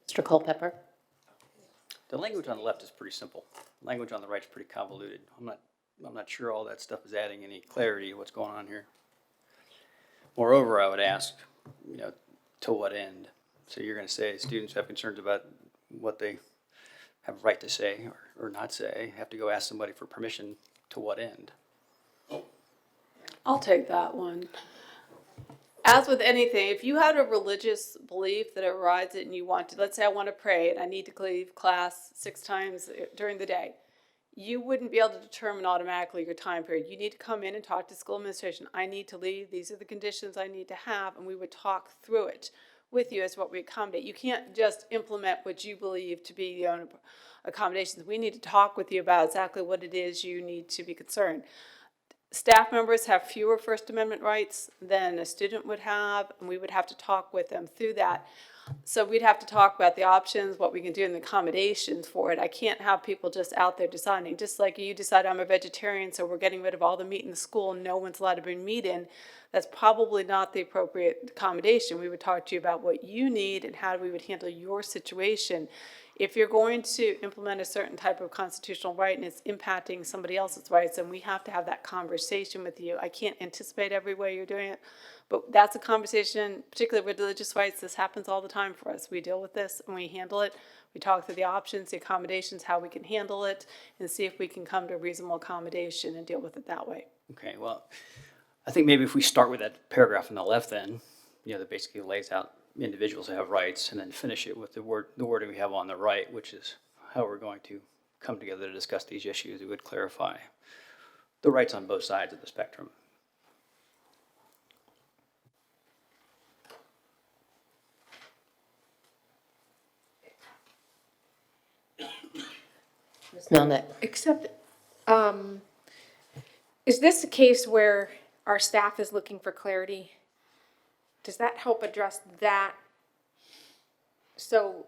Mr. Culpepper? The language on the left is pretty simple. Language on the right is pretty convoluted. I'm not sure all that stuff is adding any clarity to what's going on here. Moreover, I would ask, to what end? So you're gonna say students have concerns about what they have a right to say or not say, have to go ask somebody for permission, to what end? I'll take that one. As with anything, if you had a religious belief that overrides it and you want to, let's say I want to pray and I need to leave class 6 times during the day, you wouldn't be able to determine automatically your time period. You need to come in and talk to school administration. I need to leave. These are the conditions I need to have, and we would talk through it with you as what we accommodate. You can't just implement what you believe to be the own accommodations. We need to talk with you about exactly what it is you need to be concerned. Staff members have fewer First Amendment rights than a student would have, and we would have to talk with them through that. So we'd have to talk about the options, what we can do, and the accommodations for it. I can't have people just out there deciding. Just like you decide I'm a vegetarian, so we're getting rid of all the meat in the school and no one's allowed to bring meat in. That's probably not the appropriate accommodation. We would talk to you about what you need and how we would handle your situation. If you're going to implement a certain type of constitutional right and it's impacting somebody else's rights, then we have to have that conversation with you. I can't anticipate every way you're doing it, but that's a conversation, particularly with religious rights. This happens all the time for us. We deal with this and we handle it. We talk through the options, the accommodations, how we can handle it, and see if we can come to a reasonable accommodation and deal with it that way. Okay, well, I think maybe if we start with that paragraph on the left then, that basically lays out individuals who have rights, and then finish it with the wording we have on the right, which is how we're going to come together to discuss these issues. It would clarify the rights on both sides of the spectrum. Ms. Melnick? Except, is this a case where our staff is looking for clarity? Does that help address that? So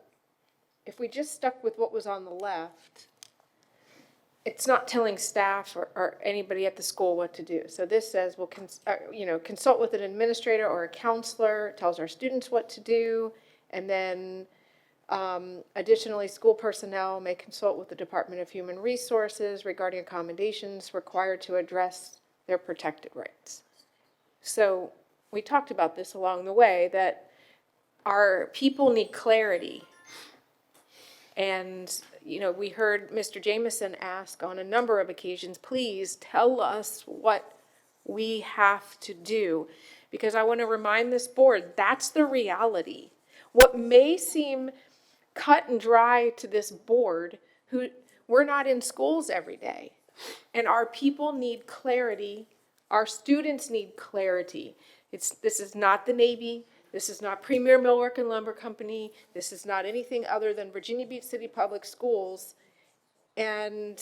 if we just stuck with what was on the left, it's not telling staff or anybody at the school what to do. So this says, we'll consult with an administrator or a counselor, tells our students what to do, and then additionally, school personnel may consult with the Department of Human Resources regarding accommodations required to address their protected rights. So we talked about this along the way, that our people need clarity. And, we heard Mr. Jameson ask on a number of occasions, please tell us what we have to do. Because I want to remind this board, that's the reality. What may seem cut and dry to this board, we're not in schools every day. And our people need clarity. Our students need clarity. This is not the Navy. This is not Premier Millwork and Lumber Company. This is not anything other than Virginia Beach City Public Schools. And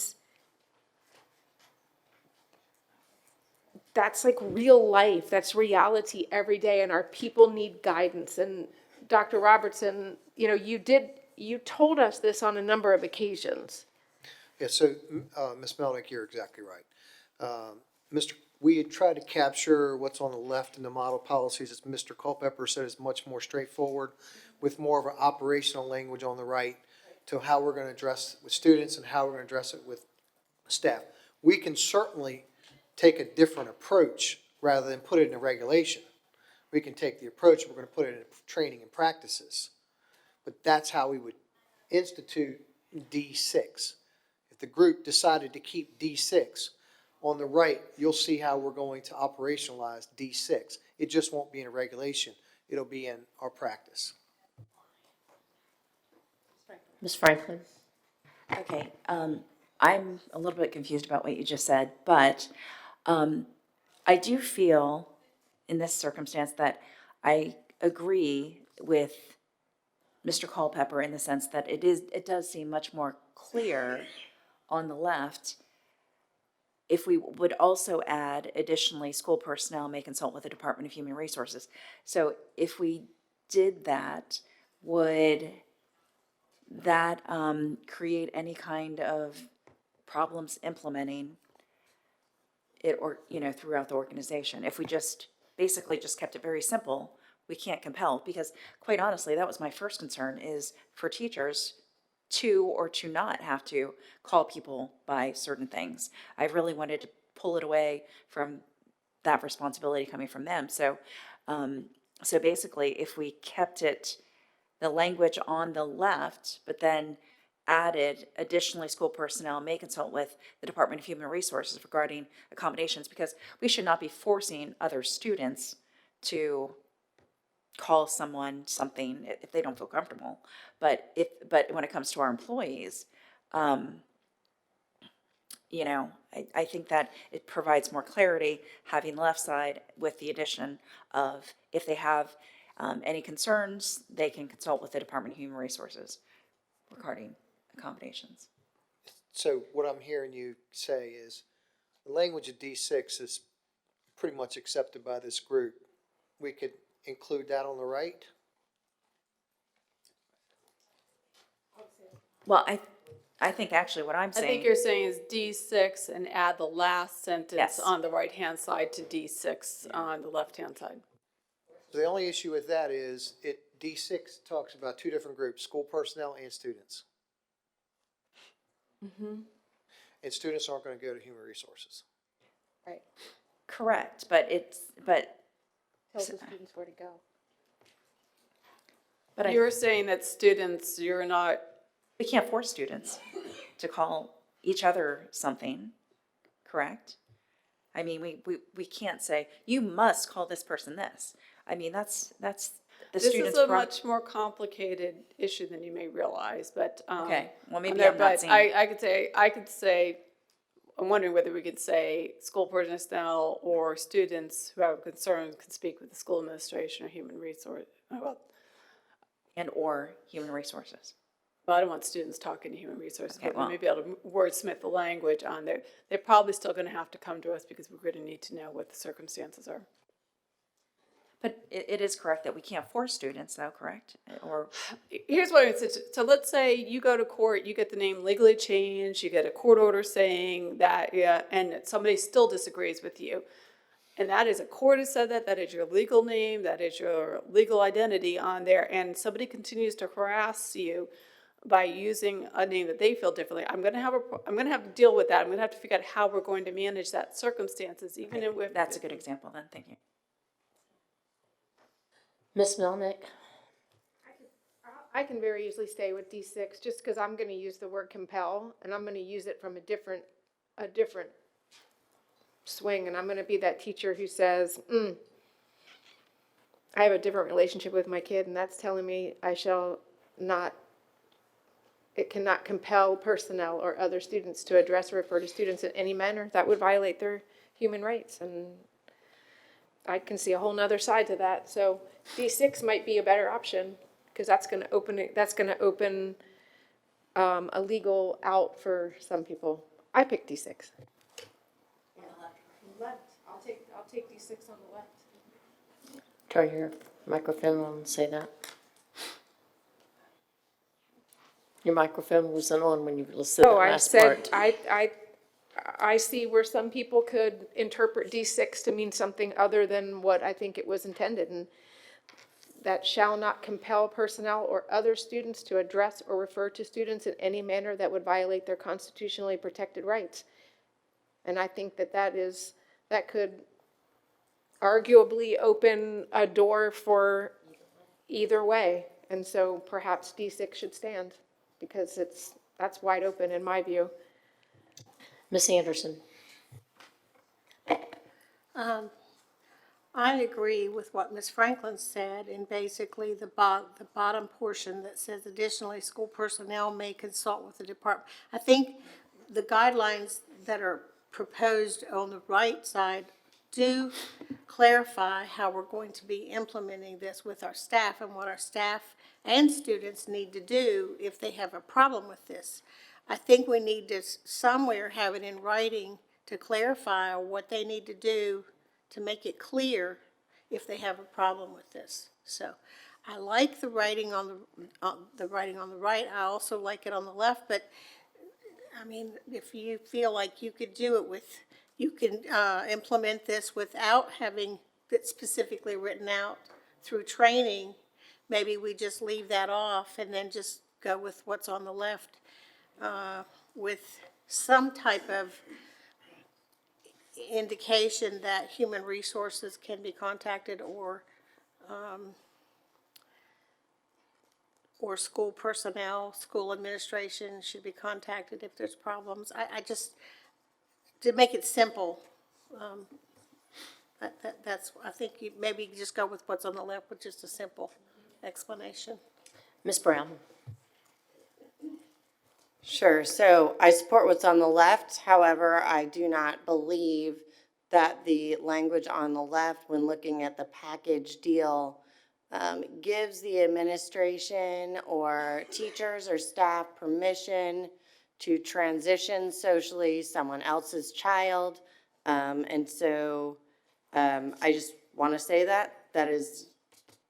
that's like real life. That's reality every day. And our people need guidance. And Dr. Robertson, you told us this on a number of occasions. Yeah, so, Ms. Melnick, you're exactly right. We had tried to capture what's on the left in the model policies, as Mr. Culpepper said, is much more straightforward, with more of an operational language on the right to how we're going to address with students and how we're going to address it with staff. We can certainly take a different approach rather than put it in a regulation. We can take the approach, we're going to put it in training and practices. But that's how we would institute D6. If the group decided to keep D6, on the right, you'll see how we're going to operationalize D6. It just won't be in a regulation. It'll be in our practice. Ms. Franklin? Okay, I'm a little bit confused about what you just said, but I do feel in this circumstance that I agree with Mr. Culpepper in the sense that it does seem much more clear on the left. if we would also add additionally, school personnel may consult with the Department of Human Resources. So if we did that, would that create any kind of problems implementing it, or, throughout the organization? If we just, basically just kept it very simple, we can't compel, because quite honestly, that was my first concern, is for teachers to or to not have to call people by certain things. I really wanted to pull it away from that responsibility coming from them. So, so basically, if we kept it, the language on the left, but then added additionally, school personnel may consult with the Department of Human Resources regarding accommodations, because we should not be forcing other students to call someone something if they don't feel comfortable. But when it comes to our employees, I think that it provides more clarity, having the left side with the addition of, if they have any concerns, they can consult with the Department of Human Resources regarding accommodations. So what I'm hearing you say is, the language of D6 is pretty much accepted by this group. We could include that on the right? Well, I think actually what I'm I think saying, you're saying is D6 and add the last sentence Yes. on the right-hand side to D6 on the left-hand side. The only issue with that is D6 talks about two different groups, school personnel and students. And students aren't going to go to human resources. Right, correct, but tell the students where to go. but I, You're saying that students, you're not, we can't force students to call each other something, correct? I mean, we can't say, you must call this person this. I mean, that's the this student's is a pro- much more complicated issue than you may realize, but. Okay, well, maybe there, I'm not but seeing. I could say, I'm wondering whether we could say school personnel or students who have concerns can speak with the school administration or human resource. Well, or human resources. I don't want students talking to human resources, Okay, but well- we may be able to wordsmith the language on there. They're probably still gonna have to come to us because we're gonna need to know what the circumstances are. But it is correct that we can't force students, though, correct? Or, Here's what I said. So let's say you go to court, you get the name legally changed, you get a court order saying that, yeah, and somebody still disagrees with you. And that is, a court has said that is your legal name, that is your legal identity on there, and somebody continues to harass you by using a name that they feel differently. I'm gonna have to deal with that. I'm gonna have to figure out how we're going to manage that circumstances, even if. that's a good example then, thank you. Ms. Melnick? I can very easily stay with D6, just because I'm gonna use the word compel, and I'm gonna use it from a different swing, and I'm gonna be that teacher who says, I have a different relationship with my kid, and that's telling me it cannot compel personnel or other students to address or refer to students in any manner that would violate their human rights, and I can see a whole nother side to that. So D6 might be a better option, because that's gonna open a legal out for some people. I picked D6. Left. I'll take D6 on the left. Turn your microphone on and say that. Your microphone wasn't on when you listed the Oh, I last said, part. I see where some people could interpret D6 to mean something other than what I think it was intended, and that shall not compel personnel or other students to address or refer to students in any manner that would violate their constitutionally protected rights. And I think that could arguably open a door for either way. And so perhaps D6 should stand, because that's wide open in my view. Ms. Anderson? I agree with what Ms. Franklin said, and basically the bottom portion that says additionally, school personnel may consult with the department. I think the guidelines that are proposed on the right side do clarify how we're going to be implementing this with our staff, and what our staff and students need to do if they have a problem with this. I think we need to somewhere have it in writing to clarify what they need to do to make it clear if they have a problem with this. So I like the writing on the writing on the right. I also like it on the left, but I mean, if you feel like you could do it with, you can implement this without having it specifically written out through training, maybe we just leave that off and then just go with what's on the left with some type of indication that human resources can be contacted or school personnel, school administration should be contacted if there's problems. I just, to make it simple, that's, I think you maybe just go with what's on the left with just a simple explanation. Ms. Brown? Sure, so I support what's on the left, however, I do not believe that the language on the left, when looking at the package deal, gives the administration or teachers or staff permission to transition socially someone else's child. And so I just want to say that is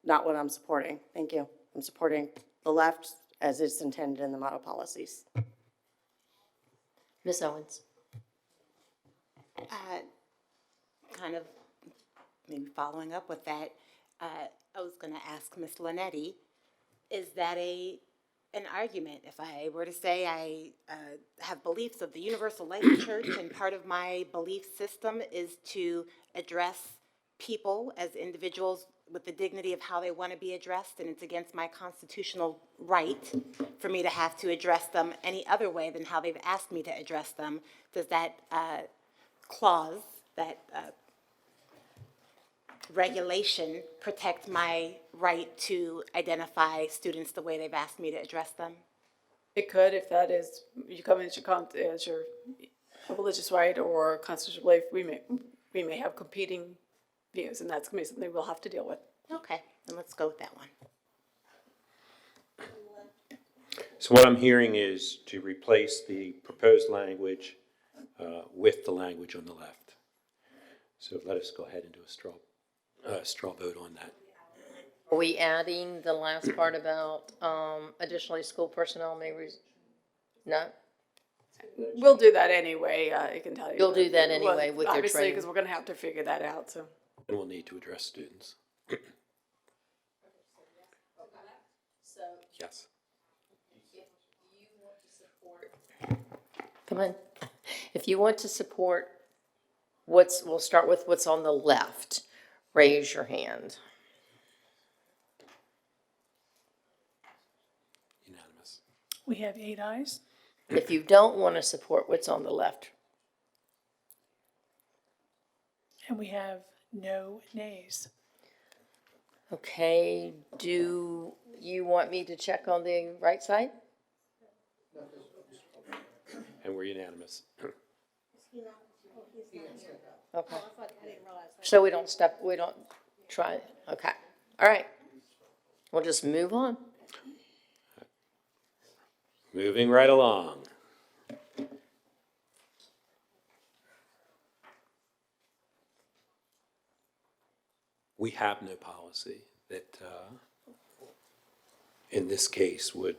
not what I'm supporting. Thank you. I'm supporting the left as it's intended in the model policies. Ms. Owens? Kind of maybe following up with that, I was going to ask Ms. Linetti, is that an argument? If I were to say I have beliefs of the Universal Life Church and part of my belief system is to address people as individuals with the dignity of how they want to be addressed, and it's against my constitutional right for me to have to address them any other way than how they've asked me to address them, does that clause, that regulation protect my right to identify students the way they've asked me to address them? It could, if that is, you come in as your religious right or constitutional belief, we may have competing views, and that's going to be something we'll have to deal with. Okay, then let's go with that one. So what I'm hearing is to replace the proposed language with the language on the left. So let us go ahead and do a straw vote on that. Are we adding the last part about additionally school personnel may no? We'll do that anyway, I can tell you. You'll do that anyway with your Obviously, training. because we're going to have to figure that out, so. And we'll need to address students. Yes. Come on. If you want to support we'll start with what's on the left. Raise your hand. Unanimous. We have 8 ayes. If you don't want to support what's on the left, And we have no nays. okay, do you want me to check on the right side? And we're unanimous. Okay. So we don't try, okay, all right. We'll just move on. Moving right along. We have no policy that, in this case, would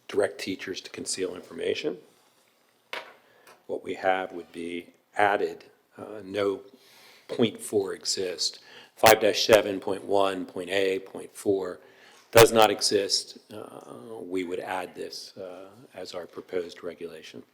direct teachers to conceal information. What we have would be added, no point 4 exists. 5-7.1, point A, point 4 does not exist. We would add this as our proposed regulation.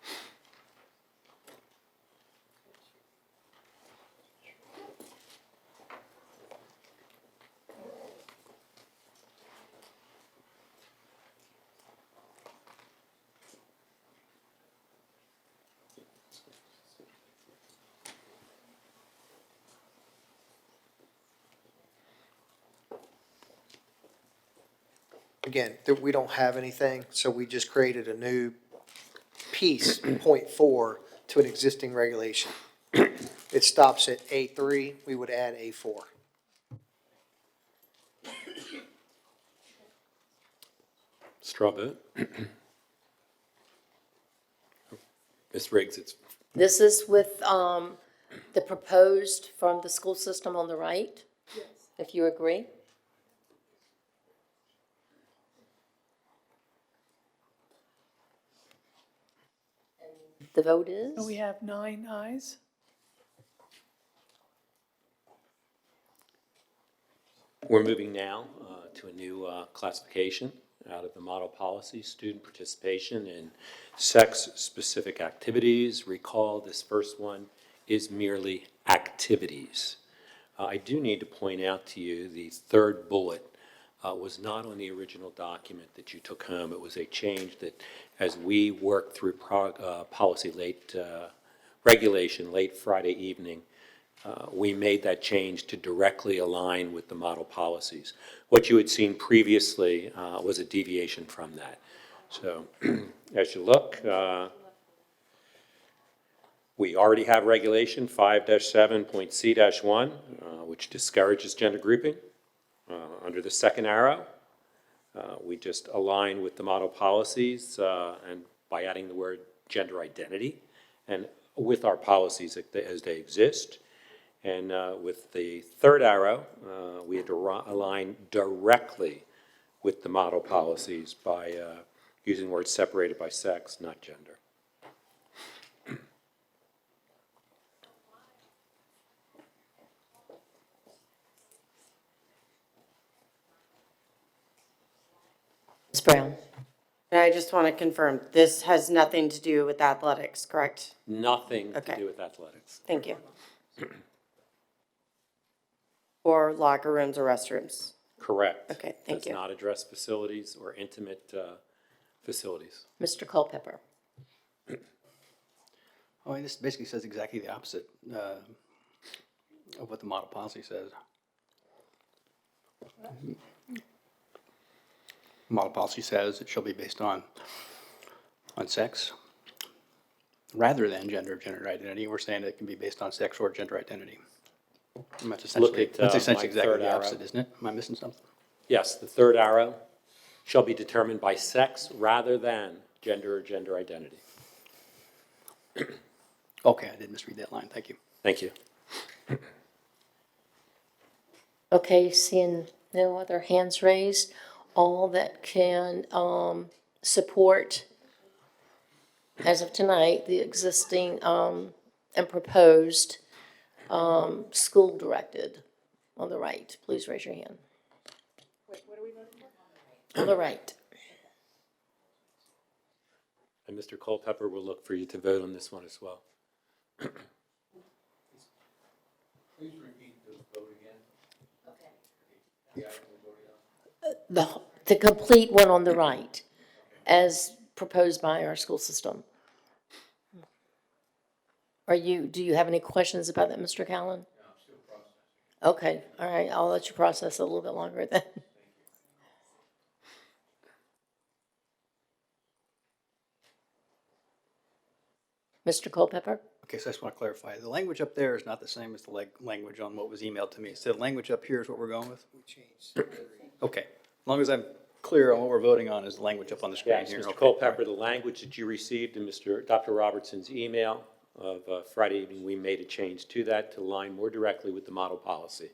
Again, we don't have anything, so we just created a new piece, .4, to an existing regulation. It stops at A3, we would add A4. Straw vote? Ms. Riggs, it's This is with the proposed from the school system on the right? Yes. If you agree? The vote is? So we have 9 ayes. We're moving now to a new classification out of the model policy, student participation in sex-specific activities. Recall, this first one is merely activities. I do need to point out to you, the third bullet was not on the original document that you took home. It was a change that, as we worked through policy regulation late Friday evening, we made that change to directly align with the model policies. What you had seen previously was a deviation from that. So as you look, we already have regulation 5-7.C-1, which discourages gender grouping. Under the second arrow, we just align with the model policies and by adding the word gender identity and with our policies as they exist. And with the third arrow, we had to align directly with the model policies by using words separated by sex, not gender. Ms. Brown? And I just want to confirm, this has nothing to do with athletics, correct? Nothing to Okay. do with athletics. Thank you. Or locker rooms or restrooms? Correct. Okay, thank you. Does not address facilities or intimate facilities. Mr. Culpepper? Oh, this basically says exactly the opposite of what the model policy says. Model policy says it shall be based on sex rather than gender identity. We're saying it can be based on sex or gender identity. And that's essentially, at, that's my essentially exactly third the arrow. opposite, isn't it? Am I missing something? Yes, the third arrow shall be determined by sex rather than gender or gender identity. Okay, I did misread that line. Thank you. Thank you. Okay, seeing no other hands raised, all that can support, as of tonight, the existing and proposed school-directed on the right, please raise your hand. Wait, what are we voting for? On the right. And Mr. Culpepper will look for you to vote on this one as well. Please repeat the vote again. The complete one on the right, as proposed by our school system. Do you have any questions about that, Mr. Callen? No, I'm still processing. Okay, all right, I'll let you process a little bit longer then. Mr. Culpepper? Okay, so I just want to clarify. The language up there is not the same as the language on what was emailed to me. So the language up here is what we're going with? We changed. Okay, as long as I'm clear on what we're voting on is the language up on the screen Yes, here. Mr. Okay. Culpepper, the language that you received in Dr. Robertson's email of Friday evening, we made a change to that to align more directly with the model policy.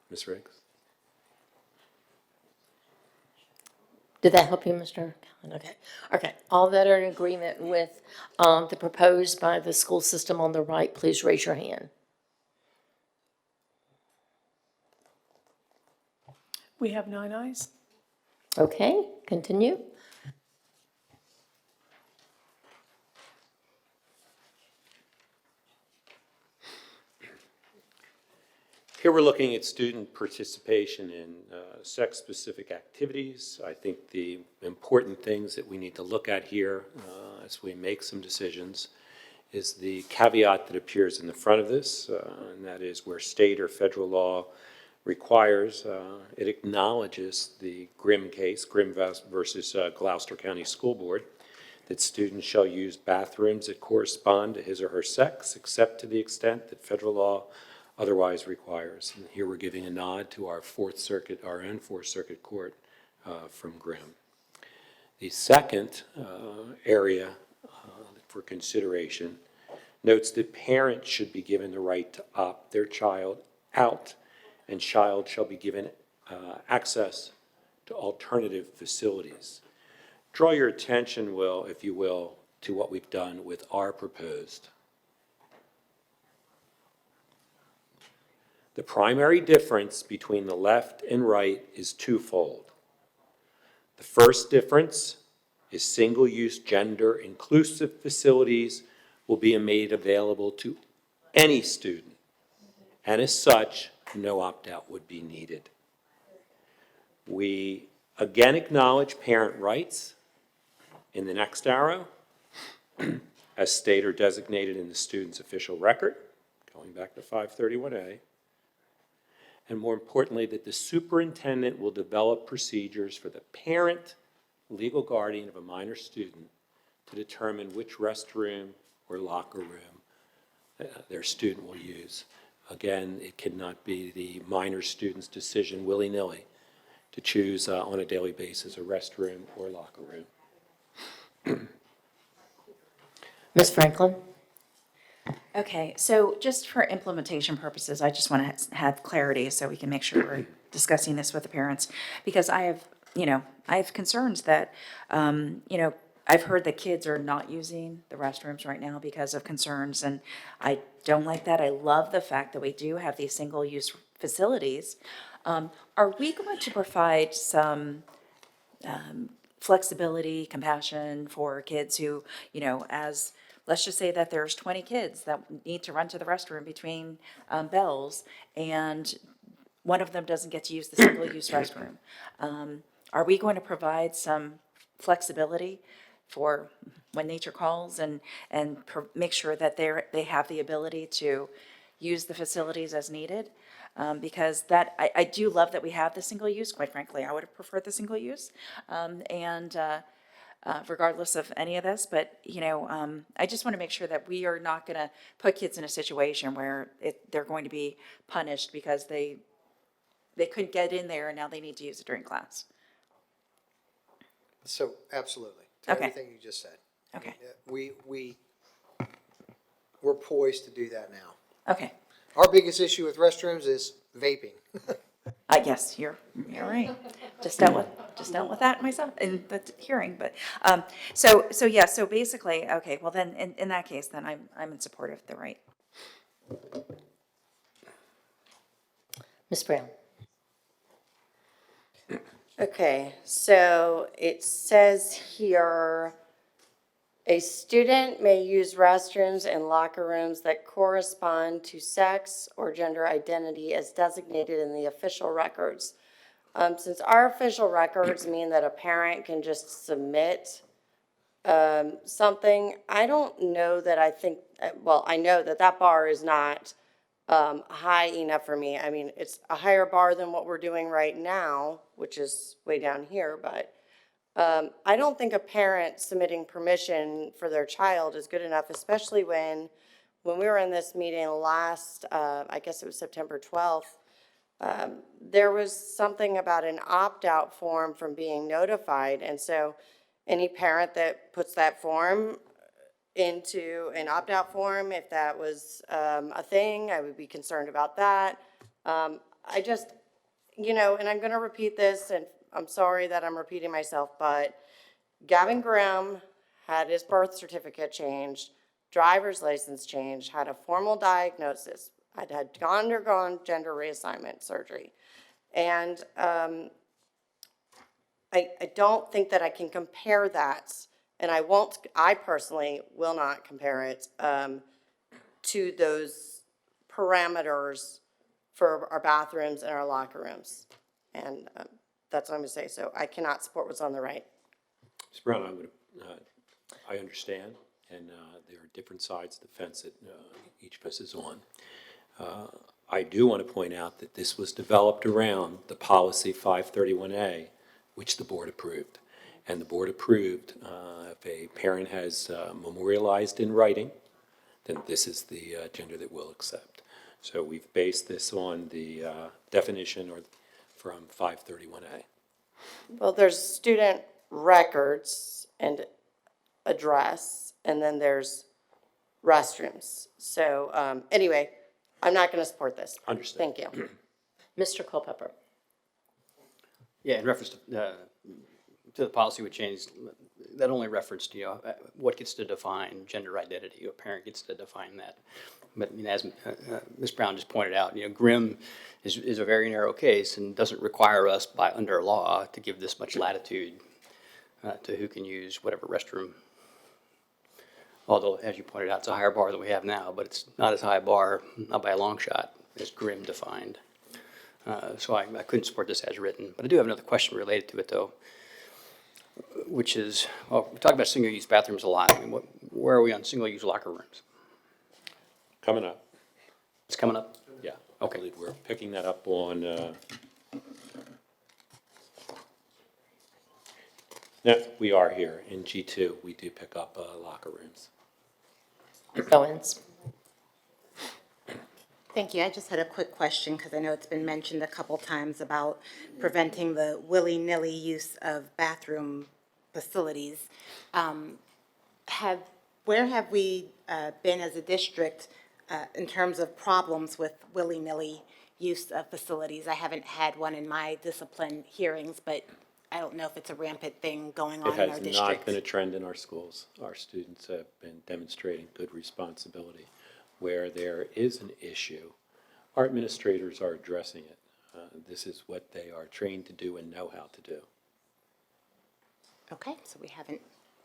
Ms. Riggs? Did that help you, Mr. Callen? Okay. Okay, all that are in agreement with the proposed by the school system on the right, please raise your hand. We have 9 ayes. Okay, continue. Here we're looking at student participation in sex-specific activities. I think the important things that we need to look at here as we make some decisions is the caveat that appears in the front of this, and that is where state or federal law requires, it acknowledges the Grimm case, Grimm versus Gloucester County School Board, that students shall use bathrooms that correspond to his or her sex, except to the extent that federal law otherwise requires. And here we're giving a nod to our Fourth Circuit, our own Fourth Circuit Court from Grimm. The second area for consideration notes that parents should be given the right to opt their child out, and child shall be given access to alternative facilities. Draw your attention, if you will, to what we've done with our proposed. The primary difference between the left and right is twofold. The first difference is single-use gender-inclusive facilities will be made available to any student, and as such, no opt-out would be needed. We again acknowledge parent rights in the next arrow, as stated or designated in the student's official record, going back to 531A, and more importantly, that the superintendent will develop procedures for the parent, legal guardian of a minor student to determine which restroom or locker room their student will use. Again, it cannot be the minor student's decision willy-nilly to choose on a daily basis a restroom or locker room. Ms. Franklin? Okay, so just for implementation purposes, I just want to have clarity so we can make sure we're discussing this with the parents. Because I have concerns that, I've heard that kids are not using the restrooms right now because of concerns, and I don't like that. I love the fact that we do have these single-use facilities. Are we going to provide some flexibility, compassion for kids who, let's just say that there's 20 kids that need to run to the restroom between bells, and one of them doesn't get to use the single-use restroom. Are we going to provide some flexibility for when nature calls and make sure that they have the ability to use the facilities as needed? Because I do love that we have the single use. Quite frankly, I would have preferred the single use. Regardless of any of this, but I just want to make sure that we are not going to put kids in a situation where they're going to be punished because they couldn't get in there and now they need to use it during class. So, absolutely. To Okay. everything you just said. Okay. We're poised to do that now. Okay. Our biggest issue with restrooms is vaping. Yes, you're right. Just dealt with that myself in the hearing, but, so basically, okay, well then, in that case, then I'm in support of the right. Ms. Brown? Okay, so it says here, a student may use restrooms and locker rooms that correspond to sex or gender identity as designated in the official records. Since our official records mean that a parent can just submit something, I don't know that I know that bar is not high enough for me. I mean, it's a higher bar than what we're doing right now, which is way down here, but I don't think a parent submitting permission for their child is good enough, especially when we were in this meeting last, I guess it was September 12th, there was something about an opt-out form from being notified. And so any parent that puts that form into an opt-out form, if that was a thing, I would be concerned about that. I just, and I'm going to repeat this, and I'm sorry that I'm repeating myself, but Gavin Grimm had his birth certificate changed, driver's license changed, had a formal diagnosis, had undergone gender reassignment surgery. And I don't think that I can compare that, and I personally will not compare it to those parameters for our bathrooms and our locker rooms. And that's what I'm going to say. So I cannot support what's on the right. Ms. Brown, I understand, and there are different sides of the fence that each of us is on. I do want to point out that this was developed around the policy 531A, which the board approved. And the board approved if a parent has memorialized in writing, then this is the gender that we'll accept. So we've based this on the definition from 531A. Well, there's student records and address, and then there's restrooms. So, anyway, I'm not gonna support this. Understood. Thank you. Mr. Culpepper. Yeah, in reference to the policy we changed, that only referenced, what gets to define gender identity. A parent gets to define that. But as Ms. Brown just pointed out, Grimm is a very narrow case and doesn't require us by under law to give this much latitude to who can use whatever restroom. Although, as you pointed out, it's a higher bar than we have now, but it's not as high a bar, not by a long shot, as Grimm defined. So I couldn't support this as written. But I do have another question related to it, though, which is, well, we talk about single-use bathrooms a lot. I mean, where are we on single-use locker rooms? Coming up. It's coming up? Yeah, I believe we're picking that up on, no, we are here in G2. We do pick up locker rooms. Owens. Thank you. I just had a quick question because I know it's been mentioned a couple times about preventing the willy-nilly use of bathroom facilities. Where have we been as a district in terms of problems with willy-nilly use of facilities? I haven't had one in my discipline hearings, but I don't know if it's a rampant thing going on It in our has district. not been a trend in our schools. Our students have been demonstrating good responsibility. Where there is an issue, our administrators are addressing it. This is what they are trained to do and know how to do. Okay, so we haven't,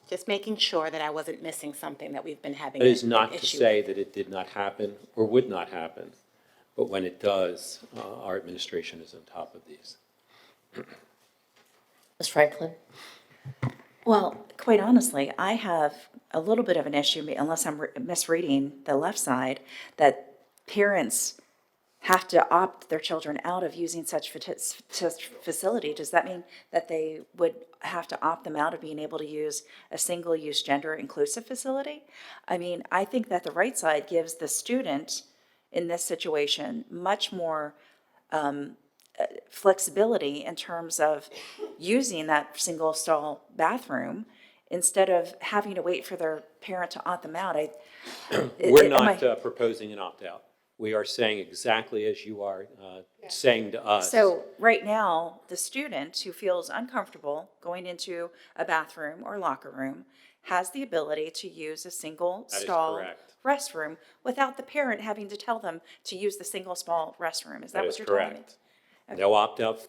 just making sure that I wasn't missing something that we've been having It is an not to issue say with. that it did not happen or would not happen, but when it does, our administration is on top of these. Ms. Franklin. Well, quite honestly, I have a little bit of an issue, unless I'm misreading the left side, that parents have to opt their children out of using such facility. Does that mean that they would have to opt them out of being able to use a single-use gender-inclusive facility? I mean, I think that the right side gives the student in this situation much more flexibility in terms of using that single stall bathroom instead of having to wait for their parent to opt them out. We're not proposing an opt-out. We are saying exactly as you are saying to us. So right now, the student who feels uncomfortable going into a bathroom or locker room has the ability to use a single That is stall correct. restroom without the parent having to tell them to use the single stall restroom. Is that That what is you're telling me? correct. No opt-out.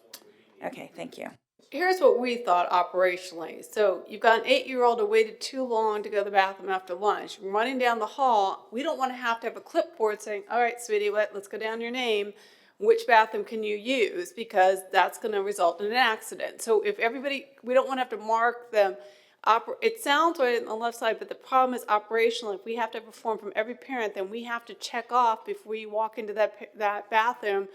Okay, thank you. Here's what we thought operationally. So you've got an 8-year-old who waited too long to go to the bathroom after lunch. Running down the hall, we don't want to have a clipboard saying, all right, sweetie, let's go down your name. Which bathroom can you use? Because that's going to result in an accident. So if everybody, we don't want to have to mark them. It sounds right on the left side, but the problem is operational. If we have to have a form from every parent, then we have to check off before you walk into that bathroom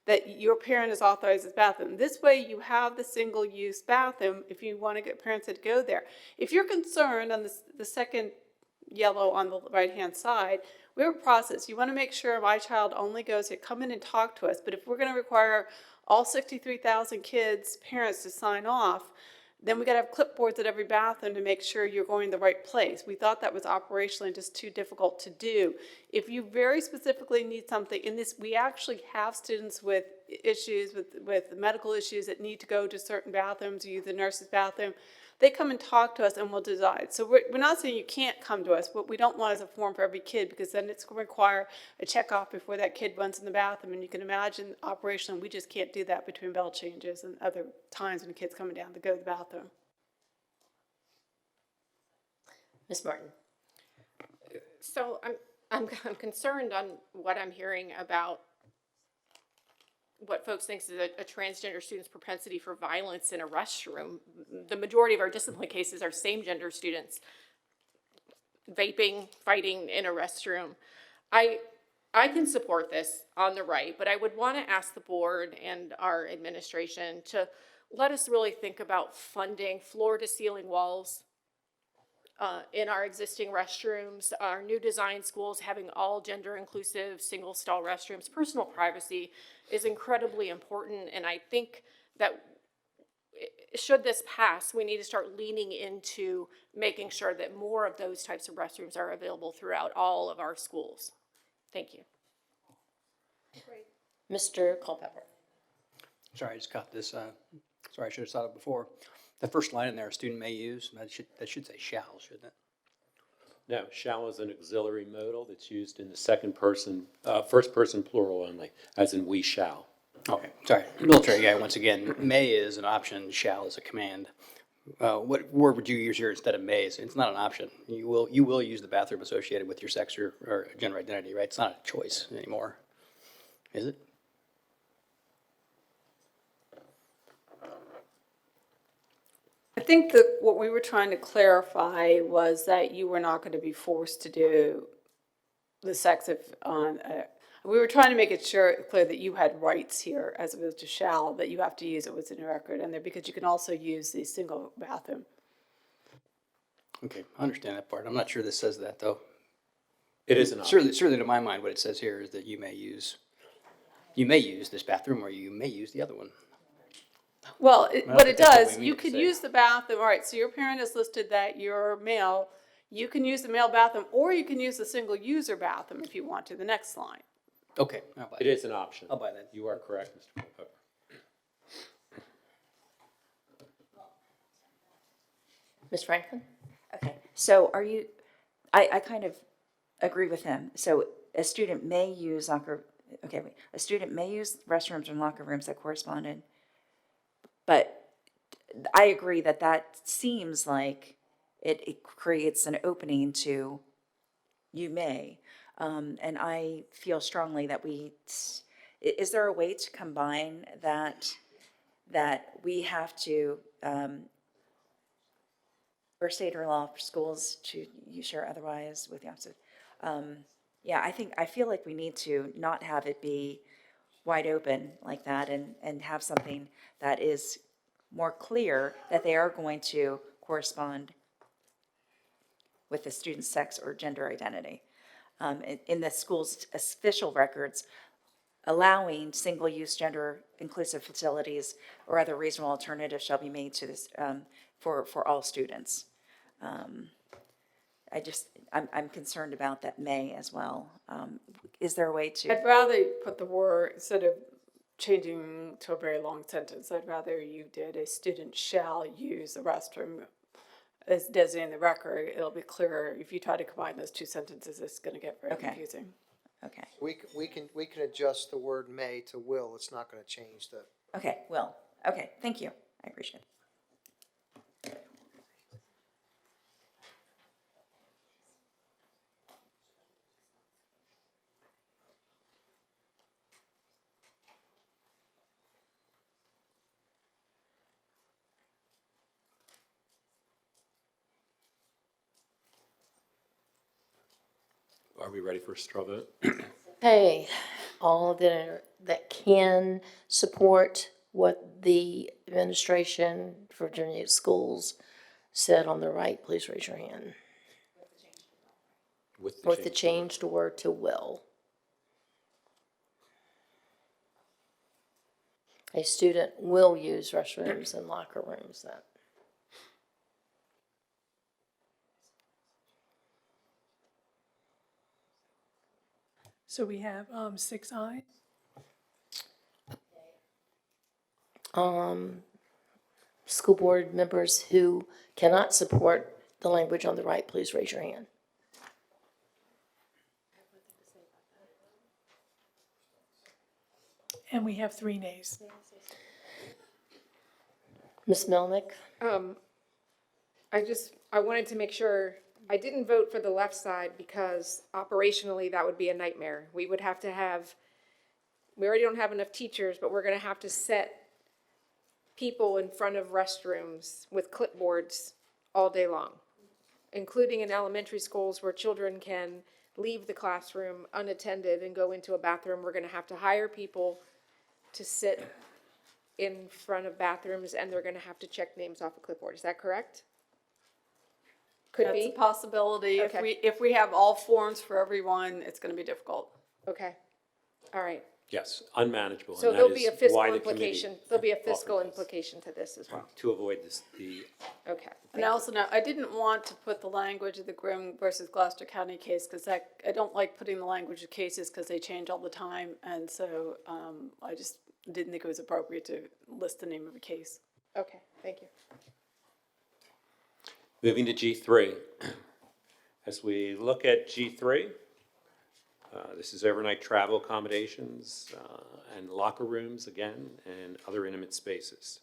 that your parent is authorized as bathroom. This way you have the single-use bathroom if you want to get parents to go there. If you're concerned on the second yellow on the right-hand side, we have a process. You want to make sure my child only goes here, come in and talk to us. But if we're going to require all 63,000 kids' parents to sign off, then we got to have clipboards at every bathroom to make sure you're going to the right place. We thought that was operationally just too difficult to do. If you very specifically need something in this, we actually have students with issues, with medical issues that need to go to certain bathrooms, use the nurse's bathroom. They come and talk to us and we'll decide. So we're not saying you can't come to us. What we don't want is a form for every kid, because then it's going to require a checkoff before that kid runs in the bathroom. And you can imagine operationally, we just can't do that between bell changes and other times when the kid's coming down to go to the bathroom. Ms. Martin. So I'm concerned on what I'm hearing about what folks think is a transgender student's propensity for violence in a restroom. The majority of our discipline cases are same-gender students vaping, fighting in a restroom. I can support this on the right, but I would want to ask the board and our administration to let us really think about funding floor-to-ceiling walls in our existing restrooms, our new design schools having all gender inclusive single stall restrooms. Personal privacy is incredibly important, and I think that should this pass, we need to start leaning into making sure that more of those types of restrooms are available throughout all of our schools. Thank you. Mr. Culpepper. Sorry, I just got this, sorry, I should have thought of it before. The first line in there, a student may use, that should say shall, shouldn't it? No, shall is an auxiliary modal that's used in the second person, first person plural only, as in we shall. Okay, sorry, military guy, once again, may is an option, shall is a command. What word would you use here instead of may? It's not an option. You will use the bathroom associated with your sex or gender identity, right? It's not a choice anymore, is it? I think that what we were trying to clarify was that you were not going to be forced to do the sex of, we were trying to make it clear that you had rights here as opposed to shall, that you have to use it within your record in there, because you can also use the single bathroom. Okay, I understand that part. I'm not sure this says that, though. It is an option. Certainly to my mind, what it says here is that you may use this bathroom or you may use the other one. Well, Well, what it that's what does, we you mean to can say. use the bathroom, all right, so your parent has listed that you're male, you can use the male bathroom, or you can use the single user bathroom if you want to, the next line. Okay, I'll buy It that. is an option. I'll buy that. You are correct, Mr. Culpepper. Ms. Franklin? Okay, so I kind of agree with him. So a student may use a student may use restrooms and locker rooms that corresponded. But I agree that seems like it creates an opening to you may. And I feel strongly that is there a way to combine that we have to, or state or law for schools to you share otherwise with the opposite? Yeah, I feel like we need to not have it be wide open like that and have something that is more clear that they are going to correspond with the student's sex or gender identity. In the school's official records, allowing single-use gender-inclusive facilities or other reasonable alternatives shall be made to this, for all students. I'm concerned about that may as well. Is there a way to? I'd rather put the word, instead of changing to a very long sentence, I'd rather you did a student shall use the restroom as designated in the record. It'll be clearer. If you try to combine those two sentences, it's going to get very Okay. confusing. Okay, We can adjust the word may to will. It's not gonna change the. okay, well, okay, thank you. I appreciate it. Are we ready for a straw vote? Okay, all that can support what the administration for Virginia schools said on the right, please raise your hand. With the changed word to will. A student will use restrooms and locker rooms then. So we have 6 ayes. School board members who cannot support the language on the right, please raise your hand. And we have 3 nays. Ms. Melnick? I wanted to make sure, I didn't vote for the left side because operationally that would be a nightmare. We would have to have, we already don't have enough teachers, but we're gonna have to set people in front of restrooms with clipboards all day long, including in elementary schools where children can leave the classroom unattended and go into a bathroom. We're gonna have to hire people to sit in front of bathrooms, and they're gonna have to check names off a clipboard. Is that correct? Could That's a be. possibility. Okay. If we have all forms for everyone, it's going to be difficult. Okay. All right. Yes, unmanageable. So and there'll that be a is fiscal why the committee implication, there'll be a fiscal offered this, implication to this as well. to avoid this, the Okay. And I also know, I didn't want to put the language of the Grimm versus Gloucester County case, because I don't like putting the language of cases because they change all the time, and so, I just didn't think it was appropriate to list the name of a case. Okay, thank you. Moving to G3. As we look at G3, this is overnight travel accommodations and locker rooms again, and other intimate spaces.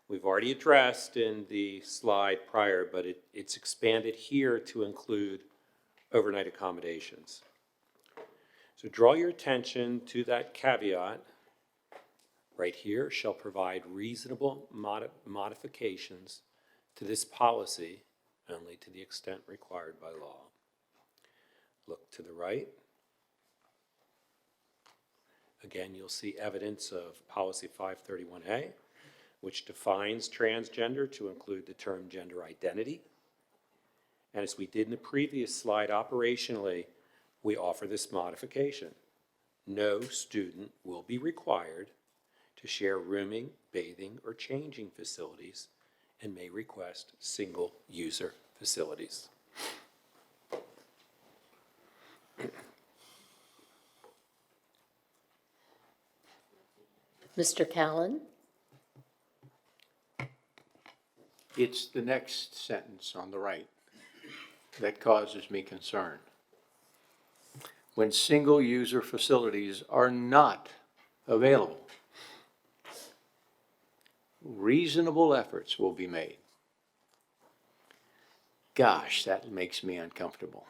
We've already addressed in the slide prior, but it's expanded here to include overnight accommodations. So draw your attention to that caveat. Right here, shall provide reasonable modifications to this policy only to the extent required by law. Look to the right. Again, you'll see evidence of policy 531A, which defines transgender to include the term gender identity. And as we did in the previous slide, operationally, we offer this modification. No student will be required to share rooming, bathing, or changing facilities and may request single-user facilities. Mr. Callen? It's the next sentence on the right that causes me concern. When single-user facilities are not available, reasonable efforts will be made. Gosh, that makes me uncomfortable.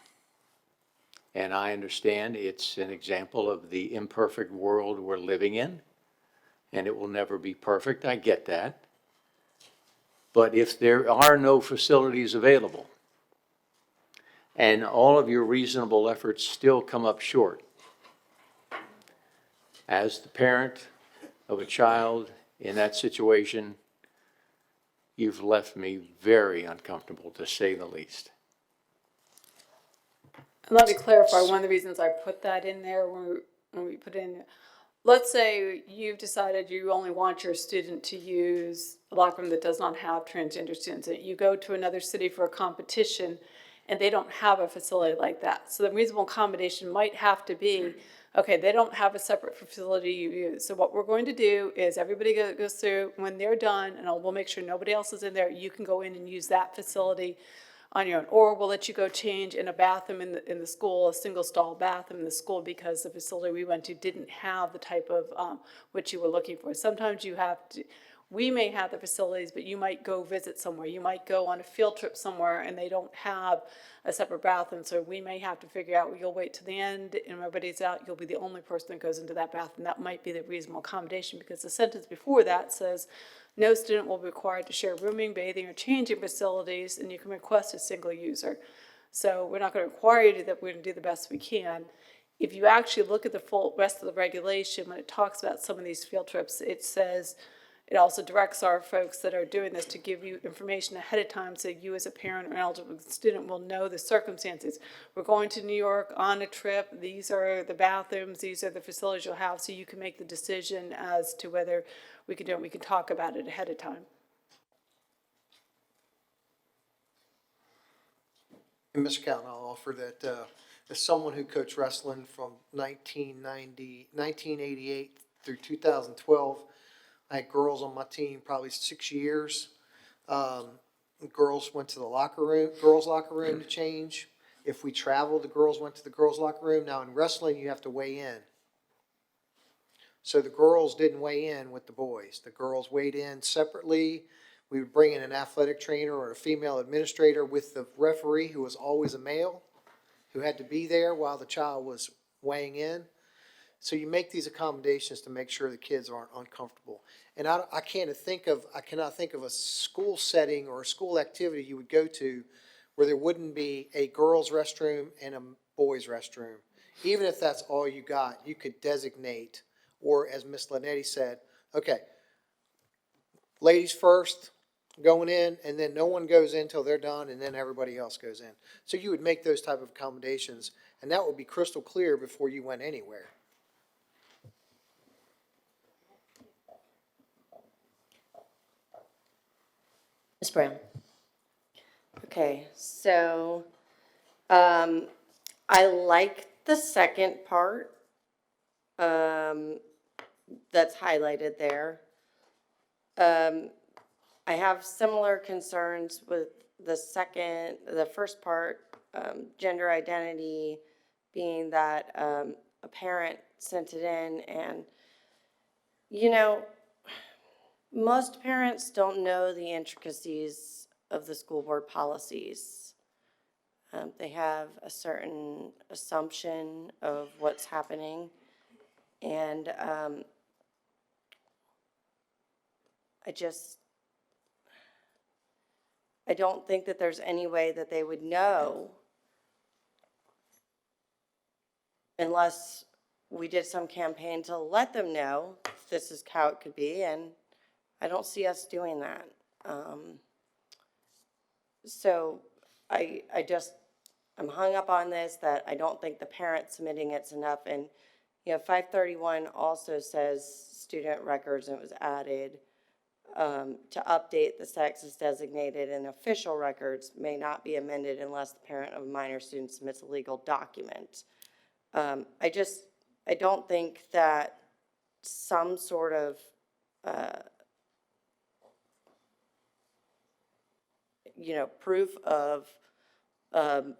And I understand it's an example of the imperfect world we're living in, and it will never be perfect. I get that. But if there are no facilities available, and all of your reasonable efforts still come up short, as the parent of a child in that situation, you've left me very uncomfortable, to say the least. And let me clarify, one of the reasons I put that in there when we put in, let's say you've decided you only want your student to use a locker room that does not have transgender students. You go to another city for a competition and they don't have a facility like that. So the reasonable accommodation might have to be, okay, they don't have a separate facility you use. So what we're going to do is everybody goes through, when they're done, and we'll make sure nobody else is in there, you can go in and use that facility on your own. Or we'll let you go change in a bathroom in the school, a single stall bathroom in the school, because the facility we went to didn't have the type of what you were looking for. Sometimes you have to, we may have the facilities, but you might go visit somewhere. You might go on a field trip somewhere and they don't have a separate bathroom. So we may have to figure out, you'll wait to the end and everybody's out. You'll be the only person that goes into that bathroom. That might be the reasonable accommodation, because the sentence before that says, no student will be required to share rooming, bathing, or changing facilities, and you can request a single user. So we're not going to require you to do that. We're going to do the best we can. If you actually look at the full rest of the regulation, when it talks about some of these field trips, it says, it also directs our folks that are doing this to give you information ahead of time so you as a parent or eligible student will know the circumstances. We're going to New York on a trip. These are the bathrooms. These are the facilities you'll have, so you can make the decision as to whether we can do it. We can talk about it ahead of time. And Mr. Callen, I'll offer that as someone who coached wrestling from 1988 through 2012, I had girls on my team probably 6 years. Girls went to the girls' locker room to change. If we traveled, the girls went to the girls' locker room. Now in wrestling, you have to weigh in. So the girls didn't weigh in with the boys. The girls weighed in separately. We would bring in an athletic trainer or a female administrator with the referee, who was always a male, who had to be there while the child was weighing in. So you make these accommodations to make sure the kids aren't uncomfortable. And I cannot think of a school setting or a school activity you would go to where there wouldn't be a girls' restroom and a boys' restroom. Even if that's all you got, you could designate, or as Ms. Linetti said, okay, ladies first, going in, and then no one goes in till they're done, and then everybody else goes in. So you would make those type of accommodations, and that would be crystal clear before you went anywhere. Ms. Brown? Okay, so, I like the second part, that's highlighted there. I have similar concerns with the first part, gender identity, being that, a parent sent it in and, you know, most parents don't know the intricacies of the school board policies. They have a certain assumption of what's happening. And I don't think that there's any way that they would know unless we did some campaign to let them know this is how it could be, and I don't see us doing that. So I'm hung up on this, that I don't think the parent submitting it's enough. And, 531 also says student records, and it was added, to update the sex is designated in official records may not be amended unless the parent of a minor student submits a legal document. I don't think that some sort of, proof of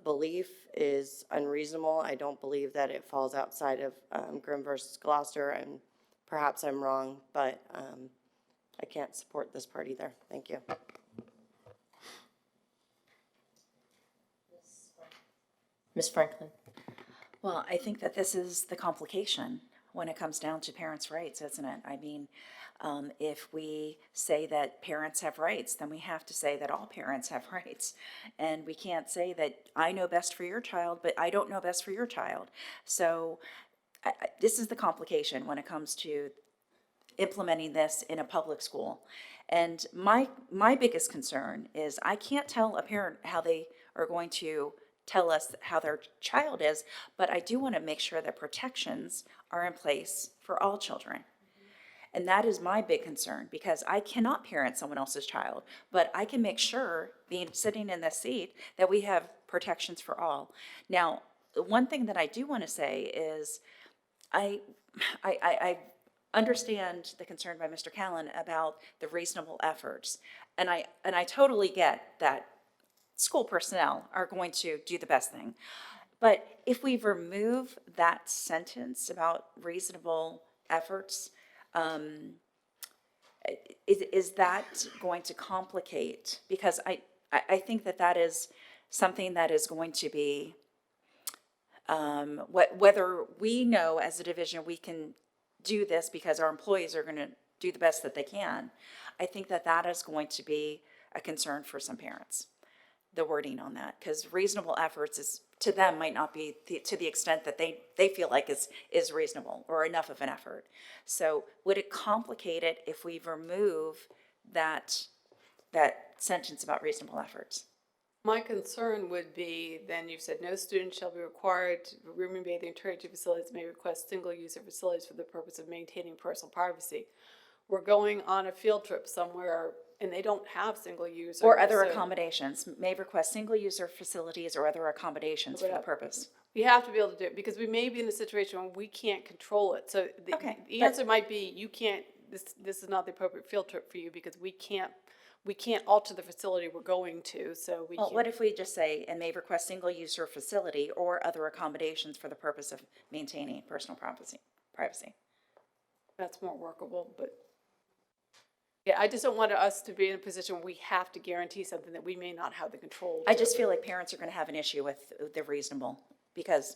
belief is unreasonable. I don't believe that it falls outside of Grimm versus Gloucester, and perhaps I'm wrong, but I can't support this part either. Thank you. Ms. Franklin? Well, I think that this is the complication when it comes down to parents' rights, isn't it? I mean, if we say that parents have rights, then we have to say that all parents have rights. And we can't say that I know best for your child, but I don't know best for your child. So this is the complication when it comes to implementing this in a public school. And my biggest concern is I can't tell a parent how they are going to tell us how their child is, but I do want to make sure that protections are in place for all children. And that is my big concern, because I cannot parent someone else's child, but I can make sure, sitting in this seat, that we have protections for all. Now, the one thing that I do want to say is I understand the concern by Mr. Callen about the reasonable efforts. And I totally get that school personnel are going to do the best thing. But if we remove that sentence about reasonable efforts, is that going to complicate? Because I think that is something that is going to be, whether we know as a division we can do this because our employees are going to do the best that they can, I think that is going to be a concern for some parents, the wording on that, because reasonable efforts is, to them, might not be to the extent that they feel like is reasonable or enough of an effort. So would it complicate it if we remove that sentence about reasonable efforts? My concern would be, then you've said no student shall be required to room and bathing and toiletry facilities may request single-user facilities for the purpose of maintaining personal privacy. We're going on a field trip somewhere and they don't have single-use. Or other accommodations, may request single-user facilities or other accommodations for the purpose. We have to be able to do it, because we may be in a situation where we can't control it. So the answer might be, you can't, this is not the appropriate field trip for you, because we can't alter the facility we're going to, so we can't. What if we just say, and may request single-user facility or other accommodations for the purpose of maintaining personal privacy? That's more workable, but yeah, I just don't want us to be in a position where we have to guarantee something that we may not have the control. I just feel like parents are going to have an issue with the reasonable because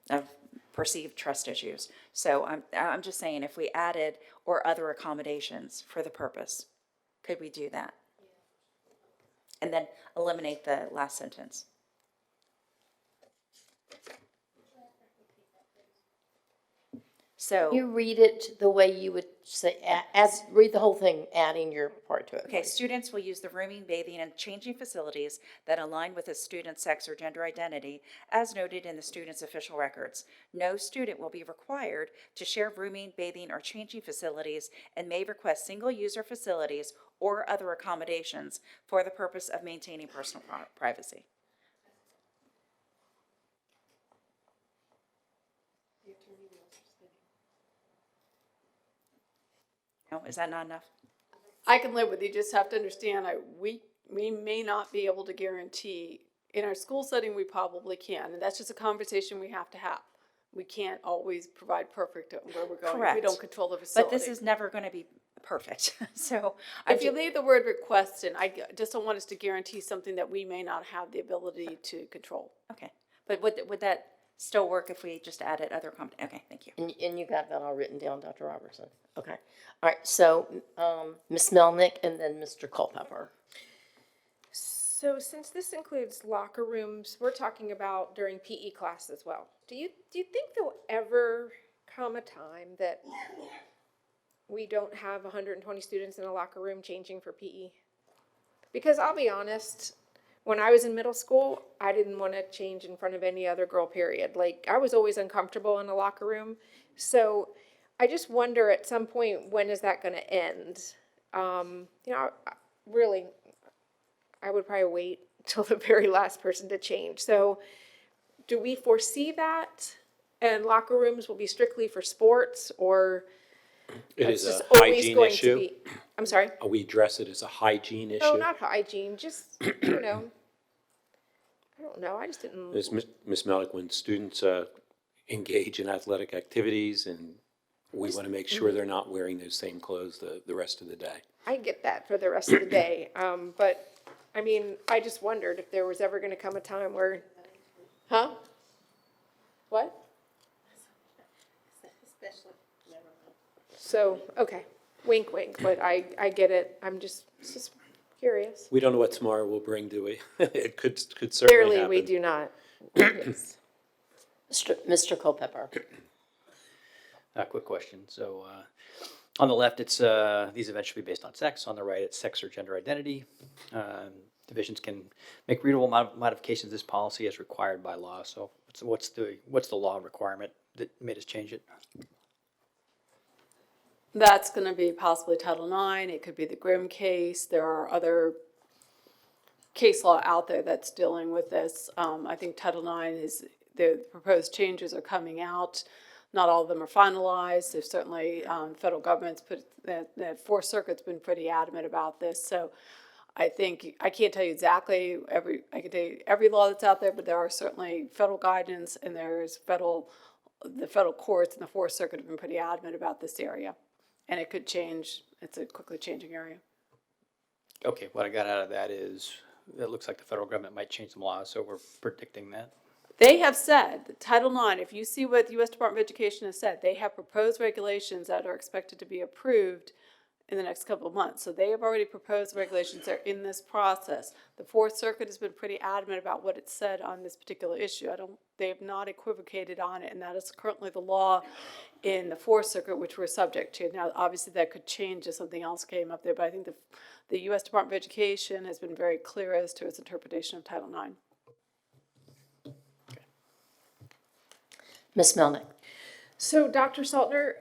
of perceived trust issues. So I'm just saying, if we added or other accommodations for the purpose, could we do that? And then eliminate the last sentence. So. You read it the way you would say, read the whole thing, adding your part to it. Okay, please. students will use the rooming, bathing, and changing facilities that align with a student's sex or gender identity, as noted in the student's official records. No student will be required to share rooming, bathing, or changing facilities and may request single-user facilities or other accommodations for the purpose of maintaining personal privacy. No, is that not enough? I can live with, you just have to understand, we may not be able to guarantee, in our school setting, we probably can, and that's just a conversation we have to have. We can't always provide perfect where we're going. We Correct. don't control the facility. But this is never going to be perfect, so. If you leave the word request in, just don't want us to guarantee something that we may not have the ability to control. Okay, but would that still work if we just added other okay, thank you. And you got that all written down, Dr. Robertson? Okay. All right, so, Ms. Melnick and then Mr. Culpepper. So since this includes locker rooms, we're talking about during PE class as well. Do you think there'll ever come a time that we don't have 120 students in a locker room changing for PE? Because I'll be honest, when I was in middle school, I didn't want to change in front of any other girl, period. Like, I was always uncomfortable in a locker room. So I just wonder at some point, when is that going to end? Really, I would probably wait till the very last person to change. So do we foresee that? And locker rooms will be strictly for sports, or It that's is just a always hygiene going to issue. be? I'm sorry? We address it as a hygiene issue. No, not hygiene, just, I don't know, I just didn't. Ms. Melick, when students engage in athletic activities, and we want to make sure they're not wearing those same clothes the rest of the day. I get that for the rest of the day, but, I mean, I just wondered if there was ever gonna come a time where, huh? What? So, okay, wink, wink, but I get it, I'm just curious. We don't know what tomorrow will bring, do we? It could certainly Clearly, happen. we do not. Yes. Mr. Culpepper. A quick question. So, on the left, it's, these events should be based on sex. On the right, it's sex or gender identity. Divisions can make readable modifications of this policy as required by law. So what's the law requirement that made us change it? That's going to be possibly Title IX. It could be the Grimm case. There are other case law out there that's dealing with this. I think Title IX is, the proposed changes are coming out. Not all of them are finalized. There's certainly, federal government's the Fourth Circuit's been pretty adamant about this. So I think, I can't tell you exactly I can tell you every law that's out there, but there are certainly federal guidance, and there's the federal courts and the Fourth Circuit have been pretty adamant about this area. And it could change, it's a quickly changing area. Okay, what I got out of that is, it looks like the federal government might change some laws, so we're predicting that. They have said that Title IX, if you see what the U.S. Department of Education has said, they have proposed regulations that are expected to be approved in the next couple of months. So they have already proposed regulations that are in this process. The Fourth Circuit has been pretty adamant about what it said on this particular issue. They have not equivocated on it, and that is currently the law in the Fourth Circuit, which we're subject to. Now, obviously, that could change if something else came up there, but I think the U.S. Department of Education has been very clear as to its interpretation of Title IX. Ms. Melnick. So, Dr. Saltner,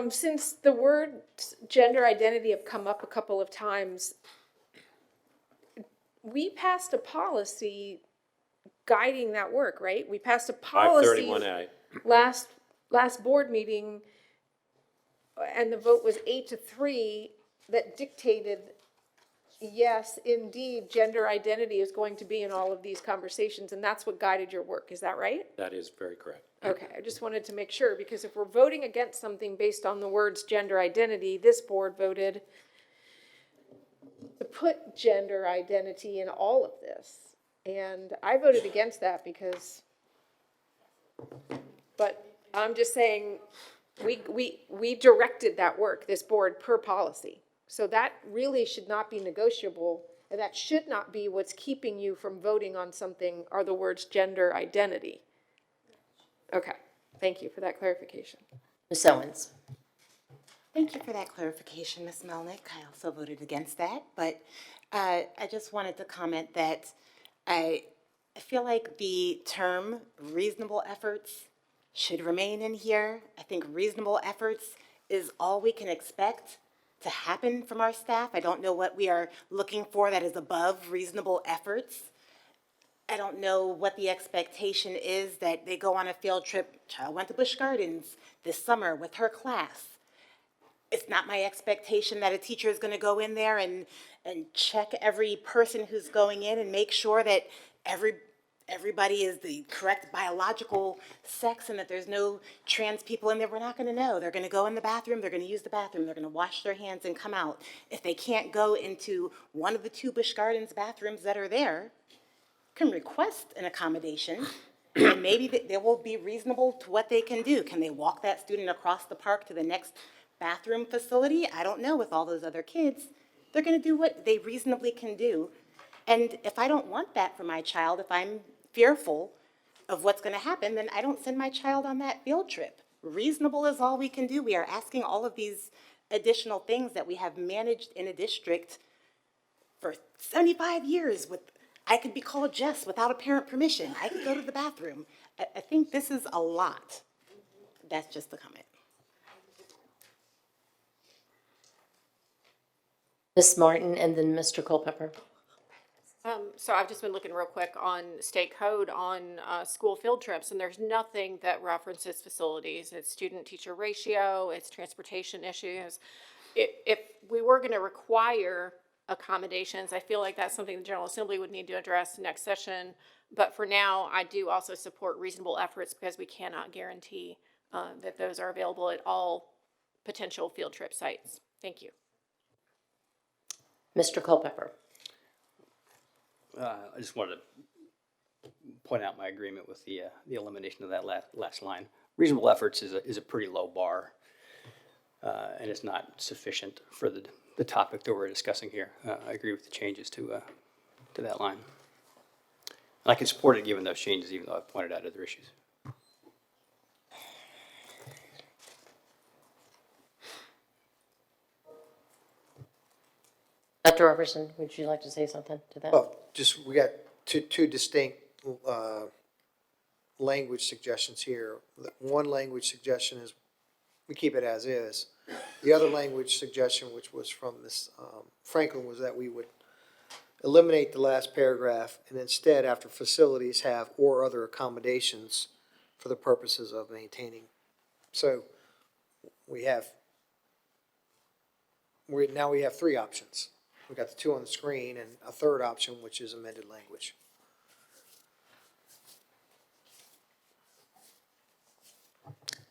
since the word gender identity have come up a couple of times, we passed a policy guiding that work, right? We passed a policy 531A. last board meeting, and the vote was 8-3, that dictated, yes, indeed, gender identity is going to be in all of these conversations, and that's what guided your work. Is that right? That is very correct. Okay, I just wanted to make sure, because if we're voting against something based on the words gender identity, this board voted to put gender identity in all of this. And I voted against that because, but I'm just saying, we directed that work, this board, per policy. So that really should not be negotiable, and that should not be what's keeping you from voting on something, are the words gender identity. Okay, thank you for that clarification. Ms. Owens? Thank you for that clarification, Ms. Melnick. I also voted against that, but I just wanted to comment that I feel like the term reasonable efforts should remain in here. I think reasonable efforts is all we can expect to happen from our staff. I don't know what we are looking for that is above reasonable efforts. I don't know what the expectation is that they go on a field trip. Child went to Busch Gardens this summer with her class. It's not my expectation that a teacher is going to go in there and check every person who's going in and make sure that everybody is the correct biological sex and that there's no trans people in there. We're not going to know. They're going to go in the bathroom, they're going to use the bathroom, they're going to wash their hands and come out. If they can't go into one of the 2 Busch Gardens bathrooms that are there, can request an accommodation, and maybe they will be reasonable to what they can do. Can they walk that student across the park to the next bathroom facility? I don't know. With all those other kids, they're going to do what they reasonably can do. And if I don't want that for my child, if I'm fearful of what's going to happen, then I don't send my child on that field trip. Reasonable is all we can do. We are asking all of these additional things that we have managed in a district for 75 years with. I could be called Jess without a parent permission. I could go to the bathroom. I think this is a lot. That's just the comment. Ms. Martin and then Mr. Culpepper. So I've just been looking real quick on state code on school field trips, and there's nothing that references facilities. It's student-teacher ratio, it's transportation issues. If we were going to require accommodations, I feel like that's something the General Assembly would need to address next session. But for now, I do also support reasonable efforts because we cannot guarantee that those are available at all potential field trip sites. Thank you. Mr. Culpepper. I just wanted to point out my agreement with the elimination of that last line. Reasonable efforts is a pretty low bar, and it's not sufficient for the topic that we're discussing here. I agree with the changes to that line. And I can support it given those changes, even though I've pointed out other issues. Dr. Robertson, would you like to say something to that? Well, just, we got two distinct language suggestions here. One language suggestion is we keep it as is. The other language suggestion, which was from Ms. Franklin, was that we would eliminate the last paragraph and instead, after facilities, have or other accommodations for the purposes of maintaining. So now we have 3 options. We got the 2 on the screen and a third option, which is amended language.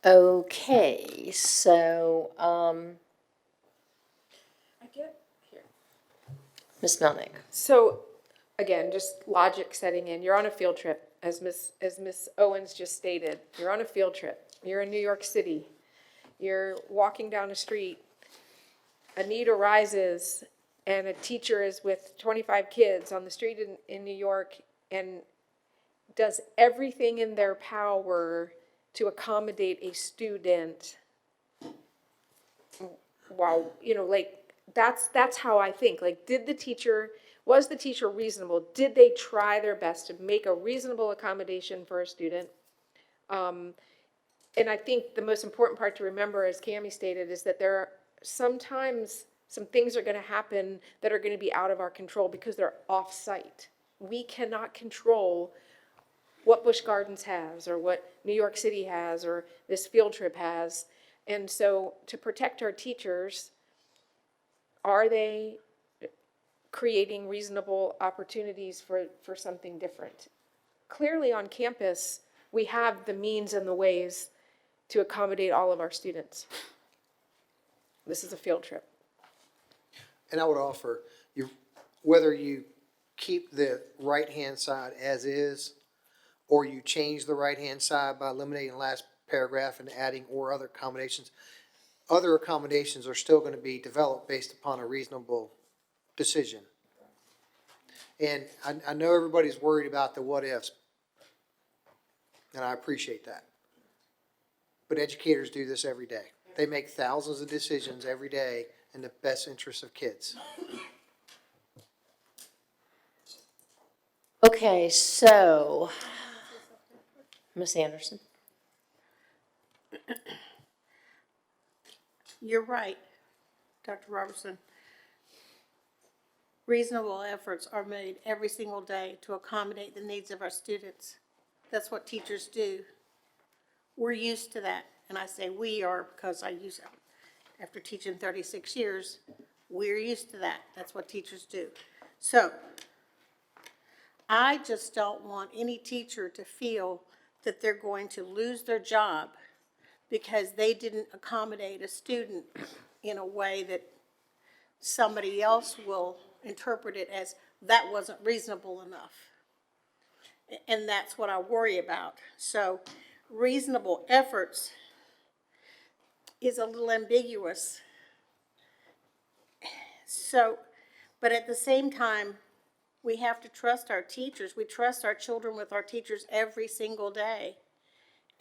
Okay, so, I get here. Ms. Melnick. So, again, just logic setting in. You're on a field trip, as Ms. Owens just stated. You're on a field trip. You're in New York City. You're walking down a street. A need arises, and a teacher is with 25 kids on the street in New York and does everything in their power to accommodate a student. Wow, that's how I think. Like, was the teacher reasonable? Did they try their best to make a reasonable accommodation for a student? And I think the most important part to remember, as Cammie stated, is that there are sometimes some things are going to happen that are going to be out of our control because they're off-site. We cannot control what Busch Gardens has or what New York City has or this field trip has. And so to protect our teachers, are they creating reasonable opportunities for something different? Clearly on campus, we have the means and the ways to accommodate all of our students. This is a field trip. And I would offer, whether you keep the right-hand side as is, or you change the right-hand side by eliminating the last paragraph and adding or other accommodations are still going to be developed based upon a reasonable decision. And I know everybody's worried about the what-ifs, and I appreciate that. but educators do this every day. They make thousands of decisions every day in the best interest of kids. Okay, so, Ms. Anderson? You're right, Dr. Robertson. Reasonable efforts are made every single day to accommodate the needs of our students. That's what teachers do. We're used to that, and I say we are because I use it. After teaching 36 years, we're used to that. That's what teachers do. So, I just don't want any teacher to feel that they're going to lose their job because they didn't accommodate a student in a way that somebody else will interpret it as that wasn't reasonable enough. And that's what I worry about. So reasonable efforts is a little ambiguous. So, but at the same time, we have to trust our teachers. We trust our children with our teachers every single day.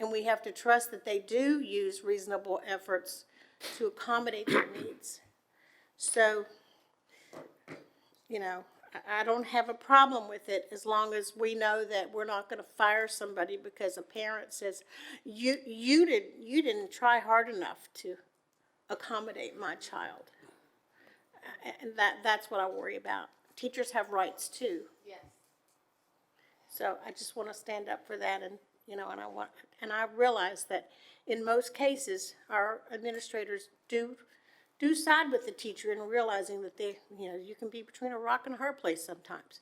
And we have to trust that they do use reasonable efforts to accommodate their needs. So, you know, I don't have a problem with it as long as we know that we're not going to fire somebody because a parent says, you didn't try hard enough to accommodate my child. And that's what I worry about. Teachers have rights too. Yes. So I just want to stand up for that, and you know, and I realize that in most cases our administrators do side with the teacher in realizing that you can be between a rock and a hard place sometimes,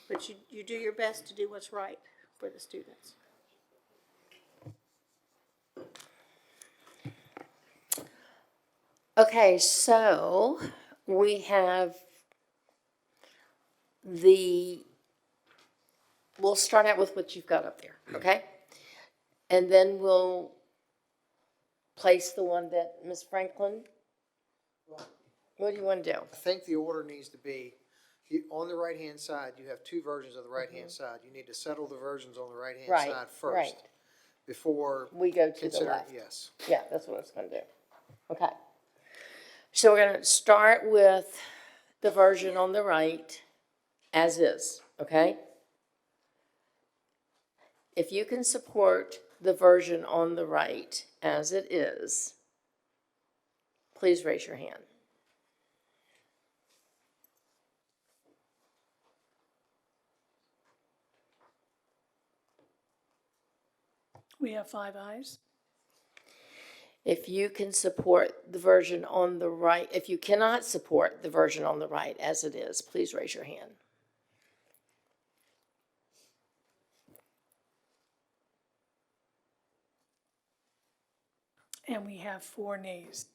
but you do your best to do what's right for the students. Okay, so we have we'll start out with what you've got up there, okay? And then we'll place the one that Ms. Franklin, what do you want to do? I think the order needs to be, on the right-hand side, you have two versions of the right-hand side. You need to settle the versions on the right-hand Right, side first. right. Before. We go to the consider- left. Yes. Yeah, that's what it's gonna do. Okay. So we're gonna start with the version on the right as is, okay? If you can support the version on the right as it is, please raise your hand. We have 5 ayes. If you can support the version on the right, if you cannot support the version on the right as it is, please raise your hand. And we have 4 nays.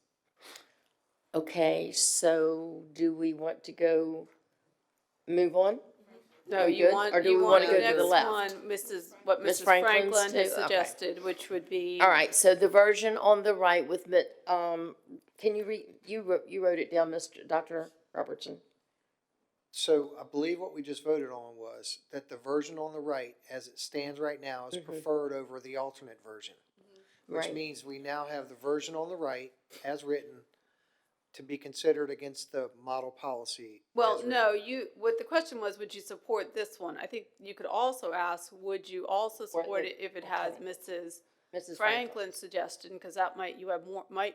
Okay, so do we want to move on? No, Are we you good? want, Or do you we want wanna the go to the next left? one, what Ms. Mrs. Franklin's Franklin has too? Okay. suggested, which would be. All right, so the version on the right with, can you read, you wrote it down, Dr. Robertson? So I believe what we just voted on was that the version on the right, as it stands right now, is preferred over the alternate version. Which Right. means we now have the version on the right, as written, to be considered against the model policy. Well, as written. no, what the question was, would you support this one? I think you could also ask, would you also support it if it has Mrs. Mrs. Franklin's suggestion? Because that might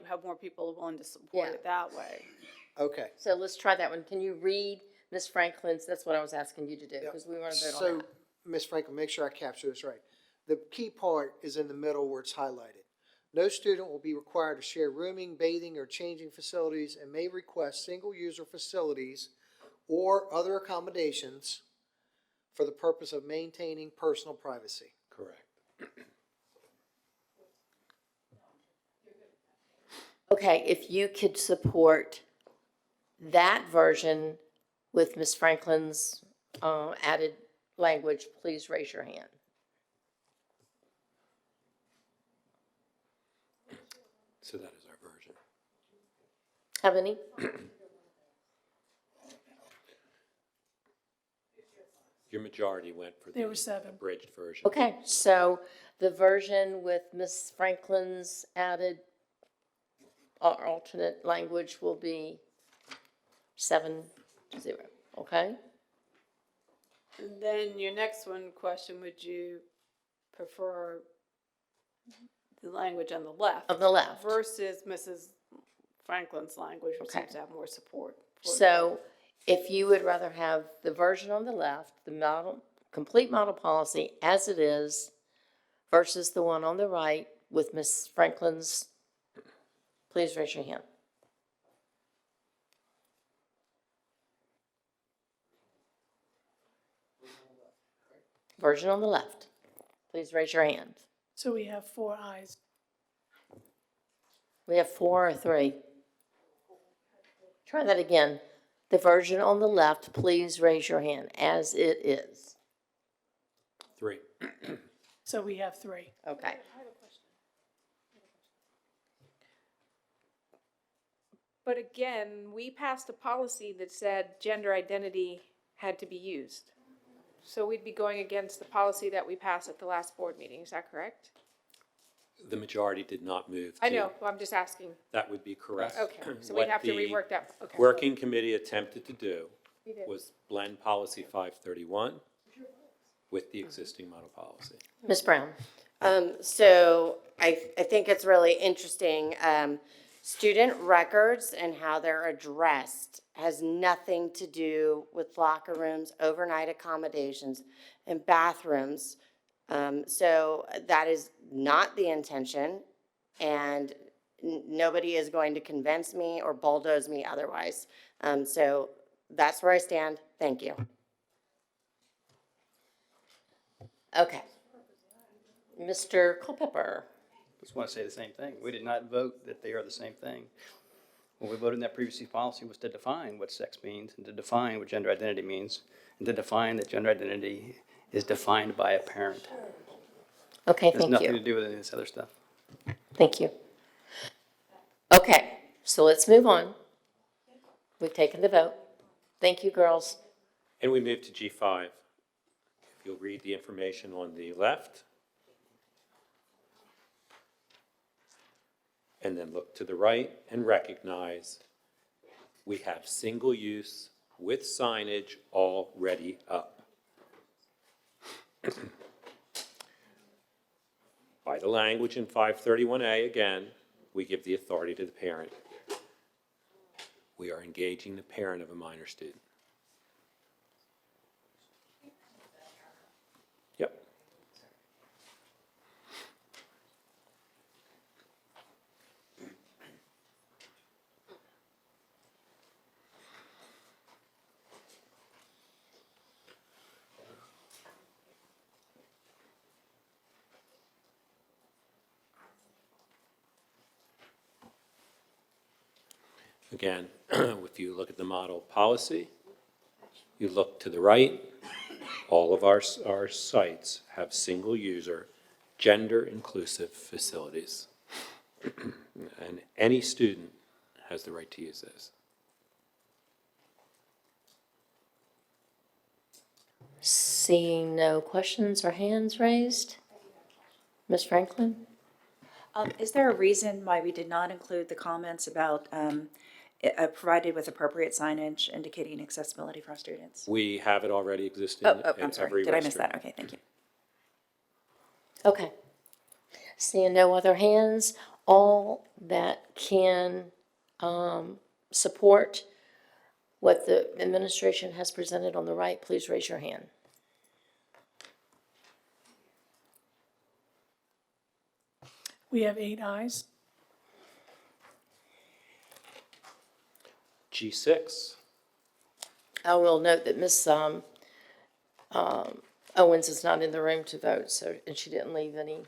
have more people willing to support Yeah. it that way. Okay. So let's try that one. Can you read Ms. Franklin's? That's what I was asking you to do, because we want to vote on So, that. Ms. Franklin, make sure I capture this right. The key part is in the middle where it's highlighted. No student will be required to share rooming, bathing, or changing facilities and may request single-user facilities or other accommodations for the purpose of maintaining personal privacy. Correct. Okay, if you could support that version with Ms. Franklin's added language, please raise your hand. So that is our version. How many? Your majority went for There the were 7. abridged version. Okay, so the version with Ms. Franklin's added alternate language will be 7-0, okay? And then your next question, would you prefer the language on the left? On the left. Versus Mrs. Franklin's language, which Okay. seems to have more support. for- So if you would rather have the version on the left, the model, complete model policy as it is, versus the one on the right with Ms. Franklin's, please raise your hand. Version on the left, please raise your hand. So we have 4 ayes. We have 4 or 3. Try that again. The version on the left, please raise your hand as it is. 3. So we have 3. Okay. But again, we passed a policy that said gender identity had to be used. So we'd be going against the policy that we passed at the last board meeting, is that correct? The majority did not move I to- know, well, I'm just asking. That would be correct. Okay, so What we'd have to the rework that, okay. Working committee attempted to do We did. was blend policy 531 with the existing model policy. Ms. Brown? So I think it's really interesting. Student records and how they're addressed has nothing to do with locker rooms, overnight accommodations, and bathrooms. So that is not the intention, and nobody is going to convince me or bulldoze me otherwise. So that's where I stand. Thank you. Okay. Mr. Culpepper? Just want to say the same thing. We did not vote that they are the same thing. What we voted in that previous policy was to define what sex means and to define what gender identity means and to define that gender identity is defined by a parent. Okay, It has thank nothing to you. do with any of this other stuff. Thank you. Okay, so let's move on. We've taken the vote. Thank you, girls. And we move to G5. If you'll read the information on the left. And then look to the right and recognize we have single use with signage already up. By the language in 531A, again, we give the authority to the parent. We are engaging the parent of a minor student. Yep. Again, if you look at the model policy, you look to the right, all of our sites have single-user, gender-inclusive facilities. And any student has the right to use this. Seeing no questions or hands raised? Ms. Franklin? Is there a reason why we did not include the comments about provided with appropriate signage indicating accessibility for our students? We have it already existing Oh, in I'm every sorry, did I miss restroom. that? Okay, thank you. Okay. Seeing no other hands, all that can support what the administration has presented on the right, please raise your hand. We have 8 ayes. G6, I will note that Ms. Owens is not in the room to vote, so, and she didn't leave any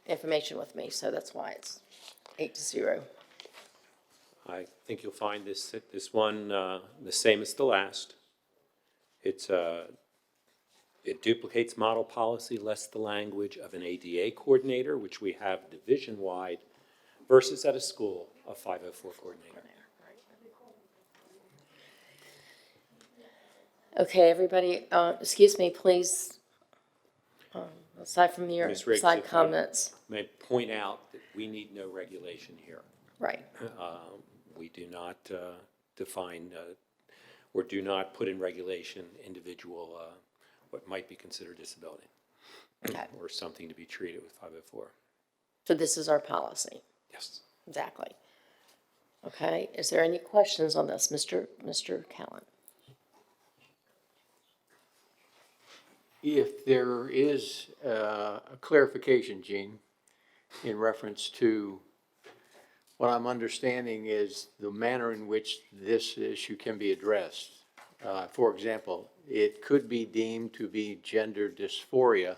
information with me, so that's why it's 8-0. I think you'll find this one the same as the last. It duplicates model policy, less the language of an ADA coordinator, which we have division-wide, versus at a school, a 504 coordinator. Okay, everybody, excuse me, please, aside from your Ms. Riggs, side if I comments. may point out that we need no regulation here. Right. We do not define or do not put in regulation individual, what might be considered disability Okay. or something to be treated with 504. So this is our policy. Yes. Exactly. Okay, is there any questions on this, Mr. Callen? If there is a clarification, Gene, in reference to what I'm understanding is the manner in which this issue can be addressed. For example, it could be deemed to be gender dysphoria,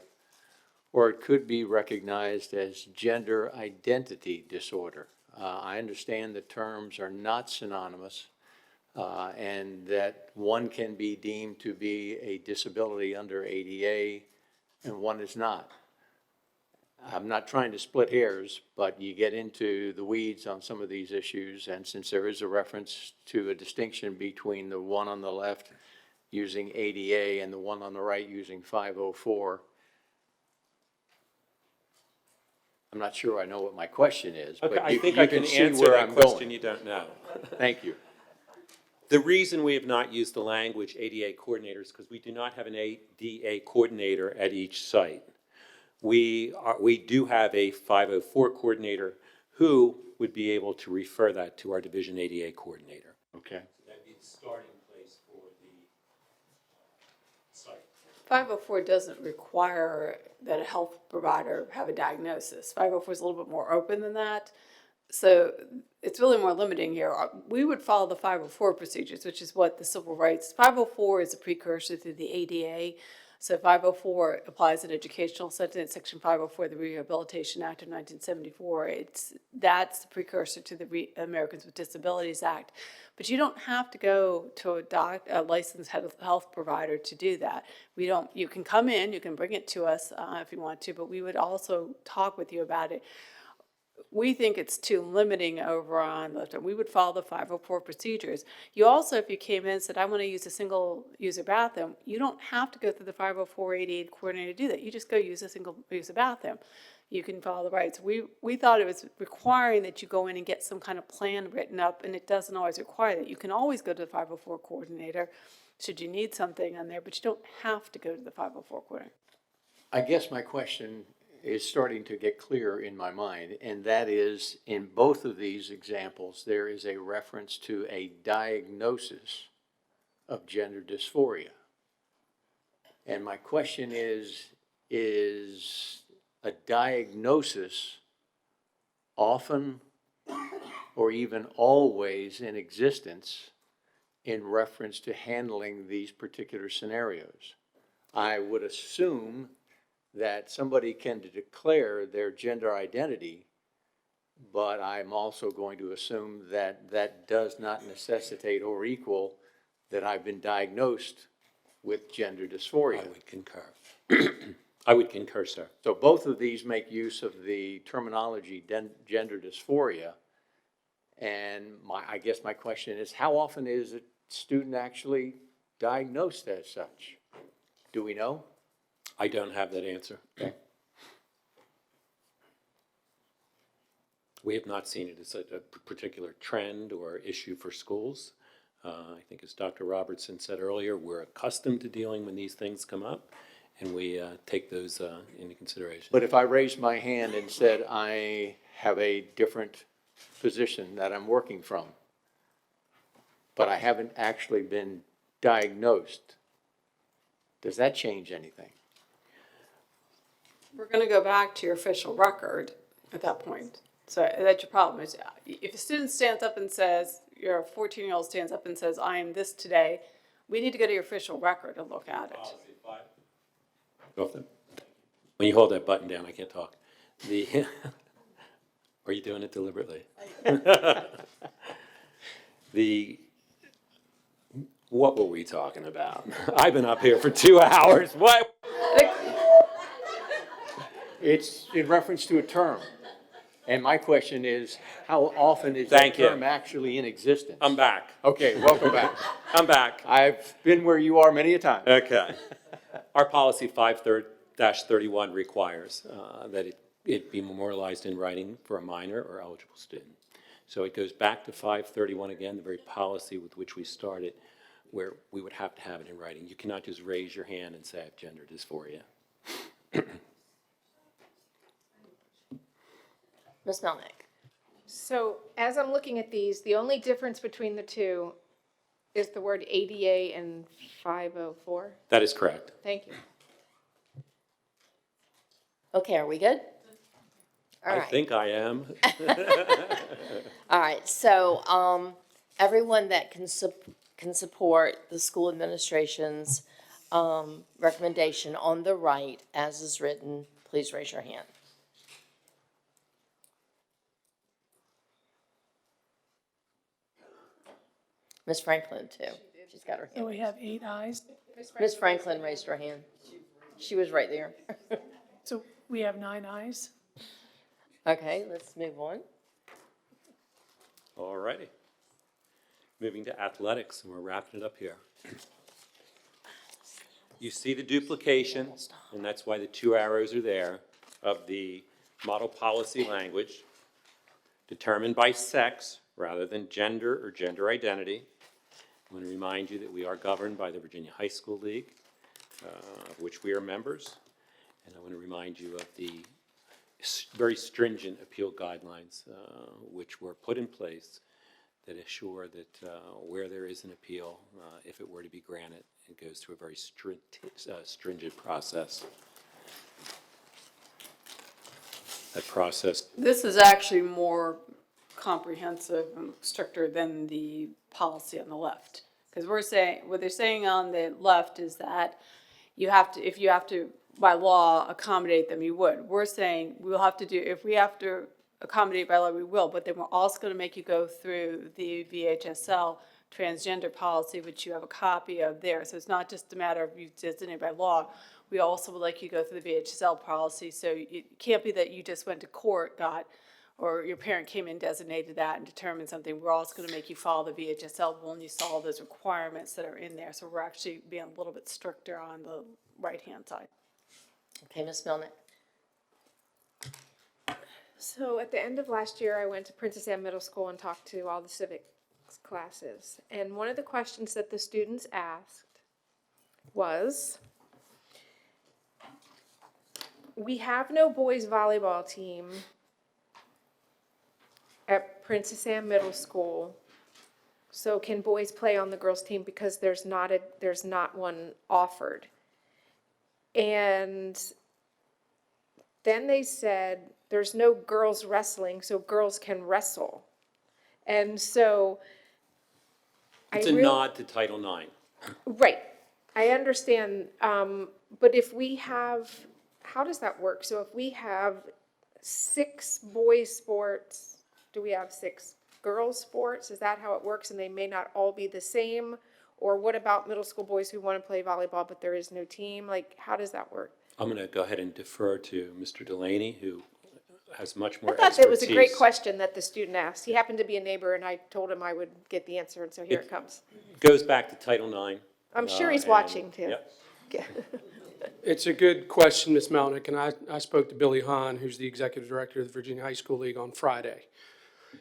or it could be recognized as gender identity disorder. I understand the terms are not synonymous, and that one can be deemed to be a disability under ADA and one is not. I'm not trying to split hairs, but you get into the weeds on some of these issues, and since there is a reference to a distinction between the one on the left using ADA and the one on the right using 504, I'm not sure I know what my question is, Okay, but I you think I can can see answer where that I'm question going. you don't know. Thank you. The reason we have not used the language ADA coordinator is because we do not have an ADA coordinator at each site. We do have a 504 coordinator who would be able to refer that to our division ADA coordinator. Okay. That'd be the starting place for the site. 504 doesn't require that a health provider have a diagnosis. 504 is a little bit more open than that. So it's really more limiting here. We would follow the 504 procedures, which is what the civil rights, 504 is a precursor to the ADA. So 504 applies in educational setting, Section 504 of the Rehabilitation Act of 1974. That's the precursor to the Americans with Disabilities Act. But you don't have to go to a licensed health provider to do that. You can come in, you can bring it to us if you want to, but we would also talk with you about it. We think it's too limiting over on Lifton. We would follow the 504 procedures. You also, if you came in and said, I want to use a single user bathroom, you don't have to go through the 504 88 coordinator to do that. You just go use a single user bathroom. You can follow the rights. We thought it was requiring that you go in and get some kind of plan written up, and it doesn't always require that. You can always go to the 504 coordinator should you need something on there, but you don't have to go to the 504 coordinator. I guess my question is starting to get clear in my mind, and that is, in both of these examples, there is a reference to a diagnosis of gender dysphoria. And my question is a diagnosis often or even always in existence in reference to handling these particular scenarios? I would assume that somebody can declare their gender identity, but I'm also going to assume that that does not necessitate or equal that I've been diagnosed with gender dysphoria. I would concur. I would concur, sir. So both of these make use of the terminology gender dysphoria. And I guess my question is, how often is a student actually diagnosed as such? Do we know? I don't have that answer. Okay. We have not seen it as a particular trend or issue for schools. I think as Dr. Robertson said earlier, we're accustomed to dealing when these things come up, and we take those into consideration. But if I raised my hand and said I have a different position that I'm working from, but I haven't actually been diagnosed, does that change anything? We're going to go back to your official record at that point. So that's your problem. Is if a student stands up and says, your 14-year-old stands up and says, I am this today, we need to go to your official record and look at it. When you hold that button down, I can't talk. Are you doing it deliberately? What were we talking about? I've been up here for 2 hours. What? It's in reference to a term. And my question is, how often is that Thank you. term actually in existence? I'm back. Okay, welcome back. I'm back. I've been where you are many a time. Okay. Our policy 5-31 requires that it be memorialized in writing for a minor or eligible student. So it goes back to 531 again, the very policy with which we started, where we would have to have it in writing. You cannot just raise your hand and say, I have gender dysphoria. Ms. Melnick? So as I'm looking at these, the only difference between the two is the word ADA and 504. That is correct. Thank you. Okay, are we good? All I right. think I am. All right, so, everyone that can support the school administration's, recommendation on the right as is written, please raise your hand. Ms. Franklin, too. She's got her So hand. we have 8 ayes. Ms. Franklin raised her hand. She was right there. So we have 9 ayes. Okay, let's move on. All righty. Moving to athletics, and we're wrapping it up here. You see the duplication, and that's why the 2 arrows are there, of the model policy language, determined by sex rather than gender or gender identity. I want to remind you that we are governed by the Virginia High School League, of which we are members. And I want to remind you of the very stringent appeal guidelines which were put in place that assure that where there is an appeal, if it were to be granted, it goes through a very stringent process. That process, This is actually more comprehensive and stricter than the policy on the left. Because we're saying, what they're saying on the left is that you have to, if you have to, by law, accommodate them, you would. We're saying we'll have to do, if we have to accommodate by law, we will, but then we're also gonna make you go through the VHSL transgender policy, which you have a copy of there. So it's not just a matter of you designate by law. We also would like you to go through the VHSL policy, so it can't be that you just went to court, or your parent came in, designated that, and determined something. We're also gonna make you follow the VHSL rule, and you saw all those requirements that are in there. So we're actually being a little bit stricter on the right-hand side. Okay, Ms. Melnick? So at the end of last year, I went to Princess Anne Middle School and talked to all the civics classes. And one of the questions that the students asked was, we have no boys volleyball team at Princess Anne Middle School. So can boys play on the girls' team because there's not one offered? And then they said, there's no girls wrestling, so girls can wrestle. And so it's a nod to Title IX. Right, I understand, but if we have, how does that work? So if we have 6 boys' sports, do we have 6 girls' sports? Is that how it works, and they may not all be the same? Or what about middle school boys who want to play volleyball, but there is no team? Like, how does that work? I'm going to go ahead and defer to Mr. Delaney, who has much more I thought expertise. that was a great question that the student asked. He happened to be a neighbor, and I told him I would get the answer, and so here it comes. Goes back to Title IX. I'm sure he's and- watching, too. Yep. It's a good question, Ms. Melnick, and I spoke to Billy Hahn, who's the executive director of the Virginia High School League, on Friday.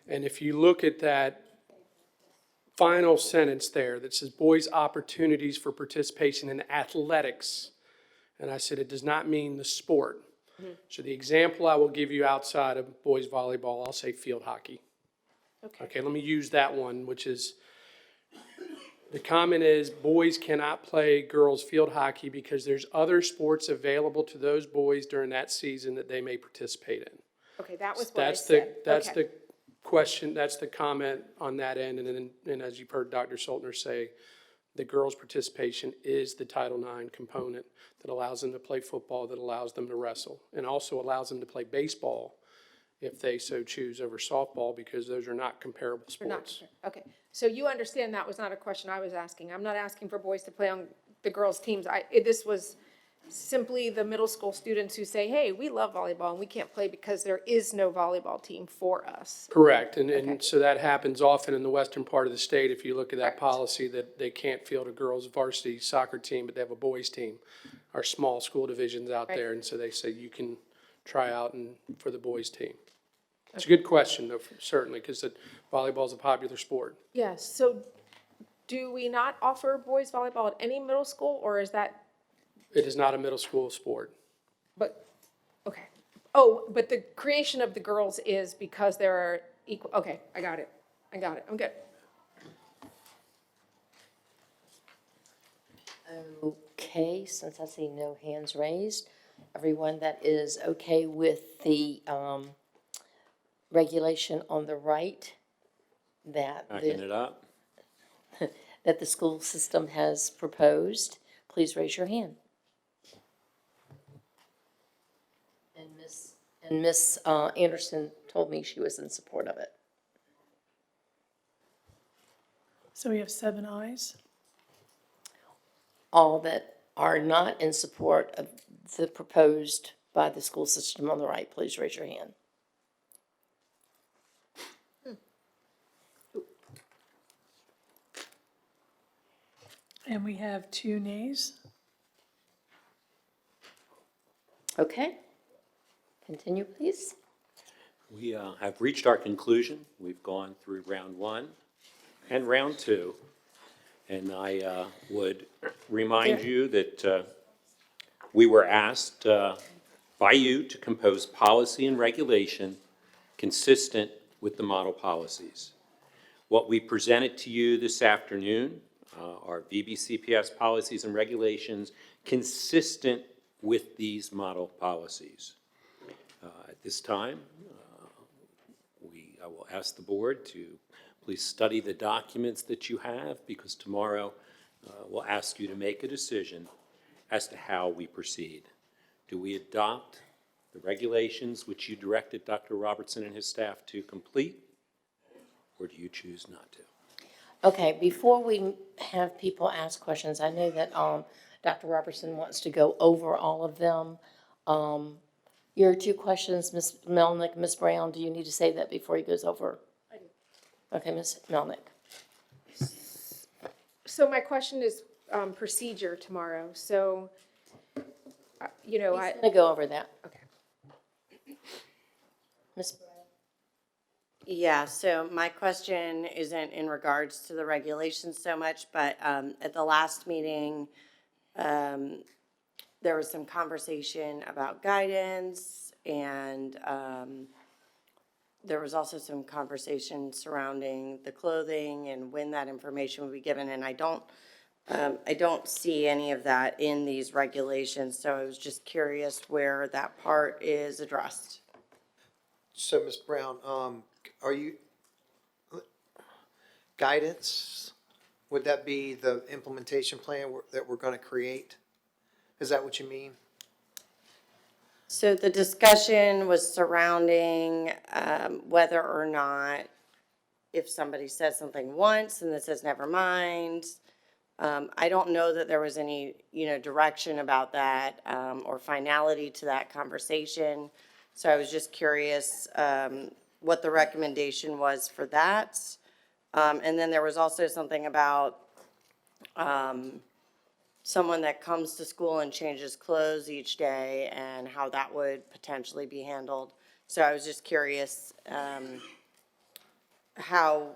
And if you look at that final sentence there that says boys' opportunities for participation in athletics, and I said it does not mean the sport. So the example I will give you outside of boys volleyball, I'll say field hockey. Okay, let me use that one, which is, the comment is boys cannot play girls field hockey because there's other sports available to those boys during that season that they may participate in. Okay, that was what I That's said. That's Okay. the question, that's the comment on that end, and as you've heard Dr. Soltner say, the girls' participation is the Title IX component that allows them to play football, that allows them to wrestle, and also allows them to play baseball if they so choose over softball, because those are not comparable We're not sports. compared. Okay, so you understand that was not a question I was asking. I'm not asking for boys to play on the girls' teams. This was simply the middle school students who say, hey, we love volleyball and we can't play because there is no volleyball team for us. Correct, and so that happens often in the western part of the state. If you look at that policy that they can't field a girls' varsity soccer team, but they have a boys' team, our small school divisions out there, and so they say you can try out for the boys' team. It's a good question, though, certainly, because volleyball is a popular sport. Yes, so do we not offer boys volleyball at any middle school, or is that, It is not a middle school sport. but, okay. Oh, but the creation of the girls is because there are equal, okay, I got it, I'm good. Okay, since I see no hands raised, everyone that is okay with the regulation on the right that Backing it up. that the school system has proposed, please raise your hand. And Miss Anderson told me she was in support of it. So we have 7 ayes. All that are not in support of the proposed by the school system on the right, please raise your hand. And we have 2 nays. Okay. Continue, please. We have reached our conclusion. We've gone through round 1 and round 2. And I would remind you that we were asked by you to compose policy and regulation consistent with the model policies. What we presented to you this afternoon are VBCPS policies and regulations consistent with these model policies. At this time, I will ask the board to please study the documents that you have, because tomorrow we'll ask you to make a decision as to how we proceed. Do we adopt the regulations which you directed Dr. Robertson and his staff to complete, or do you choose not to? Okay, before we have people ask questions, I know that Dr. Robertson wants to go over all of them. Your 2 questions, Ms. Melnick, Ms. Brown, do you need to say that before he goes over? I do. Okay, Ms. Melnick. So my question is procedure tomorrow, so, He's gonna go over that. Okay. Ms. Brown? Yeah, so my question isn't in regards to the regulations so much, but at the last meeting, there was some conversation about guidance, and there was also some conversation surrounding the clothing and when that information would be given, and I don't see any of that in these regulations, so I was just curious where that part is addressed. So, Ms. Brown, are you, guidance, would that be the implementation plan that we're gonna create? Is that what you mean? So the discussion was surrounding whether or not, if somebody says something once and then says never mind. I don't know that there was any, direction about that or finality to that conversation. So I was just curious what the recommendation was for that. And then there was also something about someone that comes to school and changes clothes each day and how that would potentially be handled. So I was just curious how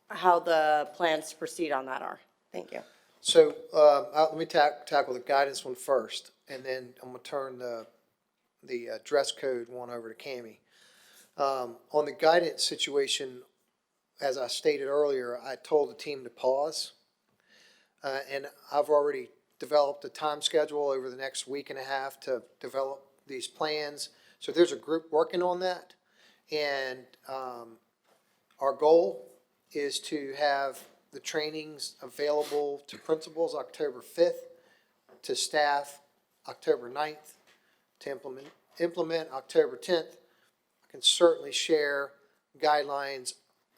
the plans to proceed on that are. Thank you. So, let me tackle the guidance one first, and then I'm gonna turn the dress code one over to Cammie. On the guidance situation, as I stated earlier, I told the team to pause. And I've already developed a time schedule over the next week and a half to develop these plans. So there's a group working on that. And our goal is to have the trainings available to principals October 5th, to staff October 9th, to implement October 10th. I can certainly share guidelines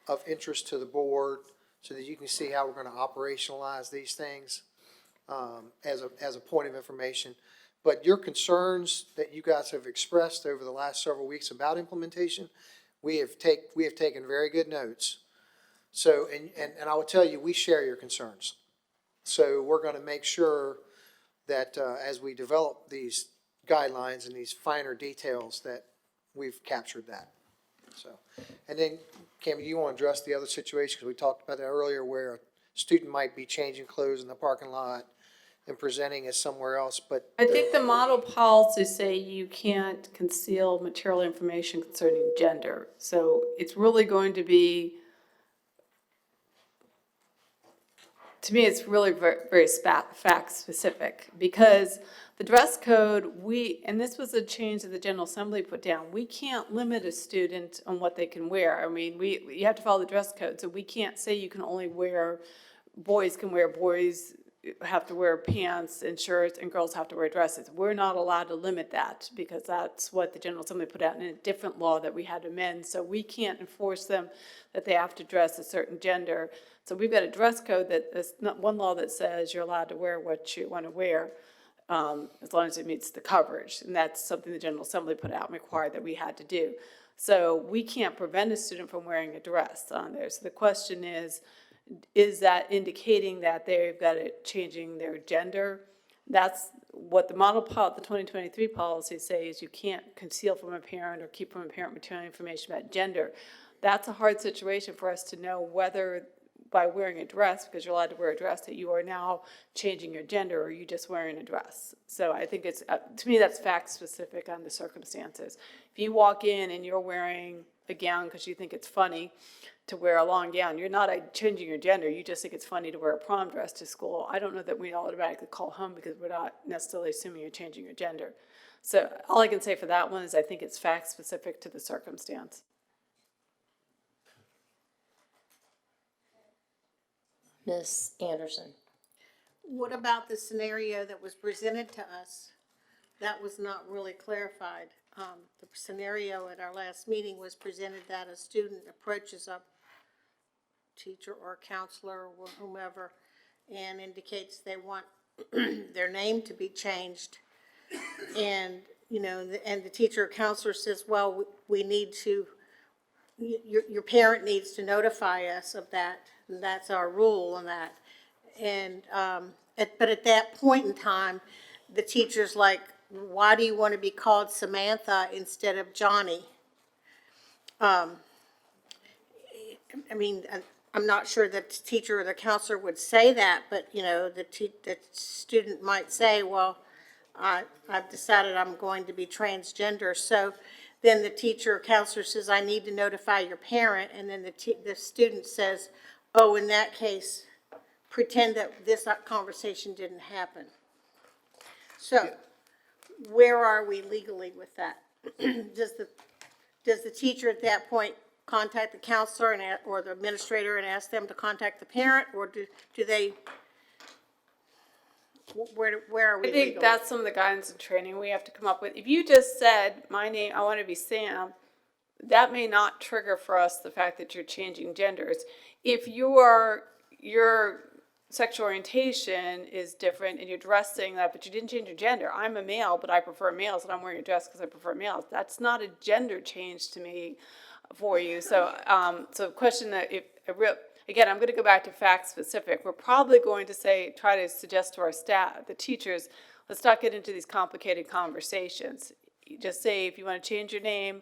of interest to the board so that you can see how we're going to operationalize these things as a point of information. But your concerns that you guys have expressed over the last several weeks about implementation, we have taken very good notes. So, and I will tell you, we share your concerns. So we're gonna make sure that, as we develop these guidelines and these finer details, that we've captured that. So, and then, Cam, you want to address the other situation, because we talked about that earlier, where a student might be changing clothes in the parking lot and presenting as somewhere else, but. I think the model policies say you can't conceal material information concerning gender. So it's really going to be, to me, it's really very, very fact specific, because the dress code, and this was a change that the General Assembly put down, we can't limit a student on what they can wear. I mean, you have to follow the dress code, so we can't say you can only wear, boys have to wear pants and shirts and girls have to wear dresses. We're not allowed to limit that, because that's what the General Assembly put out in a different law that we had to amend. So we can't enforce them that they have to dress a certain gender. So we've got a dress code that is not one law that says you're allowed to wear what you want to wear, as long as it meets the coverage. And that's something the General Assembly put out and required that we had to do. So we can't prevent a student from wearing a dress on there. So the question is that indicating that they've got it changing their gender? That's what the the 2023 policy says, you can't conceal from a parent or keep from a parent material information about gender. That's a hard situation for us to know whether by wearing a dress, because you're allowed to wear a dress, that you are now changing your gender, or are you just wearing a dress? So I think it's, to me, that's fact specific on the circumstances. If you walk in and you're wearing a gown because you think it's funny to wear a long gown, you're not changing your gender, you just think it's funny to wear a prom dress to school. I don't know that we automatically call home because we're not necessarily assuming you're changing your gender. So all I can say for that one is I think it's fact specific to the circumstance. Ms. Anderson? What about the scenario that was presented to us? That was not really clarified. The scenario at our last meeting was presented that a student approaches a teacher or counselor or whomever and indicates they want their name to be changed. And, and the teacher or counselor says, well, we need to, your parent needs to notify us of that. And that's our rule on that. And, but at that point in time, the teacher's like, why do you want to be called Samantha instead of Johnny? I mean, I'm not sure that the teacher or the counselor would say that, but, the student might say, well, I've decided I'm going to be transgender. So then the teacher or counselor says, I need to notify your parent. And then the student says, oh, in that case, pretend that this conversation didn't happen. So where are we legally with that? Does the teacher at that point contact the counselor or the administrator and ask them to contact the parent, or do they, where are we I think legally? that's some of the guidance and training we have to come up with. If you just said, my name, I want to be Sam, that may not trigger for us the fact that you're changing genders. If your sexual orientation is different and you're dressing that, but you didn't change your gender. I'm a male, but I prefer males, and I'm wearing a dress because I prefer males. That's not a gender change to me for you. So, so question that again, I'm going to go back to fact specific. We're probably going to try to suggest to our staff, the teachers, let's not get into these complicated conversations. You just say, if you want to change your name,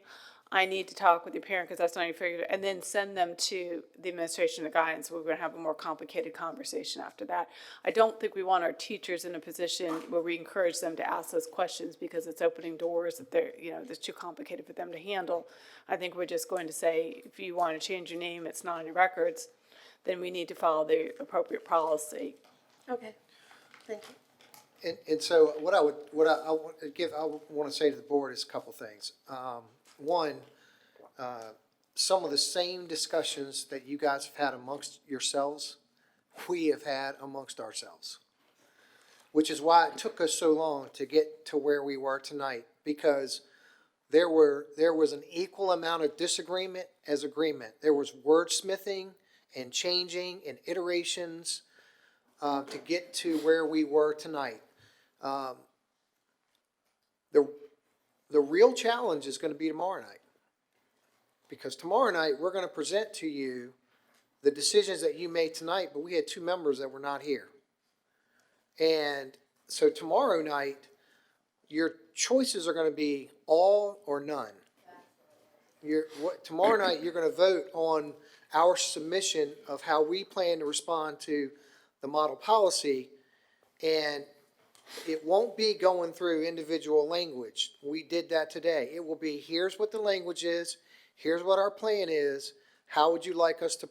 I need to talk with your parent because that's not your figure, and then send them to the administration of guidance. We're going to have a more complicated conversation after that. I don't think we want our teachers in a position where we encourage them to ask those questions because it's opening doors that that's too complicated for them to handle. I think we're just going to say, if you want to change your name, it's not on your records, then we need to follow the appropriate policy. Okay, thank you. And so what I want to say to the board is a couple things. One, some of the same discussions that you guys have had amongst yourselves, we have had amongst ourselves, which is why it took us so long to get to where we were tonight, because there was an equal amount of disagreement as agreement. There was wordsmithing and changing and iterations to get to where we were tonight. The real challenge is gonna be tomorrow night. Because tomorrow night, we're gonna present to you the decisions that you made tonight, but we had two members that were not here. And so tomorrow night, your choices are gonna be all or none. Tomorrow night, you're gonna vote on our submission of how we plan to respond to the model policy, and it won't be going through individual language. We did that today. It will be, here's what the language is, here's what our plan is, how would you like us to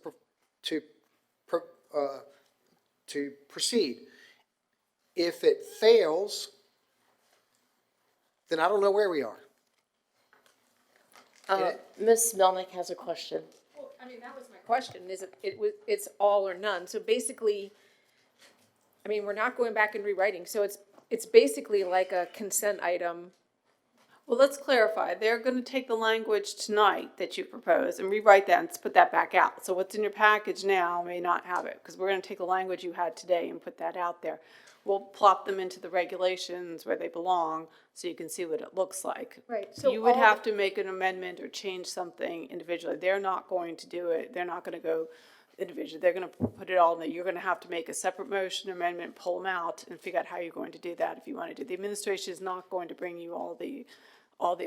proceed? If it fails, then I don't know where we are. Ms. Melnick has a question. Well, I mean, that was my question, is it's all or none, so basically, I mean, we're not going back and rewriting, so it's basically like a consent item. Well, let's clarify. They're going to take the language tonight that you proposed and rewrite that and put that back out. So what's in your package now may not have it, because we're going to take the language you had today and put that out there. We'll plop them into the regulations where they belong, so you can see what it looks like. Right, so You would all have to make an amendment or change something individually. They're not going to do it. They're not going to go individually. They're going to put it all in there. You're going to have to make a separate motion, amendment, pull them out, and figure out how you're going to do that if you want to do. The administration is not going to bring you all the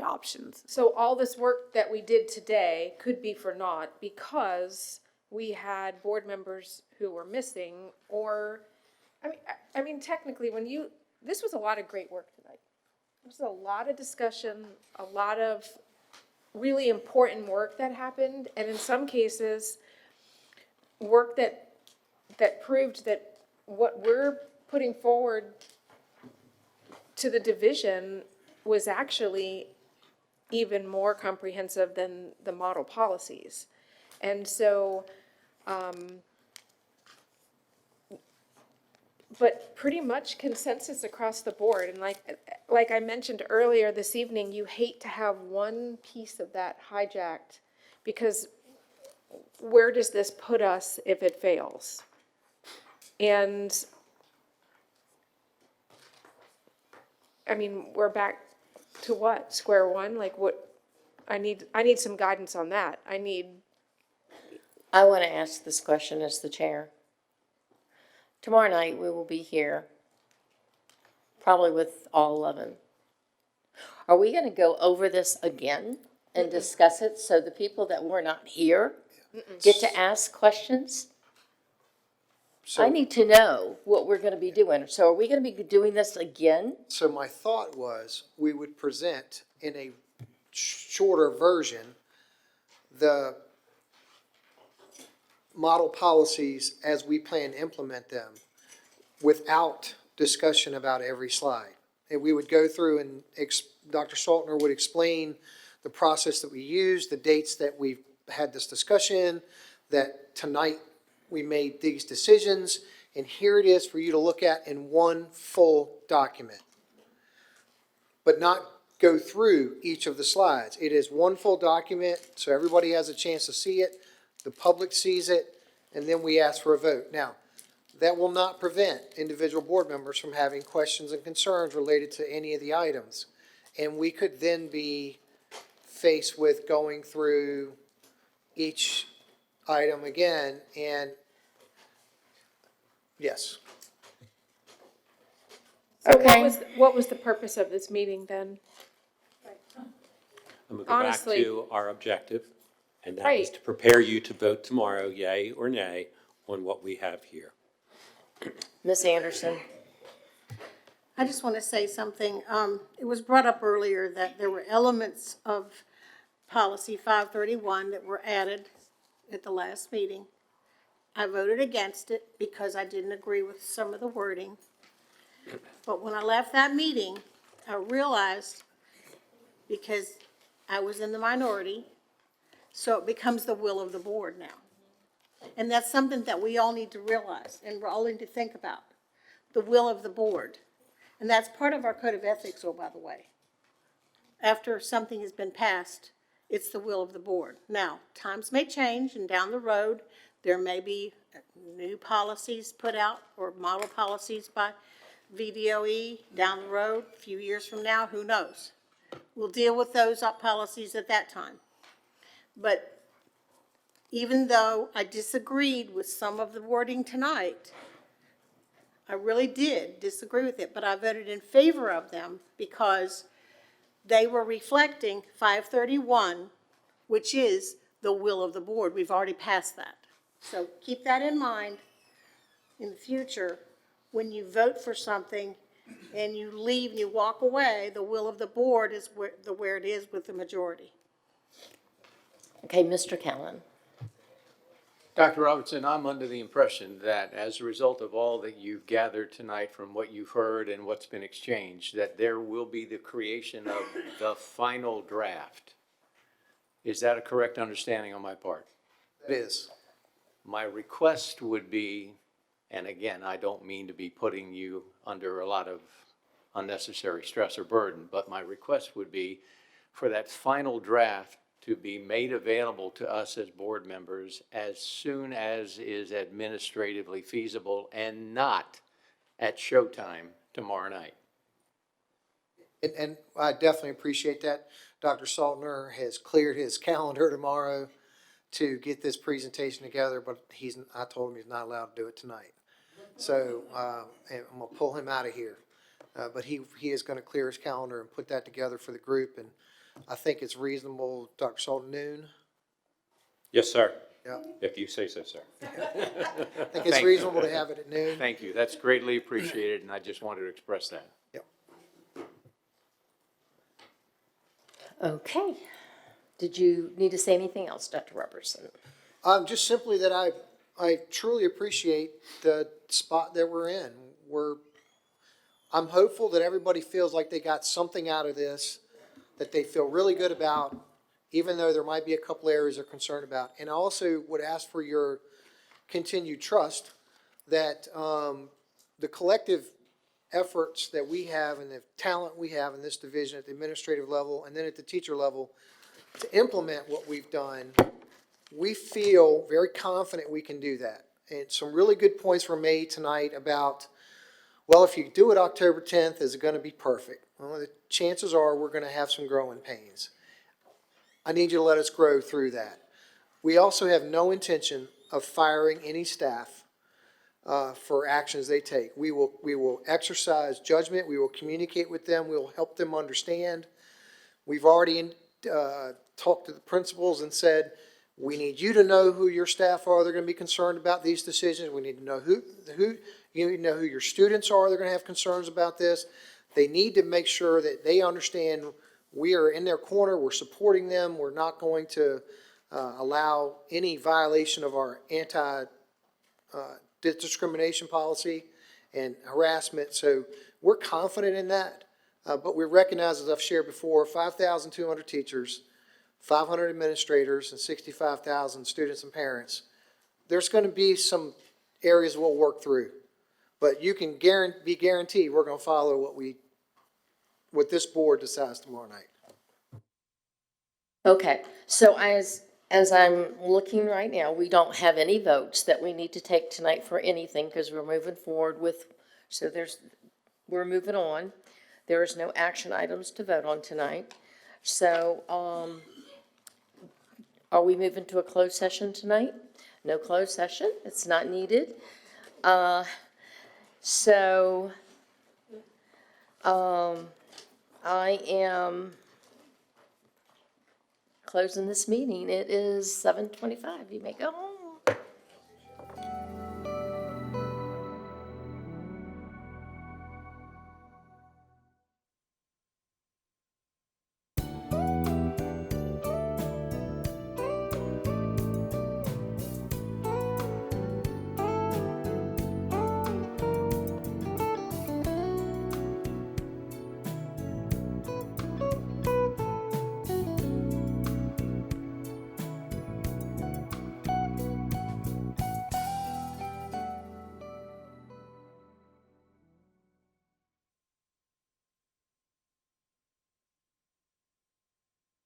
options. So all this work that we did today could be for naught because we had board members who were missing, or, I mean, technically, this was a lot of great work tonight. There was a lot of discussion, a lot of really important work that happened, and in some cases, work that proved that what we're putting forward to the division was actually even more comprehensive than the model policies. And so, but pretty much consensus across the board. And like I mentioned earlier this evening, you hate to have one piece of that hijacked, because where does this put us if it fails? And I mean, we're back to what? Square one? Like what? I need some guidance on that. I want to ask this question as the chair. Tomorrow night, we will be here, probably with all 11. Are we going to go over this again and discuss it so the people that were not here get to ask questions? I need to know what we're going to be doing. So are we going to be doing this again? So my thought was, we would present in a shorter version, the model policies as we plan to implement them without discussion about every slide. And we would go through and Dr. Saltner would explain the process that we use, the dates that we've had this discussion, that tonight we made these decisions, and here it is for you to look at in one full document. But not go through each of the slides. It is one full document, so everybody has a chance to see it, the public sees it, and then we ask for a vote. Now, that will not prevent individual board members from having questions and concerns related to any of the items. And we could then be faced with going through each item again, and yes. So Okay. what was the purpose of this meeting then? I'm going to go back Honestly. to our objective, and that was Right. to prepare you to vote tomorrow, yay or nay, on what we have here. Ms. Anderson? I just want to say something. It was brought up earlier that there were elements of policy 531 that were added at the last meeting. I voted against it because I didn't agree with some of the wording. But when I left that meeting, I realized, because I was in the minority, so it becomes the will of the board now. And that's something that we all need to realize and we're all need to think about, the will of the board. And that's part of our code of ethics, oh, by the way. After something has been passed, it's the will of the board. Now, times may change, and down the road, there may be new policies put out or model policies by VDOE down the road, a few years from now, who knows? We'll deal with those policies at that time. But even though I disagreed with some of the wording tonight, I really did disagree with it, but I voted in favor of them because they were reflecting 531, which is the will of the board. We've already passed that. So keep that in mind in the future. When you vote for something and you leave and you walk away, the will of the board is where it is with the majority. Okay, Mr. Callen. Dr. Robertson, I'm under the impression that as a result of all that you've gathered tonight from what you've heard and what's been exchanged, that there will be the creation of the final draft. Is that a correct understanding on my part? It is. My request would be, and again, I don't mean to be putting you under a lot of unnecessary stress or burden, but my request would be for that final draft to be made available to us as board members as soon as is administratively feasible and not at showtime tomorrow night. And I definitely appreciate that. Dr. Saltner has cleared his calendar tomorrow to get this presentation together, but I told him he's not allowed to do it tonight. So, and I'm gonna pull him out of here. But he is gonna clear his calendar and put that together for the group, and I think it's reasonable, Dr. Saltner, noon? Yes, sir. Yeah. If you say so, sir. I think it's reasonable to have it at noon. Thank you. That's greatly appreciated, and I just wanted to express that. Yep. Okay. Did you need to say anything else, Dr. Robertson? Just simply that I truly appreciate the spot that we're in. I'm hopeful that everybody feels like they got something out of this that they feel really good about, even though there might be a couple areas they're concerned about. And I also would ask for your continued trust that the collective efforts that we have and the talent we have in this division at the administrative level and then at the teacher level to implement what we've done, we feel very confident we can do that. And some really good points were made tonight about, well, if you do it October 10th, is it going to be perfect? Well, the chances are we're going to have some growing pains. I need you to let us grow through that. We also have no intention of firing any staff for actions they take. We will exercise judgment. We will communicate with them. We will help them understand. We've already talked to the principals and said, we need you to know who your staff are. They're going to be concerned about these decisions. We need to know who you need to know who your students are. They're going to have concerns about this. They need to make sure that they understand we are in their corner. We're supporting them. We're not going to allow any violation of our anti-discrimination policy and harassment. So we're confident in that. But we recognize, as I've shared before, 5,200 teachers, 500 administrators, and 65,000 students and parents. There's going to be some areas we'll work through. But you can be guaranteed we're going to follow what this board decides tomorrow night. Okay, so as I'm looking right now, we don't have any votes that we need to take tonight for anything because we're moving forward with, we're moving on. There is no action items to vote on tonight. So, are we moving to a closed session tonight? No closed session, it's not needed. I am closing this meeting. It is 7:25. You may go home.